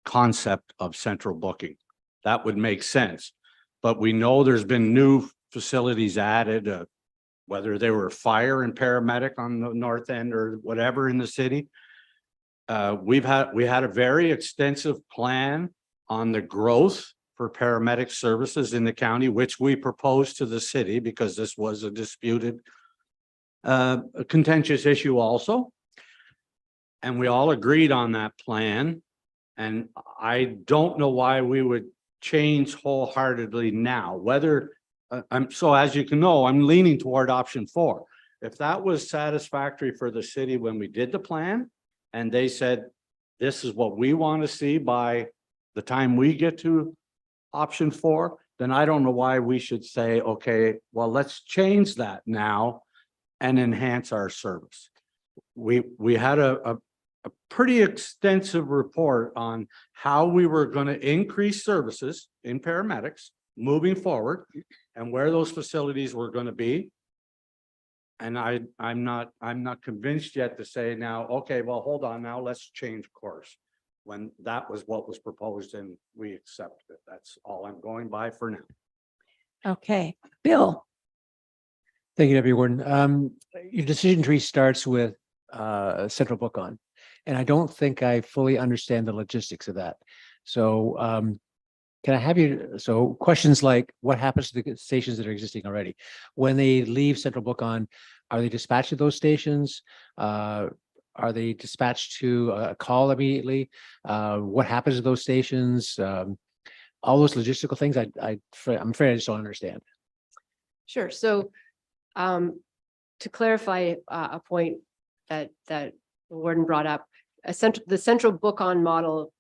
concept of central booking. That would make sense. But we know there's been new facilities added, whether they were fire and paramedic on the north end or whatever in the city. We had a very extensive plan on the growth for paramedic services in the county, which we proposed to the city because this was a disputed, a contentious issue also. And we all agreed on that plan. And I don't know why we would change wholeheartedly now, whether so as you can know, I'm leaning toward option 4. If that was satisfactory for the city when we did the plan and they said, this is what we want to see by the time we get to option 4, then I don't know why we should say, okay, well, let's change that now and enhance our service. We had a pretty extensive report on how we were going to increase services in paramedics moving forward and where those facilities were going to be. And I'm not convinced yet to say now, okay, well, hold on now, let's change course, when that was what was proposed and we accepted it. That's all I'm going by for now. Okay, Bill. Thank you, Deputy Warden. Your decision tree starts with central book on. And I don't think I fully understand the logistics of that. So can I have you, so questions like what happens to the stations that are existing already? When they leave central book on, are they dispatched to those stations? Are they dispatched to a call immediately? What happens to those stations? All those logistical things, I'm afraid I just don't understand. Sure. So to clarify a point that the warden brought up, the central book on model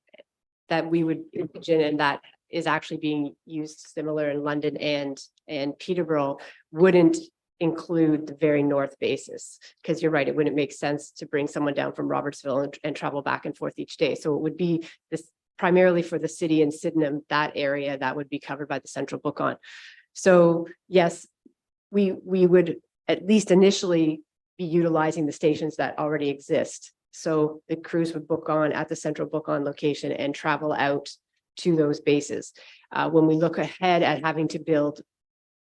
that we would envision and that is actually being used similar in London and Peterborough wouldn't include the very north basis, because you're right, it wouldn't make sense to bring someone down from Robertsville and travel back and forth each day. So it would be this primarily for the city and Sydenham, that area that would be covered by the central book on. So yes, we would at least initially be utilizing the stations that already exist. So the crews would book on at the central book on location and travel out to those bases. When we look ahead at having to build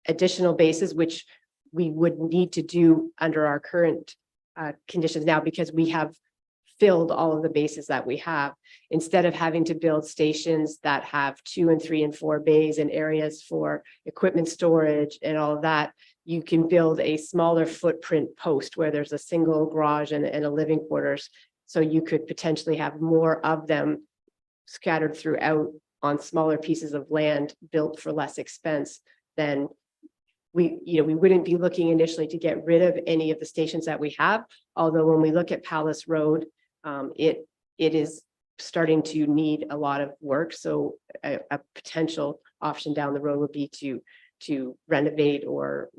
additional bases, which we would need to do under our current conditions now, because we have filled all of the bases that we have, instead of having to build stations that have 2 and 3 and 4 bays and areas for equipment storage and all of that, you can build a smaller footprint post where there's a single garage and a living quarters. So you could potentially have more of them scattered throughout on smaller pieces of land built for less expense than we wouldn't be looking initially to get rid of any of the stations that we have. Although when we look at Palace Road, it is starting to need a lot of work. So a potential option down the road would be to renovate or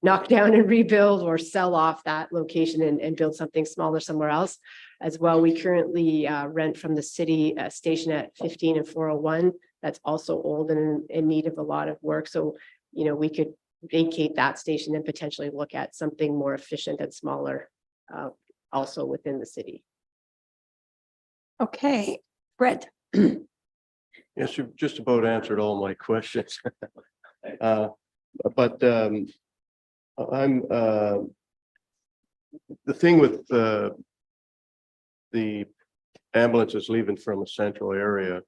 knock down and rebuild or sell off that location and build something smaller somewhere else. As well, we currently rent from the city a station at 15 and 401 that's also old and in need of a lot of work. So, we could vacate that station and potentially look at something more efficient and smaller also within the city. Okay, Brett. Yes, you've just about answered all my questions. But I'm the thing with the ambulances leaving from a central area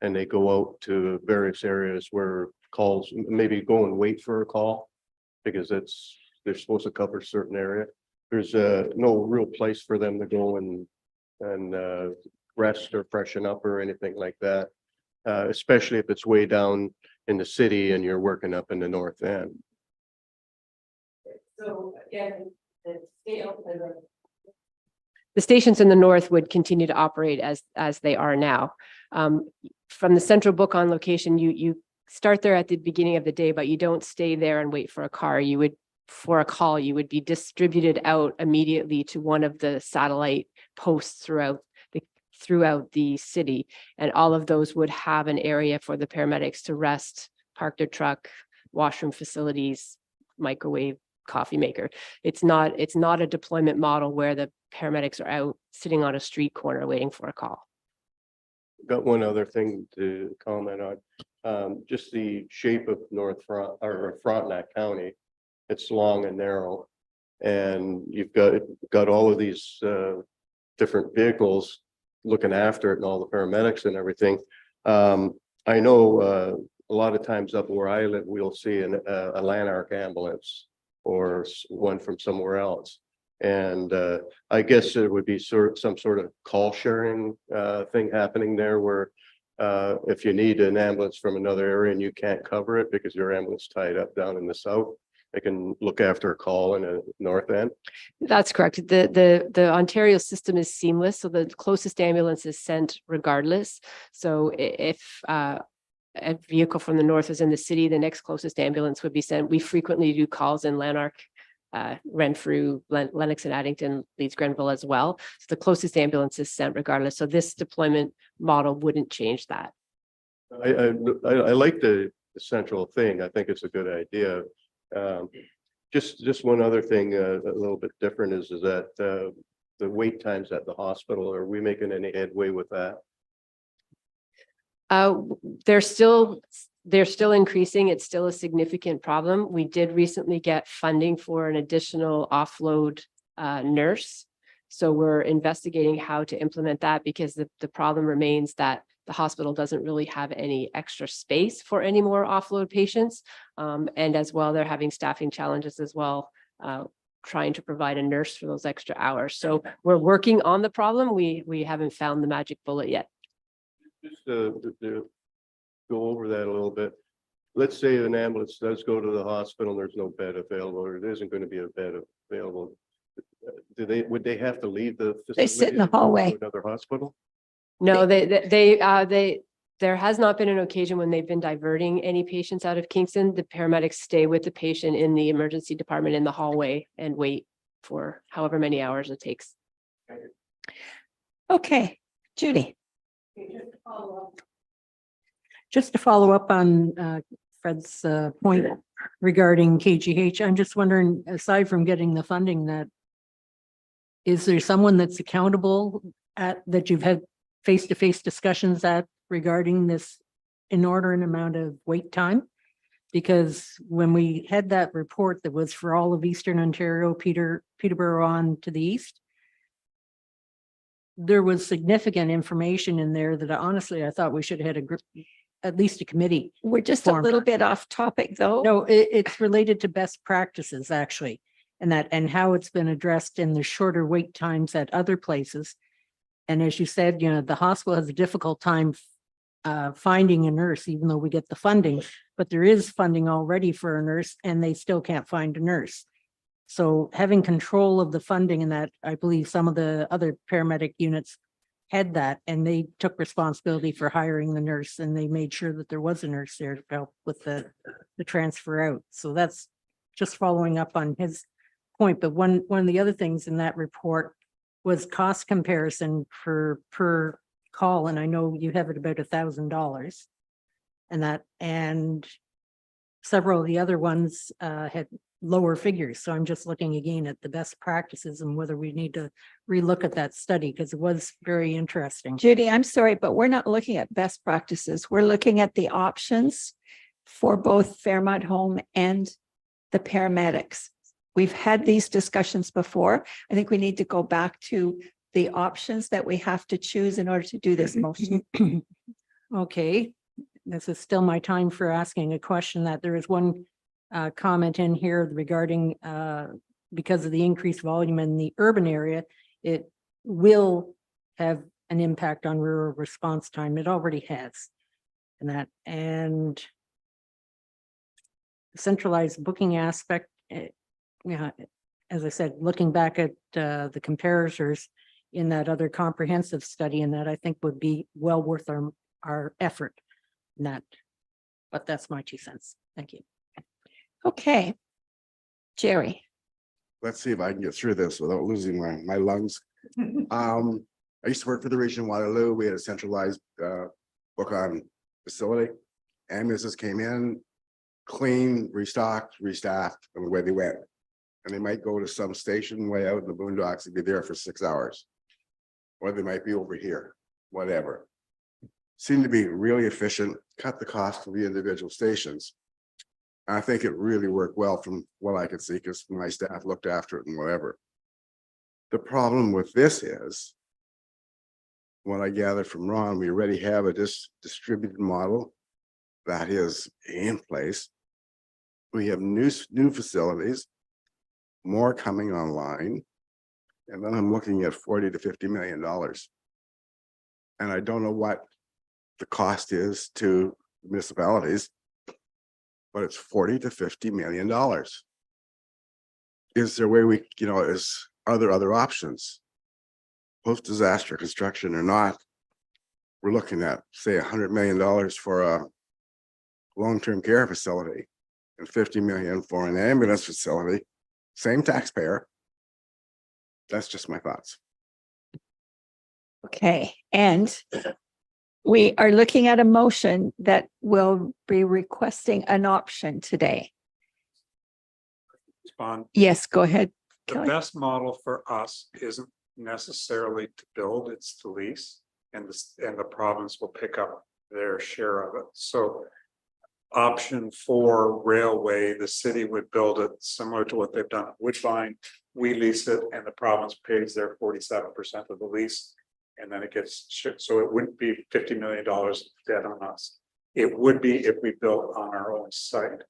and they go out to various areas where calls, maybe go and wait for a call because they're supposed to cover a certain area. There's no real place for them to go and rest or freshen up or anything like that, especially if it's way down in the city and you're working up in the north end. So again, the stations in the north would continue to operate as they are now. From the central book on location, you start there at the beginning of the day, but you don't stay there and wait for a car. For a call, you would be distributed out immediately to one of the satellite posts throughout the city. And all of those would have an area for the paramedics to rest, park their truck, washroom facilities, microwave, coffee maker. It's not a deployment model where the paramedics are out sitting on a street corner waiting for a call. Got one other thing to comment on, just the shape of Frontenac County. It's long and narrow, and you've got all of these different vehicles looking after it and all the paramedics and everything. I know a lot of times up where I live, we'll see a Lanark ambulance or one from somewhere else. And I guess it would be some sort of call sharing thing happening there where if you need an ambulance from another area and you can't cover it because your ambulance tied up down in the south, they can look after a call in the north end. That's correct. The Ontario system is seamless. So the closest ambulance is sent regardless. So if a vehicle from the north is in the city, the next closest ambulance would be sent. We frequently do calls in Lanark, Renfrew, Lennox and Addington, Leeds, Grenville as well. So the closest ambulance is sent regardless. So this deployment model wouldn't change that. I like the central thing. I think it's a good idea. Just one other thing a little bit different is that the wait times at the hospital, are we making any headway with that? They're still they're still increasing. It's still a significant problem. We did recently get funding for an additional offload nurse. So we're investigating how to implement that because the problem remains that the hospital doesn't really have any extra space for any more offload patients. And as well, they're having staffing challenges as well, trying to provide a nurse for those extra hours. So we're working on the problem. We haven't found the magic bullet yet. Just to go over that a little bit. Let's say an ambulance does go to the hospital, there's no bed available, or there isn't going to be a bed available. Would they have to leave the They sit in the facility and go to hallway. another hospital? No, there has not been an occasion when they've been diverting any patients out of Kingston. The paramedics stay with the patient in the emergency department in the hallway and wait for however many hours it takes. Okay, Judy. Just to follow up on Fred's point regarding KGH, I'm just wondering, aside from getting the funding, that is there someone that's accountable that you've had face-to-face discussions at regarding this inordinate amount of wait time? Because when we had that report that was for all of Eastern Ontario, Peterborough on to the east, there was significant information in there that honestly, I thought we should have had a group, at least a committee. We're just a formed. little bit off topic, though. No, it's related to best practices, actually, and how it's been addressed in the shorter wait times at other places. And as you said, the hospital has a difficult time finding a nurse, even though we get the funding, but there is funding already for a nurse and they still can't find a nurse. So having control of the funding, and that, I believe some of the other paramedic units had that, and they took responsibility for hiring the nurse, and they made sure that there was a nurse there to help with the transfer out. So that's just following up on his point. But one of the other things in that report was cost comparison per call, and I know you have it about $1,000, and several of the other ones had lower figures. So I'm just looking again at the best practices and whether we need to relook at that study, because it was very interesting. Judy, I'm sorry, but we're not looking at best practices. We're looking at the options for both Fairmont Home and the paramedics. We've had these discussions before. I think we need to go back to the options that we have to choose in order to do this motion. Okay, this is still my time for asking a question. That there is one comment in here regarding because of the increased volume in the urban area, it will have an impact on rural response time. It already has. And centralized booking aspect, as I said, looking back at the comparators in that other comprehensive study, and that I think would be well worth our effort in that. But that's my 2 cents. Thank you. Okay. Jerry. Let's see if I can get through this without losing my lungs. I used to work for the region of Waterloo. We had a centralized book on facility. Ambulances came in, clean, restocked, restaffed, and away they went. And they might go to some station way out in the boondocks and be there for 6 hours. Or they might be over here, whatever. Seemed to be really efficient, cut the cost of the individual stations. I think it really worked well from what I could see, because my staff looked after it and whatever. The problem with this is, what I gathered from Ron, we already have a distributed model that is in place. We have new facilities, more coming online, and then I'm looking at $40 to $50 million. And I don't know what the cost is to municipalities, but it's $40 to $50 million. Is there a way we, are there other options? Post-disaster construction or not, we're looking at, say, $100 million for a long-term care facility and $50 million for an ambulance facility, same taxpayer. That's just my thoughts. Okay, and we are looking at a motion that will be requesting an option today. Respond. Yes, go ahead. The Kelly. best model for us isn't necessarily to build, it's to lease, and the province will pick up their share of it. So option 4 railway, the city would build it similar to what they've done at Woodbine. We lease it and the province pays their 47% of the lease. And then it gets shipped. So it wouldn't be $50 million debt on us. It would be if we built on our own site.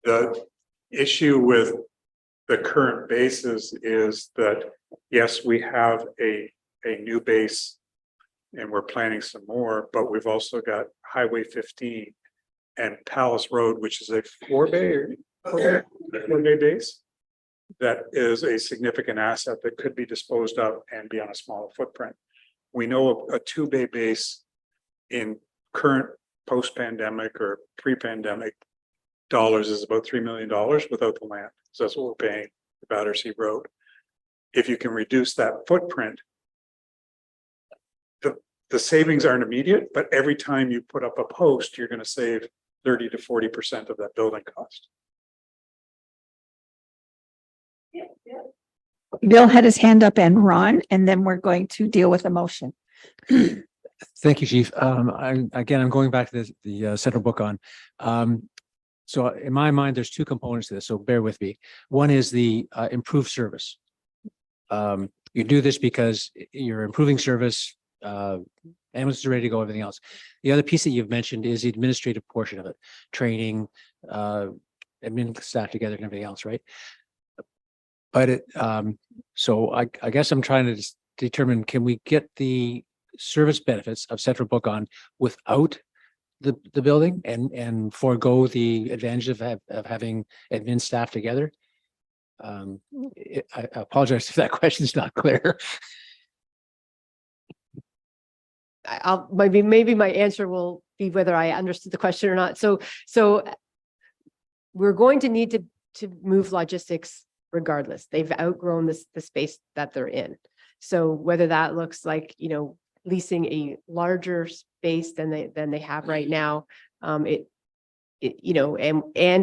The issue with the current bases is that, yes, we have a new base and we're planning some more, but we've also got Highway 15 and Palace Road, which is a four-bay base. That is a significant asset that could be disposed of and be on a smaller footprint. We know a 2-bay base in current post-pandemic or pre-pandemic dollars is about $3 million without the land. So that's what we're paying for Battersea Road. If you can reduce that footprint, the savings aren't immediate, but every time you put up a post, you're going to save 30 to 40% of that building cost. Bill had his hand up and Ron, and then we're going to deal with a motion. Thank you, Chief. I'm going back to the central book on. So in my mind, there's two components to this, so bear with me. One is the improved service. You do this because you're improving service, ambulance is ready to go, everything else. The other piece that you've mentioned is the administrative portion of it, training, admin staff together and everything else, right? But so I guess I'm trying to determine, can we get the service benefits of Central Book on without the building and forego the advantage of having admin staff together? I apologize if that question is not clear. I'll maybe my answer will be whether I understood the question or not. So we're going to need to move logistics regardless. They've outgrown the space that they're in. So whether that looks like, leasing a larger space than they have right now, and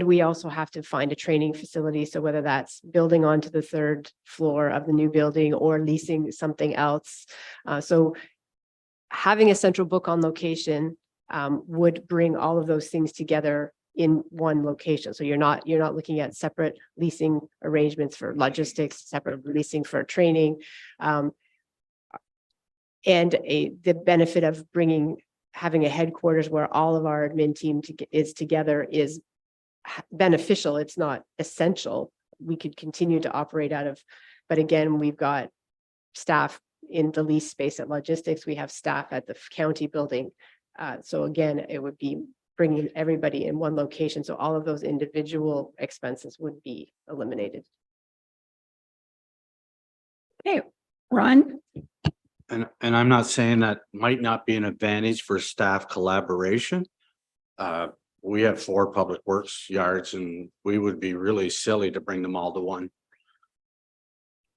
we also have to find a training facility. So whether that's building onto the 3rd floor of the new building or leasing something else. So having a central book on location would bring all of those things together in one location. So you're not looking at separate leasing arrangements for logistics, separate leasing for training. And the benefit of having a headquarters where all of our admin team is together is beneficial. It's not essential. We could continue to operate out of, but again, we've got staff in the lease space at logistics. We have staff at the county building. So again, it would be bringing everybody in one location. So all of those individual expenses would be eliminated. Okay, Ron? And I'm not saying that might not be an advantage for staff collaboration. We have 4 public works yards and we would be really silly to bring them all to one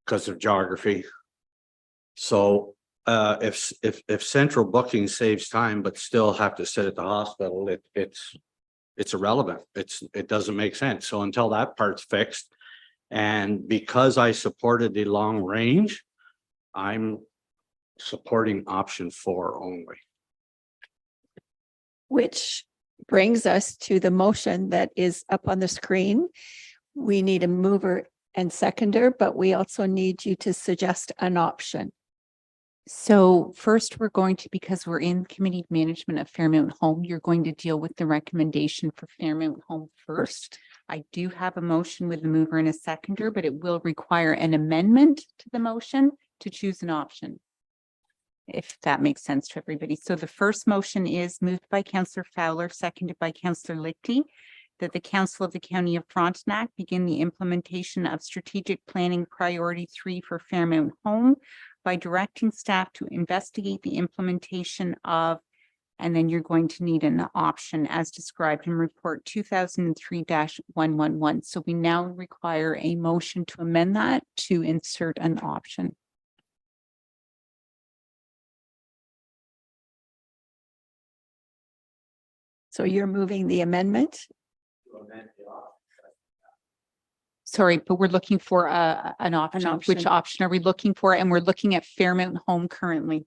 because of geography. So if central booking saves time but still have to sit at the hospital, it's irrelevant. It doesn't make sense. So until that part's fixed, and because I supported the long range, I'm supporting option 4 only. Which brings us to the motion that is up on the screen. We need a mover and seconder, but we also need you to suggest an option. So first, we're going to, because we're in committee management of Fairmount Home, you're going to deal with the recommendation for Fairmount Home first. I do have a motion with a mover and a seconder, but it will require an amendment to the motion to choose an option, if that makes sense to everybody. So the first motion is moved by Councillor Fowler, seconded by Councillor Lichty, that the Council of the County of Frontenac begin the implementation of strategic planning priority 3 for Fairmount Home by directing staff to investigate the implementation of, and then you're going to need an option as described in report 2003-111. So we now require a motion to amend that to insert an option. So you're moving the amendment? Sorry, but we're looking for an option. Which option. option are we looking for? And we're looking at Fairmount Home currently.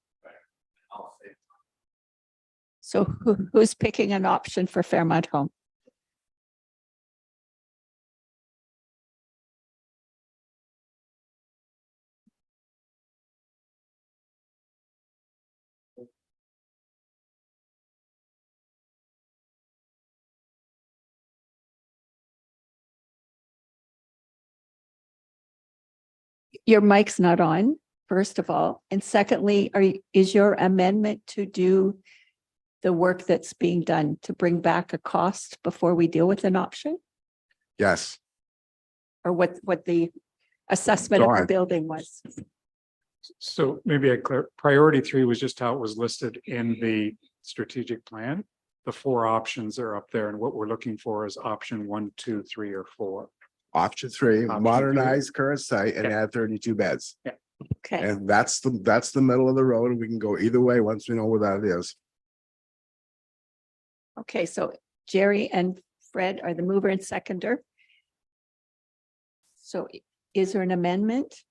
So who's picking an option for Fairmont Home? Your mic's not on, first of all. And secondly, is your amendment to do the work that's being done to bring back a cost before we deal with an option? Yes, Or what the assessment of the Fine. building was? So maybe priority 3 was just how it was listed in the strategic plan. The 4 options are up there, and what we're looking for is option 1, 2, 3, or 4. option 3, Option modernize current site and Yeah. add 32 beds. Okay, And that's the middle of the road, and we can go either way once we know where that is. okay, so Jerry and Fred are the mover and seconder. So is there an amendment?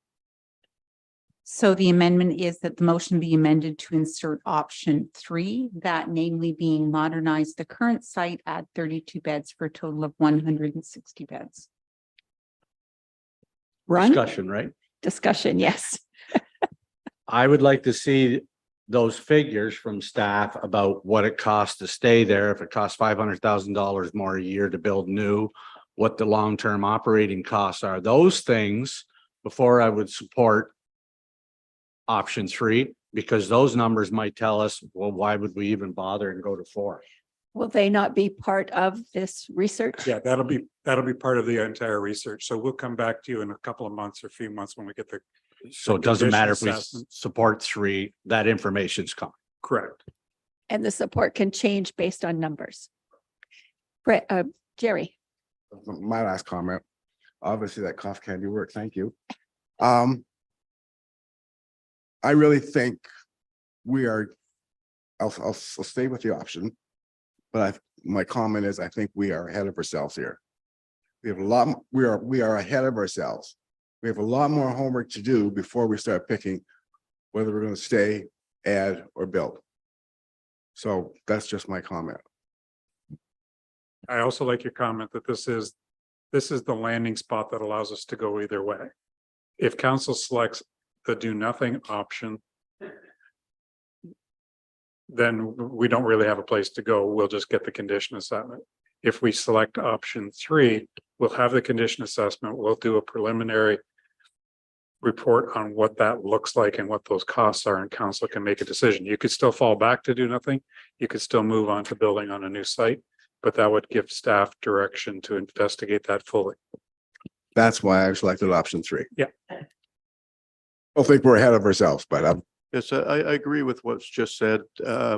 So the amendment is that the motion be amended to insert option 3, that namely being modernize the current site at 32 beds for a total of 160 beds. Run, Discussion, right? discussion, yes. I would like to see those figures from staff about what it costs to stay there. If it costs $500,000 more a year to build new, what the long-term operating costs are, those things before I would support option 3, because those numbers might tell us, well, why would we even bother and go to 4? Will they not be part of this research? Yeah, that'll be part of the entire research. So we'll come back to you in a couple of months or a few months when we get the So it doesn't matter if we condition assessment. support 3, that information's coming. correct. And the support can change based on numbers. Jerry, My last comment, obviously that cough candy work, thank you. I really think we are, I'll stay with the option. But my comment is, I think we are ahead of ourselves here. We have a lot, we are ahead of ourselves. We have a lot more homework to do before we start picking whether we're going to stay, add, or build. So that's just my comment. I also like your comment that this is the landing spot that allows us to go either way. If council selects the do nothing option, then we don't really have a place to go. We'll just get the condition assessment. If we select option 3, we'll have the condition assessment. We'll do a preliminary report on what that looks like and what those costs are, and council can make a decision. You could still fall back to do nothing. You could still move on to building on a new site, but that would give staff direction to investigate that fully. That's why I selected option 3. Yeah. I don't think we're ahead of ourselves, but Yes, I agree with what's just said. I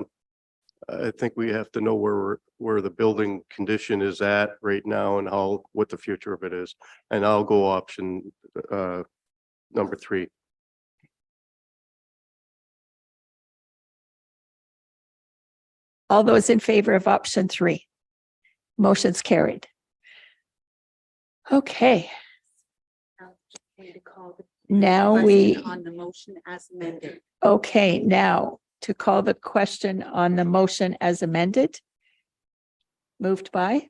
think we have to know where the building condition is at right now and what the future of it is. And I'll go option number 3. all those in favor of option 3? Motion's carried. Okay, now On the motion as amended. okay, now to call the question on the motion as amended. Moved by,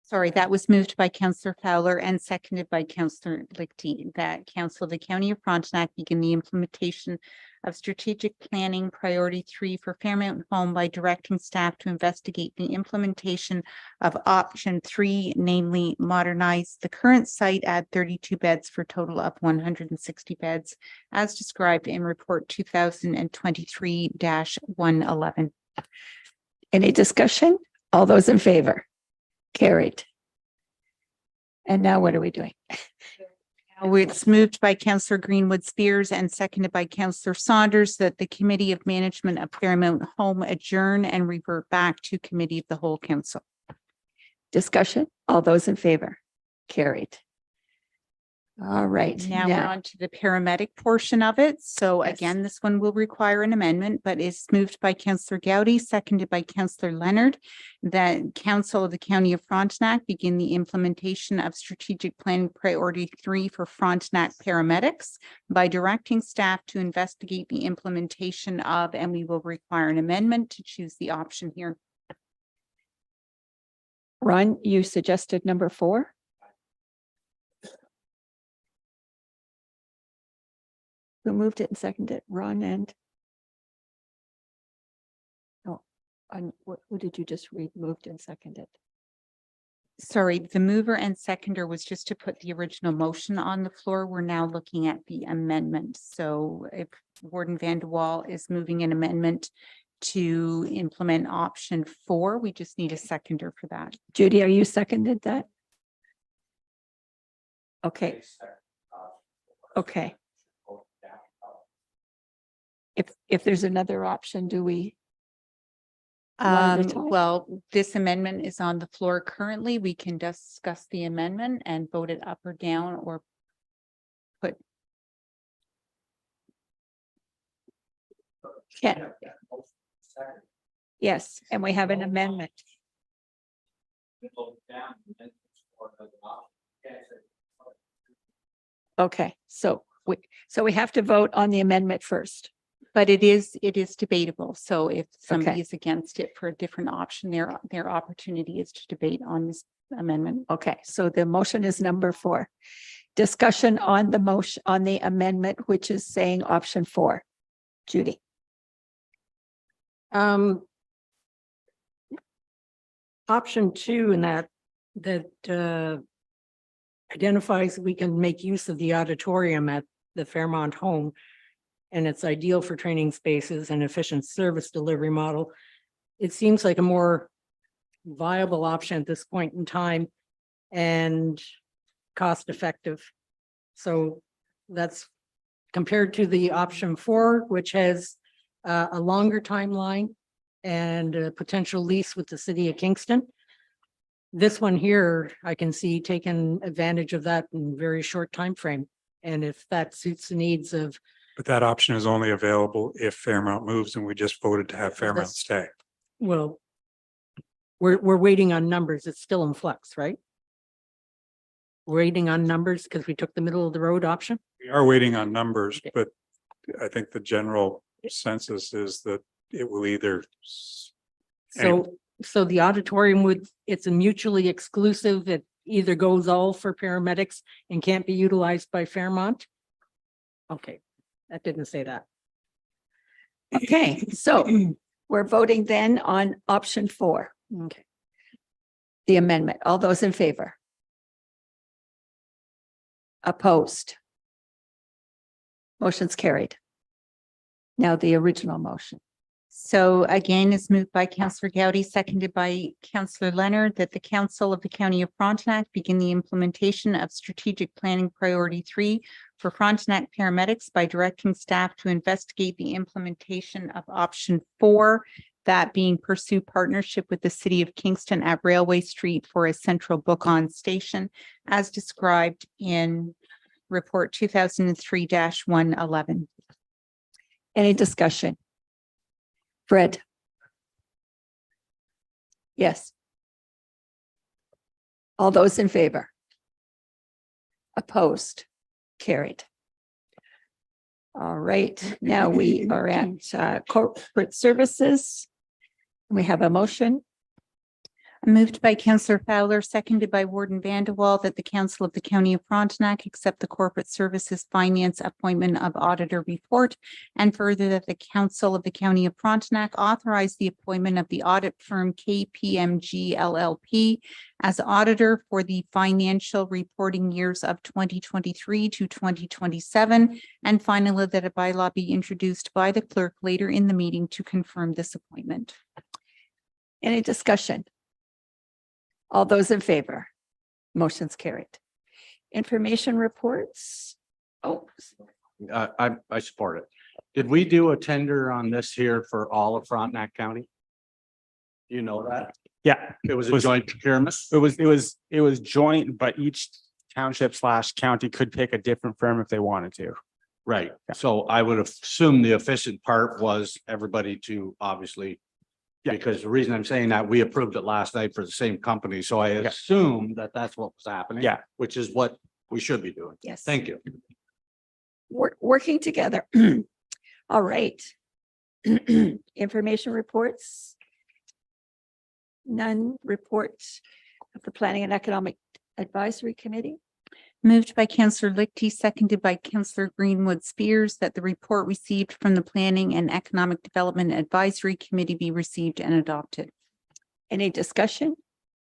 Sorry, that was moved by Councillor Fowler and seconded by Councillor Lichty, that Council of the County of Frontenac begin the implementation of strategic planning priority 3 for Fairmount Home by directing staff to investigate the implementation of option 3, namely modernize the current site, add 32 beds for a total of 160 beds, as described in report 2023-111. any discussion? All those in favor? Carried. And now what are we doing? Now it's moved by Councillor Greenwood Spears and seconded by Councillor Saunders that the Committee of Management of Fairmount Home adjourn and revert back to Committee of the Whole Council. Discussion? All those in favor? Carried. All right. Now we're on to the paramedic portion of it. So Yes. again, this one will require an amendment, but is moved by Councillor Gowdy, seconded by Councillor Leonard, that Council of the County of Frontenac begin the implementation of strategic planning priority 3 for Frontenac paramedics by directing staff to investigate the implementation of, and we will require an amendment to choose the option here. Ron, you suggested number 4? Who moved it and seconded it? Ron and? Oh, who did you just read moved and seconded? Sorry, the mover and seconder was just to put the original motion on the floor. We're now looking at the amendment. So if Warden Van de Wal is moving an amendment to implement option 4, we just need a seconder for that. Judy, are you seconded that? Okay. Okay. If there's another option, do we? One at a time? Well, this amendment is on the floor currently. We can discuss the amendment and vote it up or down or put. Yeah. Yes, and we have an amendment. Okay, so we have to vote on the amendment first. But it is debatable. So if somebody is against it for a different option, their opportunity is to debate on this amendment. Okay, so the motion is number 4. Discussion on the motion, on the amendment, which is saying option 4. Judy. Option 2 in that identifies we can make use of the auditorium at the Fairmont home. And it's ideal for training spaces and efficient service delivery model. It seems like a more viable option at this point in time and cost effective. So that's compared to the option 4, which has a longer timeline and a potential lease with the city of Kingston. This one here, I can see taking advantage of that in a very short time frame. And if that suits the needs of But that option is only available if Fairmount moves, and we just voted to have Fairmount That's- stay. well, we're waiting on numbers. It's still in flux, right? Waiting on numbers because we took the middle of the road option. We are waiting on numbers, but I think the general census is that it will either. So the auditorium it's a mutually exclusive. It either goes all for paramedics and can't be utilized by Fairmont. Okay, that didn't say that. Okay, so we're voting then on option 4. Okay. The amendment. All those in favor? Opposed? Motion's carried. Now the original motion. So again, it's moved by Councillor Gowdy, seconded by Councillor Leonard, that the Council of the County of Frontenac begin the implementation of strategic planning priority 3 for Frontenac paramedics by directing staff to investigate the implementation of option 4, that being pursue partnership with the city of Kingston at Railway Street for a central book-on station, as described in report 2003-111. Any discussion? Fred? Yes. All those in favor? Opposed? Carried. All right, now we are at corporate services. We have a motion. Moved by Councillor Fowler, seconded by Warden Van de Wal, that the Council of the County of Frontenac accept the Corporate Services Finance Appointment of Auditor Report, and further that the Council of the County of Frontenac authorize the appointment of the audit firm KPMG LLP as auditor for the financial reporting years of 2023 to 2027. And finally, that a bylaw be introduced by the clerk later in the meeting to confirm this appointment. Any discussion? All those in favor? Motion's carried. Information reports. Oh, I support it. Did we do a tender on this here for all of Frontenac County? You know that? Yeah, It was a joint procurement? it was joint, but each township / county could pick a different firm if they wanted to. Right. So I would assume the efficient part was everybody to obviously. Yeah. Because the reason I'm saying that, we approved it last night for the same company, so I assume that that's what was happening. Yeah. Which is what we should be doing. Yes. Thank you. Working together. All right. Information reports. None. Reports of the Planning and Economic Advisory Committee. Moved by Counselor Lichty, seconded by Counselor Greenwood Spears, that the report received from the Planning and Economic Development Advisory Committee be received and adopted. Any discussion?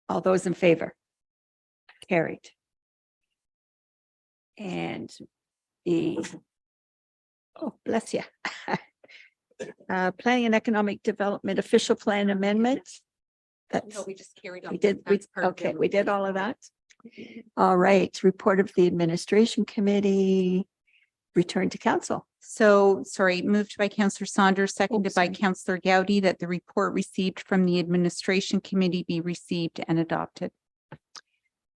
All those in favor? Carried. And the, oh, bless you. Planning and Economic Development Official Plan Amendment. That's, we just carried we did, okay, we did all of that. All right, report of the Administration Committee, return to council. So, sorry, moved by Counselor Saunders, seconded by sorry. Counselor Gaudy, that the report received from the Administration Committee be received and adopted.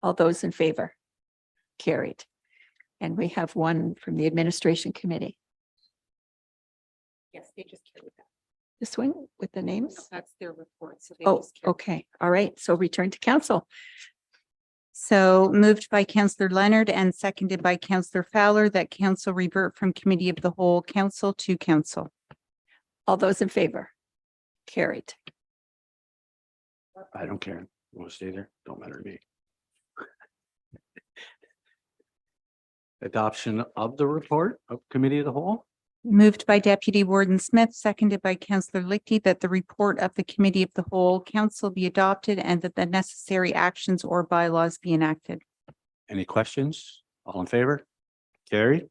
All those in favor? Carried. And we have one from the Administration Committee. Yes, they just carried that. This one with the names? That's their report. So they Oh, just carried. okay. All right. So return to council. So moved by Counselor Leonard and seconded by Counselor Fowler, that council revert from committee of the whole council to council. All those in favor? Carried. I don't care. Want to stay there? Don't matter to me. Adoption of the report of committee of the whole. Moved by Deputy Warden Smith, seconded by Counselor Lichty, that the report of the committee of the whole council be adopted and that the necessary actions or bylaws be enacted. Any questions? All in favor? Carried.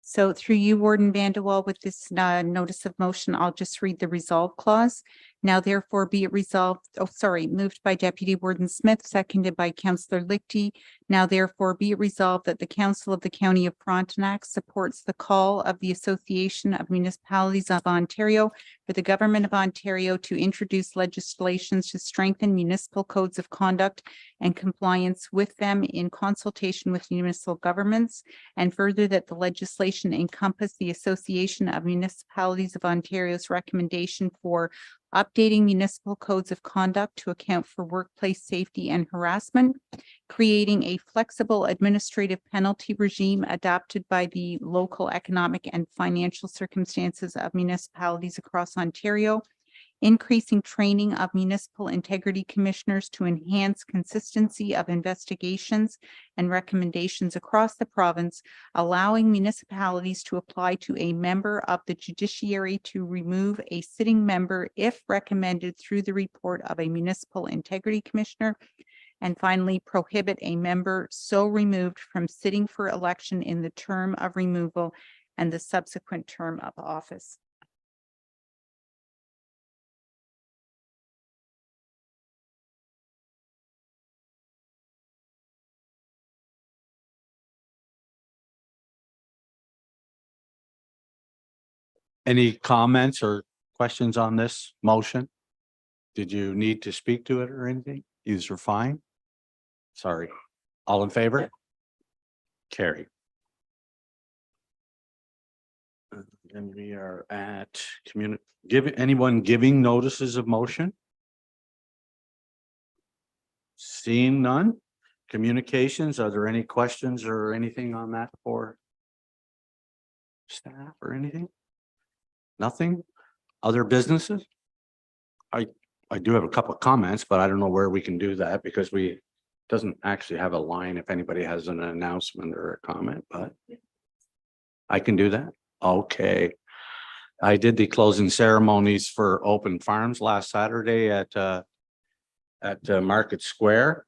So through you, Warden Vanderwall, with this notice of motion, I'll just read the resolve clause. Now therefore be it resolved, moved by Deputy Warden Smith, seconded by Counselor Lichty. Now therefore be it resolved that the Council of the County of Frontenac supports the call of the Association of Municipalities of Ontario for the Government of Ontario to introduce legislations to strengthen municipal codes of conduct and compliance with them in consultation with municipal governments, and further that the legislation encompass the Association of Municipalities of Ontario's recommendation for updating municipal codes of conduct to account for workplace safety and harassment, creating a flexible administrative penalty regime adapted by the local economic and financial circumstances of municipalities across Ontario, increasing training of municipal integrity commissioners to enhance consistency of investigations and recommendations across the province, allowing municipalities to apply to a member of the judiciary to remove a sitting member if recommended through the report of a municipal integrity commissioner, and finally prohibit a member so removed from sitting for election in the term of removal and the subsequent term of office. Any comments or questions on this motion? Did you need to speak to it or anything? These are fine. Sorry. All in favor? Carry. And we are at anyone giving notices of motion? Seeing none. Communications, are there any questions or anything on that for staff or anything? Nothing? Other businesses? I do have a couple of comments, but I don't know where we can do that because we doesn't actually have a line if anybody has an announcement or a comment, but I can do that. Okay. I did the closing ceremonies for Open Farms last Saturday at Market Square.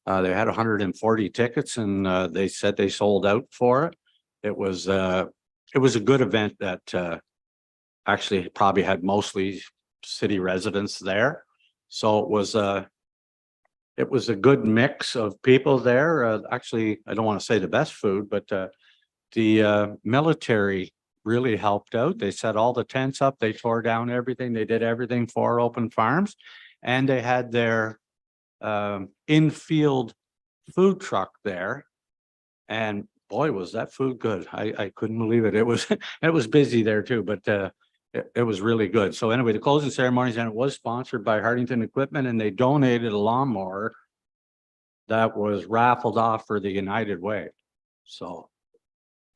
They had 140 tickets and they said they sold out for it. It was a good event that actually probably had mostly city residents there. So it was a good mix of people there. Actually, I don't want to say the best food, but the military really helped out. They set all the tents up, they tore down everything, they did everything for Open Farms. And they had their infield food truck there. And boy, was that food good. I couldn't believe it. It was, it was busy there too, but it was really good. So anyway, the closing ceremonies, and it was sponsored by Hardington Equipment, and they donated a lawnmower that was raffled off for the United Way. So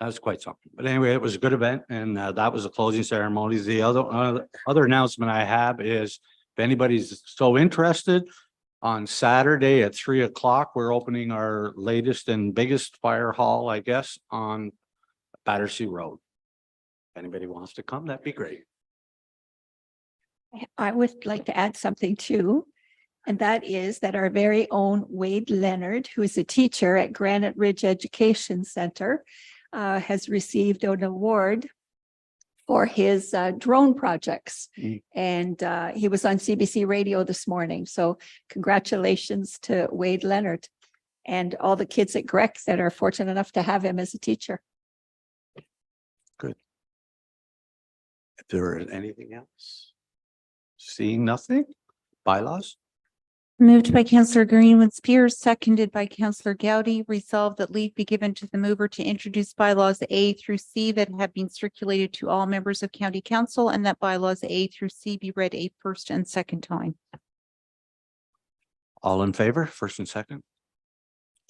that was quite something. But anyway, it was a good event, and that was the closing ceremonies. The other announcement I have is if anybody's so interested, on Saturday at 3 o'clock, we're opening our latest and biggest fire hall, I guess, on Battersea Road. If anybody wants to come, that'd be great. I would like to add something too, and that is that our very own Wade Leonard, who is a teacher at Granite Ridge Education Center, has received an award for his drone projects. And he was on CBC Radio this morning. So congratulations to Wade Leonard and all the kids at Grec that are fortunate enough to have him as a teacher. Good. If there is anything else, seeing nothing, bylaws? Moved by Councillor Greenwood Spears, seconded by Councillor Gowdy, resolved that leave be given to the mover to introduce bylaws A through C that have been circulated to all members of County Council, and that bylaws A through C be read a first and second time. All in favor, first and second?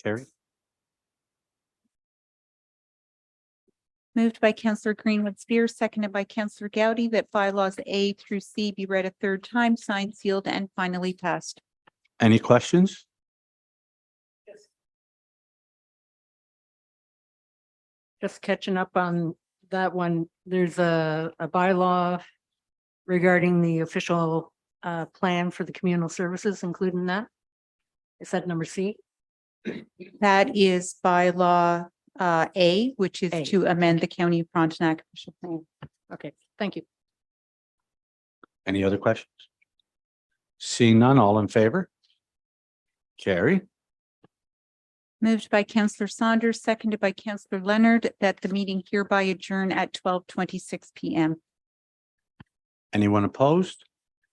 Carrie? Moved by Councillor Greenwood Spears, seconded by Councillor Gowdy, that bylaws A through C be read a third time, signed, sealed, and finally passed. Any questions? Just catching up on that one, there's a bylaw regarding the official plan for the communal services, including that. Is that number C? That is bylaw A, which is A. to amend the County of Frontenac official plan. Okay, thank you. Any other questions? Seeing none, all in favor? Carrie? Moved by Councillor Saunders, seconded by Councillor Leonard, that the meeting hereby adjourn at 12:26 PM. Anyone opposed?